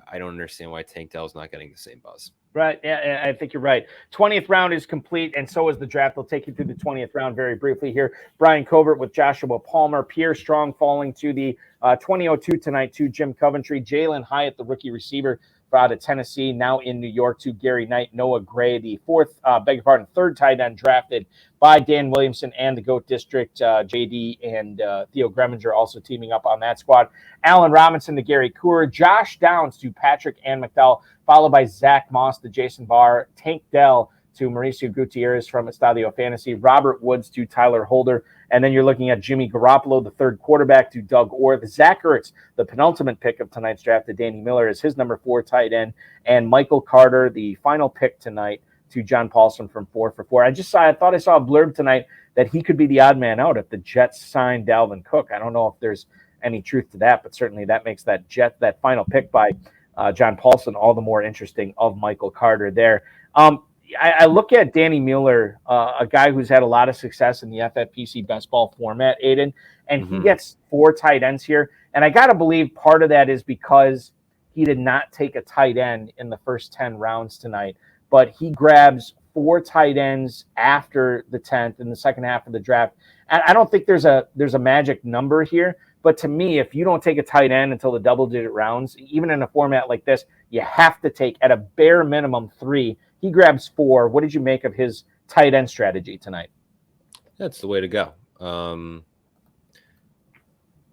[SPEAKER 3] I don't understand why Tank Dell's not getting the same buzz.
[SPEAKER 2] Right. Yeah, I think you're right. 20th round is complete, and so is the draft. They'll take you through the 20th round very briefly here. Brian Covert with Joshua Palmer. Pierre Strong falling to the 2002 tonight to Jim Coventry. Jalen Hyatt, the rookie receiver, out of Tennessee, now in New York, to Gary Knight, Noah Gray, the third tight end drafted by Dan Williamson and the GOAT District, JD and Theo Greminger also teaming up on that squad. Allen Robinson to Gary Coor, Josh Downs to Patrick and McDowell, followed by Zach Moss to Jason Barr, Tank Dell to Mauricio Gutierrez from Estadio Fantasy, Robert Woods to Tyler Holder, and then you're looking at Jimmy Garoppolo, the third quarterback, to Doug Orth, Zach Ertz, the penultimate pick of tonight's draft, to Danny Miller as his number 4 tight end, and Michael Carter, the final pick tonight, to John Paulsen from 4 for 4. I thought I saw a blurb tonight that he could be the odd man out if the Jets sign Dalvin Cook. I don't know if there's any truth to that, but certainly that makes that final pick by John Paulsen all the more interesting of Michael Carter there. I look at Danny Mueller, a guy who's had a lot of success in the FFPC best ball format, Aidan, and he gets 4 tight ends here. And I got to believe part of that is because he did not take a tight end in the first 10 rounds tonight, but he grabs 4 tight ends after the 10th in the second half of the draft. And I don't think there's a magic number here, but to me, if you don't take a tight end until the double-digit rounds, even in a format like this, you have to take at a bare minimum 3. He grabs 4. What did you make of his tight end strategy tonight?
[SPEAKER 3] That's the way to go.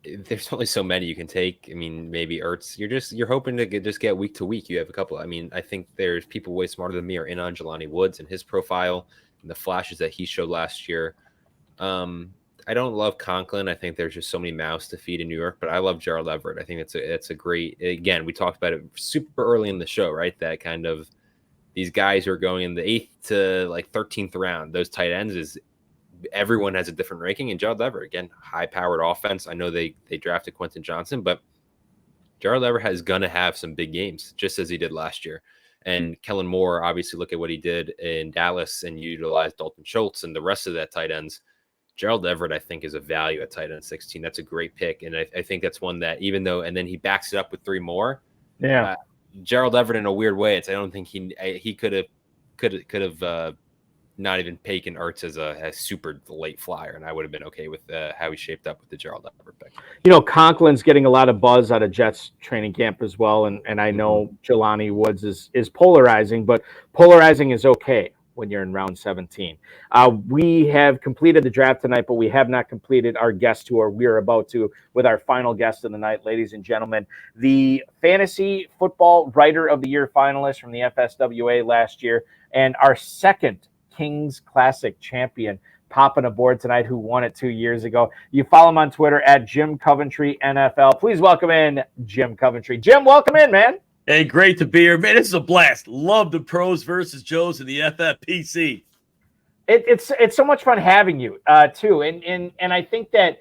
[SPEAKER 3] There's only so many you can take. I mean, maybe Ertz. You're hoping to get week to week. You have a couple. I mean, I think there's people way smarter than me are in on Jelani Woods and his profile and the flashes that he showed last year. I don't love Conklin. I think there's just so many mouths to feed in New York, but I love Gerald Everett. I think it's a great. Again, we talked about it super early in the show, right? That kind of. These guys are going in the 8th to like 13th round. Those tight ends is everyone has a different ranking. And Gerald Everett, again, high-powered offense. I know they drafted Quentin Johnson, but Gerald Everett is going to have some big games, just as he did last year. And Kellen Moore, obviously, look at what he did in Dallas and utilized Dalton Schultz and the rest of that tight ends. Gerald Everett, I think, is a value at tight end 16. That's a great pick. And I think that's one that even though, and then he backs it up with 3 more.
[SPEAKER 2] Yeah.
[SPEAKER 3] Gerald Everett, in a weird way, I don't think he could have not even taken Ertz as a super late flyer, and I would have been okay with how he shaped up with the Gerald Everett pick.
[SPEAKER 2] You know, Conklin's getting a lot of buzz out of Jets training camp as well, and I know Jelani Woods is polarizing, but polarizing is okay when you're in round 17. We have completed the draft tonight, but we have not completed our guest tour. We are about to with our final guest of the night, ladies and gentlemen, the Fantasy Football Writer of the Year finalist from the FSWA last year, and our second Kings Classic champion popping aboard tonight, who won it 2 years ago. You follow him on Twitter at Jim Coventry NFL. Please welcome in Jim Coventry. Jim, welcome in, man.
[SPEAKER 10] Hey, great to be here, man. This is a blast. Love the pros versus Joes in the FFPC.
[SPEAKER 2] It's so much fun having you too, and I think that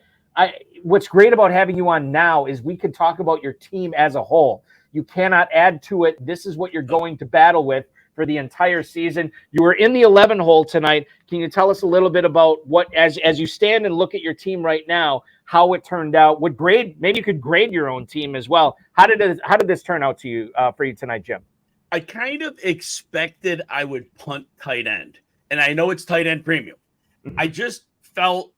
[SPEAKER 2] what's great about having you on now is we can talk about your team as a whole. You cannot add to it. This is what you're going to battle with for the entire season. You were in the 11 hole tonight. Can you tell us a little bit about what, as you stand and look at your team right now, how it turned out? What grade? Maybe you could grade your own team as well. How did this turn out to you for you tonight, Jim?
[SPEAKER 10] I kind of expected I would punt tight end, and I know it's tight end premium. I just felt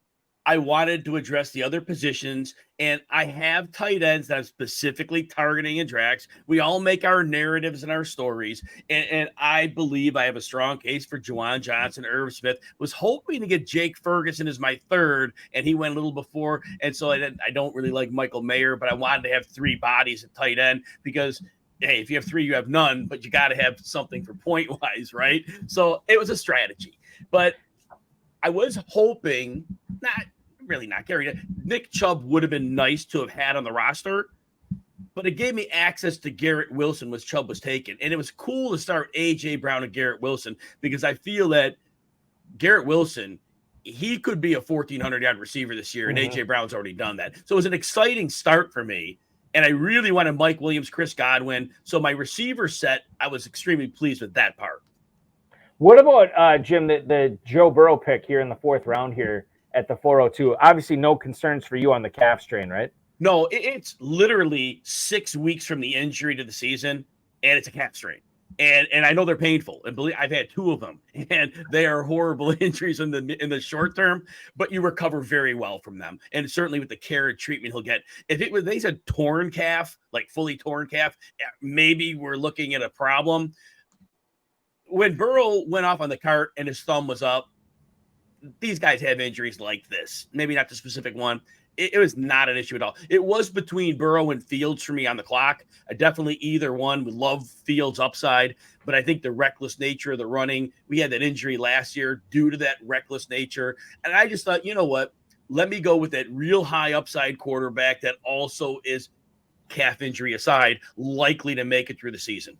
[SPEAKER 10] I wanted to address the other positions, and I have tight ends that I'm specifically targeting in drafts. We all make our narratives and our stories, and I believe I have a strong case for Juwan Johnson, Irv Smith. Was hoping to get Jake Ferguson as my third, and he went a little before, and so I don't really like Michael Mayer, but I wanted to have 3 bodies at tight end because, hey, if you have 3, you have none, but you got to have something for point-wise, right? So it was a strategy, but I was hoping not Gary. Nick Chubb would have been nice to have had on the roster, but it gave me access to Garrett Wilson when Chubb was taken. And it was cool to start A.J. Brown and Garrett Wilson because I feel that Garrett Wilson, he could be a 1,400-yard receiver this year, and A.J. Brown's already done that. So it was an exciting start for me, and I really wanted Mike Williams, Chris Godwin. So my receiver set, I was extremely pleased with that part.
[SPEAKER 2] What about, Jim, the Joe Burrow pick here in the 4th round here at the 402? Obviously, no concerns for you on the calf strain, right?
[SPEAKER 10] No, it's literally 6 weeks from the injury to the season, and it's a calf strain. And I know they're painful, and believe I've had 2 of them, and they are horrible injuries in the short term, but you recover very well from them. And certainly with the care and treatment he'll get. If it was they said torn calf, like fully torn calf, maybe we're looking at a problem. When Burrow went off on the cart and his thumb was up, these guys have injuries like this. Maybe not the specific one. It was not an issue at all. It was between Burrow and Fields for me on the clock. I definitely either one. We love Fields' upside, but I think the reckless nature of the running, we had that injury last year due to that reckless nature. And I just thought, you know what? Let me go with that real high upside quarterback that also is, calf injury aside, likely to make it through the season.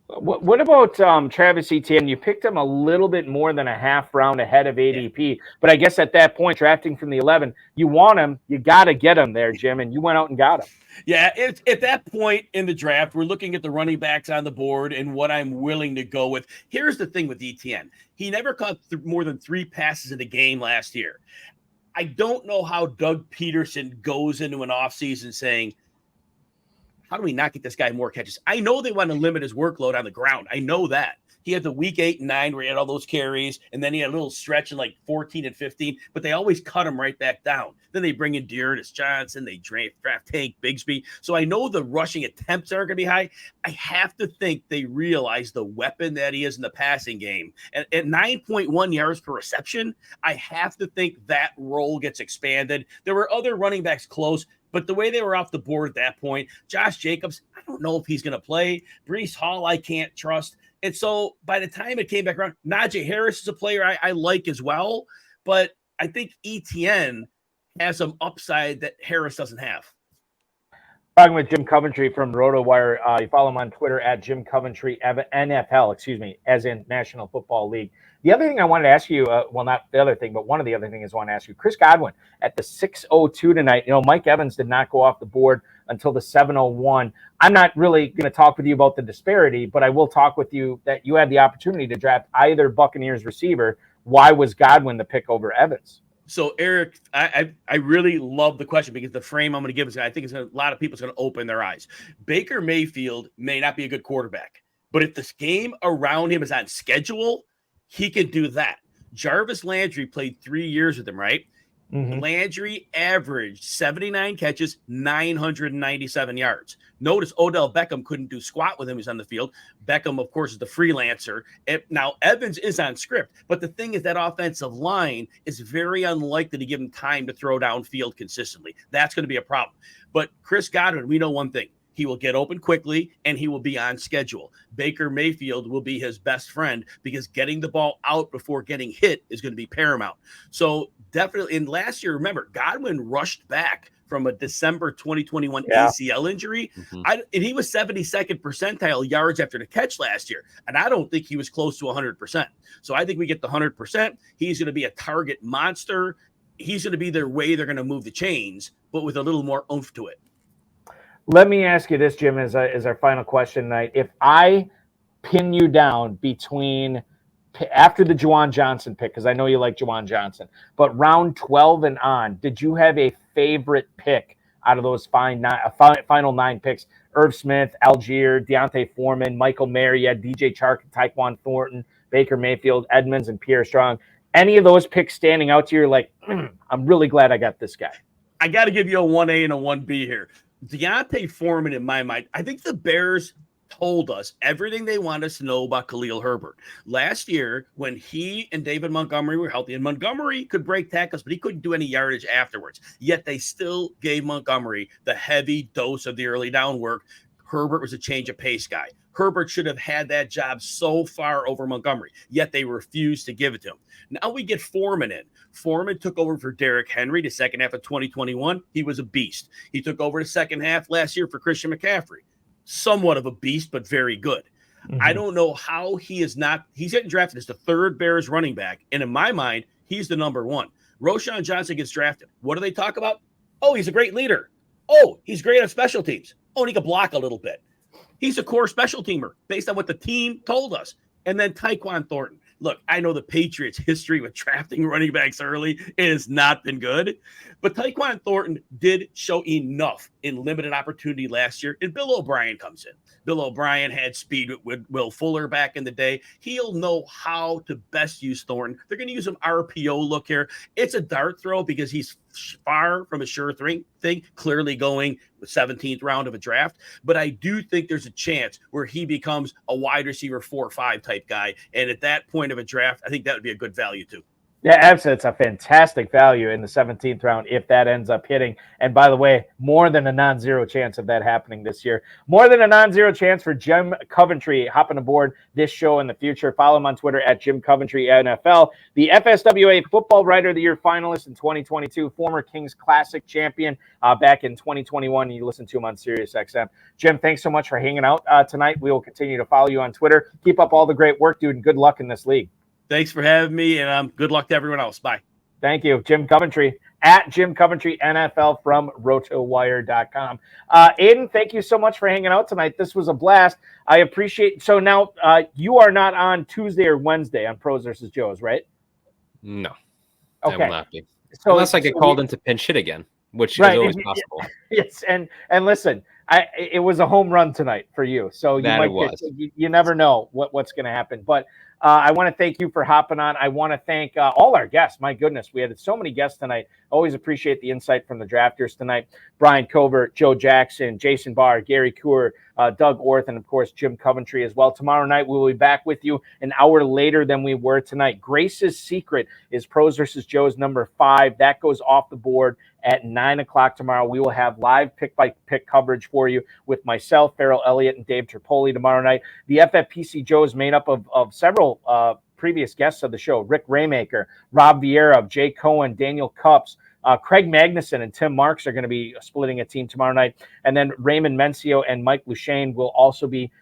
[SPEAKER 2] What about Travis Etienne? You picked him a little bit more than a half round ahead of ADP, but I guess at that point, drafting from the 11, you want him, you got to get him there, Jim, and you went out and got him.
[SPEAKER 10] Yeah, at that point in the draft, we're looking at the running backs on the board and what I'm willing to go with. Here's the thing with Etienne. He never caught more than 3 passes in a game last year. I don't know how Doug Peterson goes into an offseason saying, how do we not get this guy more catches? I know they want to limit his workload on the ground. I know that. He had the week 8 and 9 where he had all those carries, and then he had a little stretch in like 14 and 15, but they always cut him right back down. Then they bring in Dearness Johnson, they draft Tank Bigsby. So I know the rushing attempts aren't going to be high. I have to think they realize the weapon that he is in the passing game. And at 9.1 yards per reception, I have to think that role gets expanded. There were other running backs close, but the way they were off the board at that point, Josh Jacobs, I don't know if he's going to play. Breece Hall, I can't trust. And so by the time it came back around, Najee Harris is a player I like as well. But I think Etienne has some upside that Harris doesn't have.
[SPEAKER 2] Talking with Jim Coventry from RotoWire. You follow him on Twitter at Jim Coventry NFL, as in National Football League. The other thing I wanted to ask you, well, not the other thing, but one of the other things I want to ask you, Chris Godwin at the 6:02 tonight. You know, Mike Evans did not go off the board until the 7:01. I'm not really going to talk with you about the disparity, but I will talk with you that you had the opportunity to draft either Buccaneers receiver. Why was Godwin the pick over Evans?
[SPEAKER 10] So, Eric, I really love the question because the frame I'm going to give is, I think a lot of people's going to open their eyes. Baker Mayfield may not be a good quarterback, but if this game around him is on schedule, he can do that. Jarvis Landry played 3 years with him, right? Mm-hmm. Landry averaged 79 catches, 997 yards. Notice Odell Beckham couldn't do squat with him. He's on the field. Beckham, of course, is the freelancer. Now, Evans is on script, but the thing is that offensive line is very unlikely to give him time to throw downfield consistently. That's going to be a problem. But Chris Godwin, we know one thing. He will get open quickly, and he will be on schedule. Baker Mayfield will be his best friend because getting the ball out before getting hit is going to be paramount. So definitely, in last year, remember, Godwin rushed back from a December 2021 ACL injury, and he was 72nd percentile yards after the catch last year, and I don't think he was close to 100%. So I think we get the 100%. He's going to be a target monster. He's going to be their way they're going to move the chains, but with a little more oomph to it.
[SPEAKER 2] Let me ask you this, Jim, as our final question tonight. If I pin you down between after the Juwan Johnson pick, because I know you like Juwan Johnson, but round 12 and on, did you have a favorite pick out of those final 9 picks? Irv Smith, Algier, Deontay Foreman, Michael Mayer, you had DJ Chark, Tyquan Thornton, Baker Mayfield, Edmonds, and Pierre Strong. Any of those picks standing out to you? You're like, I'm really glad I got this guy.
[SPEAKER 10] I got to give you a 1A and a 1B here. Deontay Foreman, in my mind, I think the Bears told us everything they want us to know about Khalil Herbert. Last year, when he and David Montgomery were healthy, and Montgomery could break tackles, but he couldn't do any yardage afterwards. Yet they still gave Montgomery the heavy dose of the early down work. Herbert was a change of pace guy. Herbert should have had that job so far over Montgomery, yet they refused to give it to him. Now we get Foreman in. Foreman took over for Derrick Henry the second half of 2021. He was a beast. He took over the second half last year for Christian McCaffrey. Somewhat of a beast, but very good. Mm-hmm. I don't know how he's getting drafted as the 3rd Bears running back. And in my mind, he's the number 1. Roschon Johnson gets drafted. What do they talk about? Oh, he's a great leader. Oh, he's great at special teams. Oh, and he can block a little bit. He's a core special teamer based on what the team told us. And then Tyquan Thornton. Look, I know the Patriots' history with drafting running backs early has not been good, but Tyquan Thornton did show enough in limited opportunity last year, and Bill O'Brien comes in. Bill O'Brien had speed with Will Fuller back in the day. He'll know how to best use Thornton. They're going to use him RPO look here. It's a dart throw because he's far from a sure thing, clearly going the 17th round of a draft. But I do think there's a chance where he becomes a wide receiver 4 or 5 type guy. And at that point of a draft, I think that would be a good value too.
[SPEAKER 2] Yeah, absolutely. It's a fantastic value in the 17th round if that ends up hitting. And by the way, more than a non-zero chance of that happening this year. More than a non-zero chance for Jim Coventry hopping aboard this show in the future. Follow him on Twitter at Jim Coventry NFL. The FSWA Football Writer of the Year finalist in 2022, former Kings Classic champion back in 2021. You listen to him on SiriusXM. Jim, thanks so much for hanging out tonight. We will continue to follow you on Twitter. Keep up all the great work, dude, and good luck in this league.
[SPEAKER 10] Thanks for having me, and good luck to everyone else. Bye.
[SPEAKER 2] Thank you. Jim Coventry, at Jim Coventry NFL from RotoWire.com. Aidan, thank you so much for hanging out tonight. This was a blast. I appreciate. So now you are not on Tuesday or Wednesday on Pros versus Joes, right?
[SPEAKER 3] No.
[SPEAKER 2] Okay.
[SPEAKER 3] I will not be.
[SPEAKER 2] So,
[SPEAKER 3] unless I get called into pinch hit again, which is always possible.
[SPEAKER 2] Yes, and listen, it was a home run tonight for you. So you never know what's going to happen. But I want to thank you for hopping on. I want to thank all our guests. My goodness, we had so many guests tonight. Always appreciate the insight from the drafters tonight. Brian Covert, Joe Jackson, Jason Barr, Gary Kuhr, Doug Orth, and of course, Jim Coventry as well. Tomorrow night, we will be back with you an hour later than we were tonight. Grace's Secret is Pros versus Joe's number 5. That goes off the board at 9 o'clock tomorrow. We will have live pick-by-pick coverage for you with myself, Farrell Elliott, and Dave Tripoli tomorrow night. The FFPC Joe is made up of several previous guests of the show: Rick Raymaker, Rob Vieira, Jay Cohen, Daniel Cups, Craig Magnuson and Tim Marks are going to be splitting a team tomorrow night. And then Raymond Mencio and Mike Lushane will also be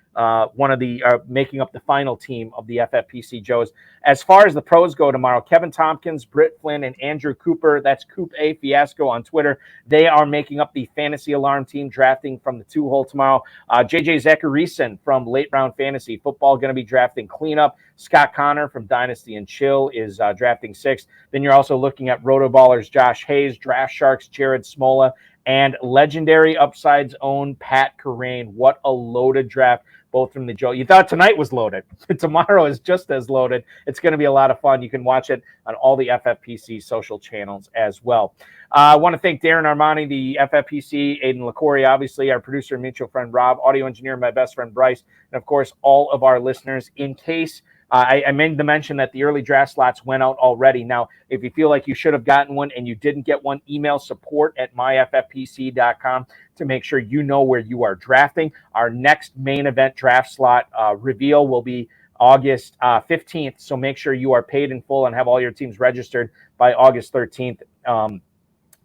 [SPEAKER 2] one of the making up the final team of the FFPC Joes. As far as the pros go tomorrow, Kevin Tompkins, Britt Flynn, and Andrew Cooper, that's Coop A Fiasco on Twitter, they are making up the Fantasy Alarm team, drafting from the 2-hole tomorrow. JJ Zacharisen from Late Round Fantasy Football going to be drafting cleanup. Scott Connor from Dynasty and Chill is drafting 6th. Then you're also looking at Rotoballers Josh Hayes, Draft Sharks Jared Smola, and legendary Upside's own Pat Kerrane. What a loaded draft, both from the Joe. You thought tonight was loaded. Tomorrow is just as loaded. It's going to be a lot of fun. You can watch it on all the FFPC social channels as well. I want to thank Darren Armani, the FFPC, Aidan Liquorie, obviously, our producer and mutual friend Rob, audio engineer, my best friend Bryce, and of course, all of our listeners. In case I made the mention that the early draft slots went out already. Now, if you feel like you should have gotten one and you didn't get one, email support@myffpc.com to make sure you know where you are drafting. Our next main event draft slot reveal will be August 15th, so make sure you are paid in full and have all your teams registered by August 13th.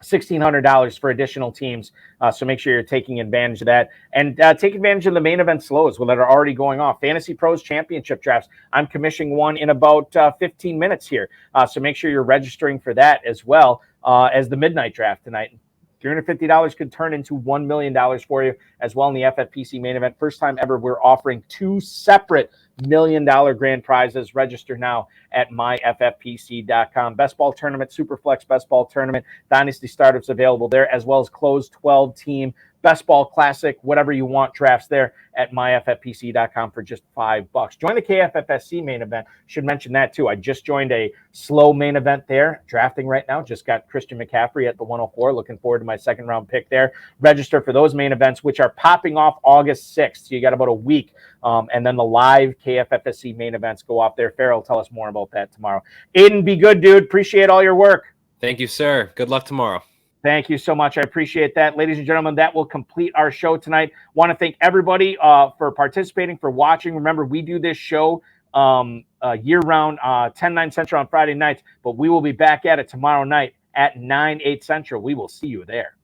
[SPEAKER 2] $1,600 for additional teams. So make sure you're taking advantage of that. And take advantage of the main event slows that are already going off. Fantasy Pros Championship drafts. I'm commissioning one in about 15 minutes here. So make sure you're registering for that as well as the midnight draft tonight. $350 could turn into $1 million for you as well in the FFPC main event. First time ever, we're offering 2 separate $1 million grand prizes. Register now at myffpc.com. Best ball tournament, Superflex best ball tournament, Dynasty startups available there, as well as closed 12 team best ball classic, whatever you want, drafts there at myffpc.com for just $5. Join the KFFSC main event. Should mention that too. I just joined a slow main event there, drafting right now. Just got Christian McCaffrey at the 104. Looking forward to my second round pick there. Register for those main events, which are popping off August 6th. So you got about a week. And then the live KFFSC main events go off there. Farrell will tell us more about that tomorrow. Aidan, be good, dude. Appreciate all your work.
[SPEAKER 3] Thank you, sir. Good luck tomorrow.
[SPEAKER 2] Thank you so much. I appreciate that. Ladies and gentlemen, that will complete our show tonight. Want to thank everybody for participating, for watching. Remember, we do this show year-round, 10-9 Central on Friday nights, but we will be back at it tomorrow night at 9-8 Central. We will see you there.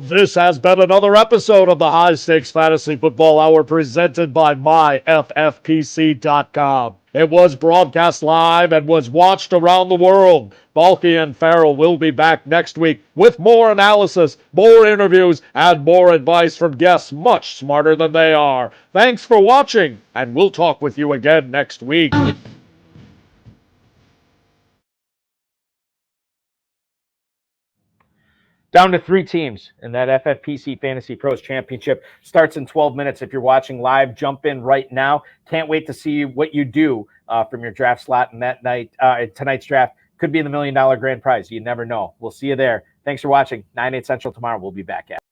[SPEAKER 11] This has been another episode of the High Stakes Fantasy Football Hour presented by myffpc.com. It was broadcast live and was watched around the world. Balky and Farrell will be back next week with more analysis, more interviews, and more advice from guests much smarter than they are. Thanks for watching, and we'll talk with you again next week.
[SPEAKER 2] Down to 3 teams, and that FFPC Fantasy Pros Championship starts in 12 minutes. If you're watching live, jump in right now. Can't wait to see what you do from your draft slot. And that night, tonight's draft could be the $1 million grand prize. You never know. We'll see you there. Thanks for watching. 9/8 Central tomorrow. We'll be back at it.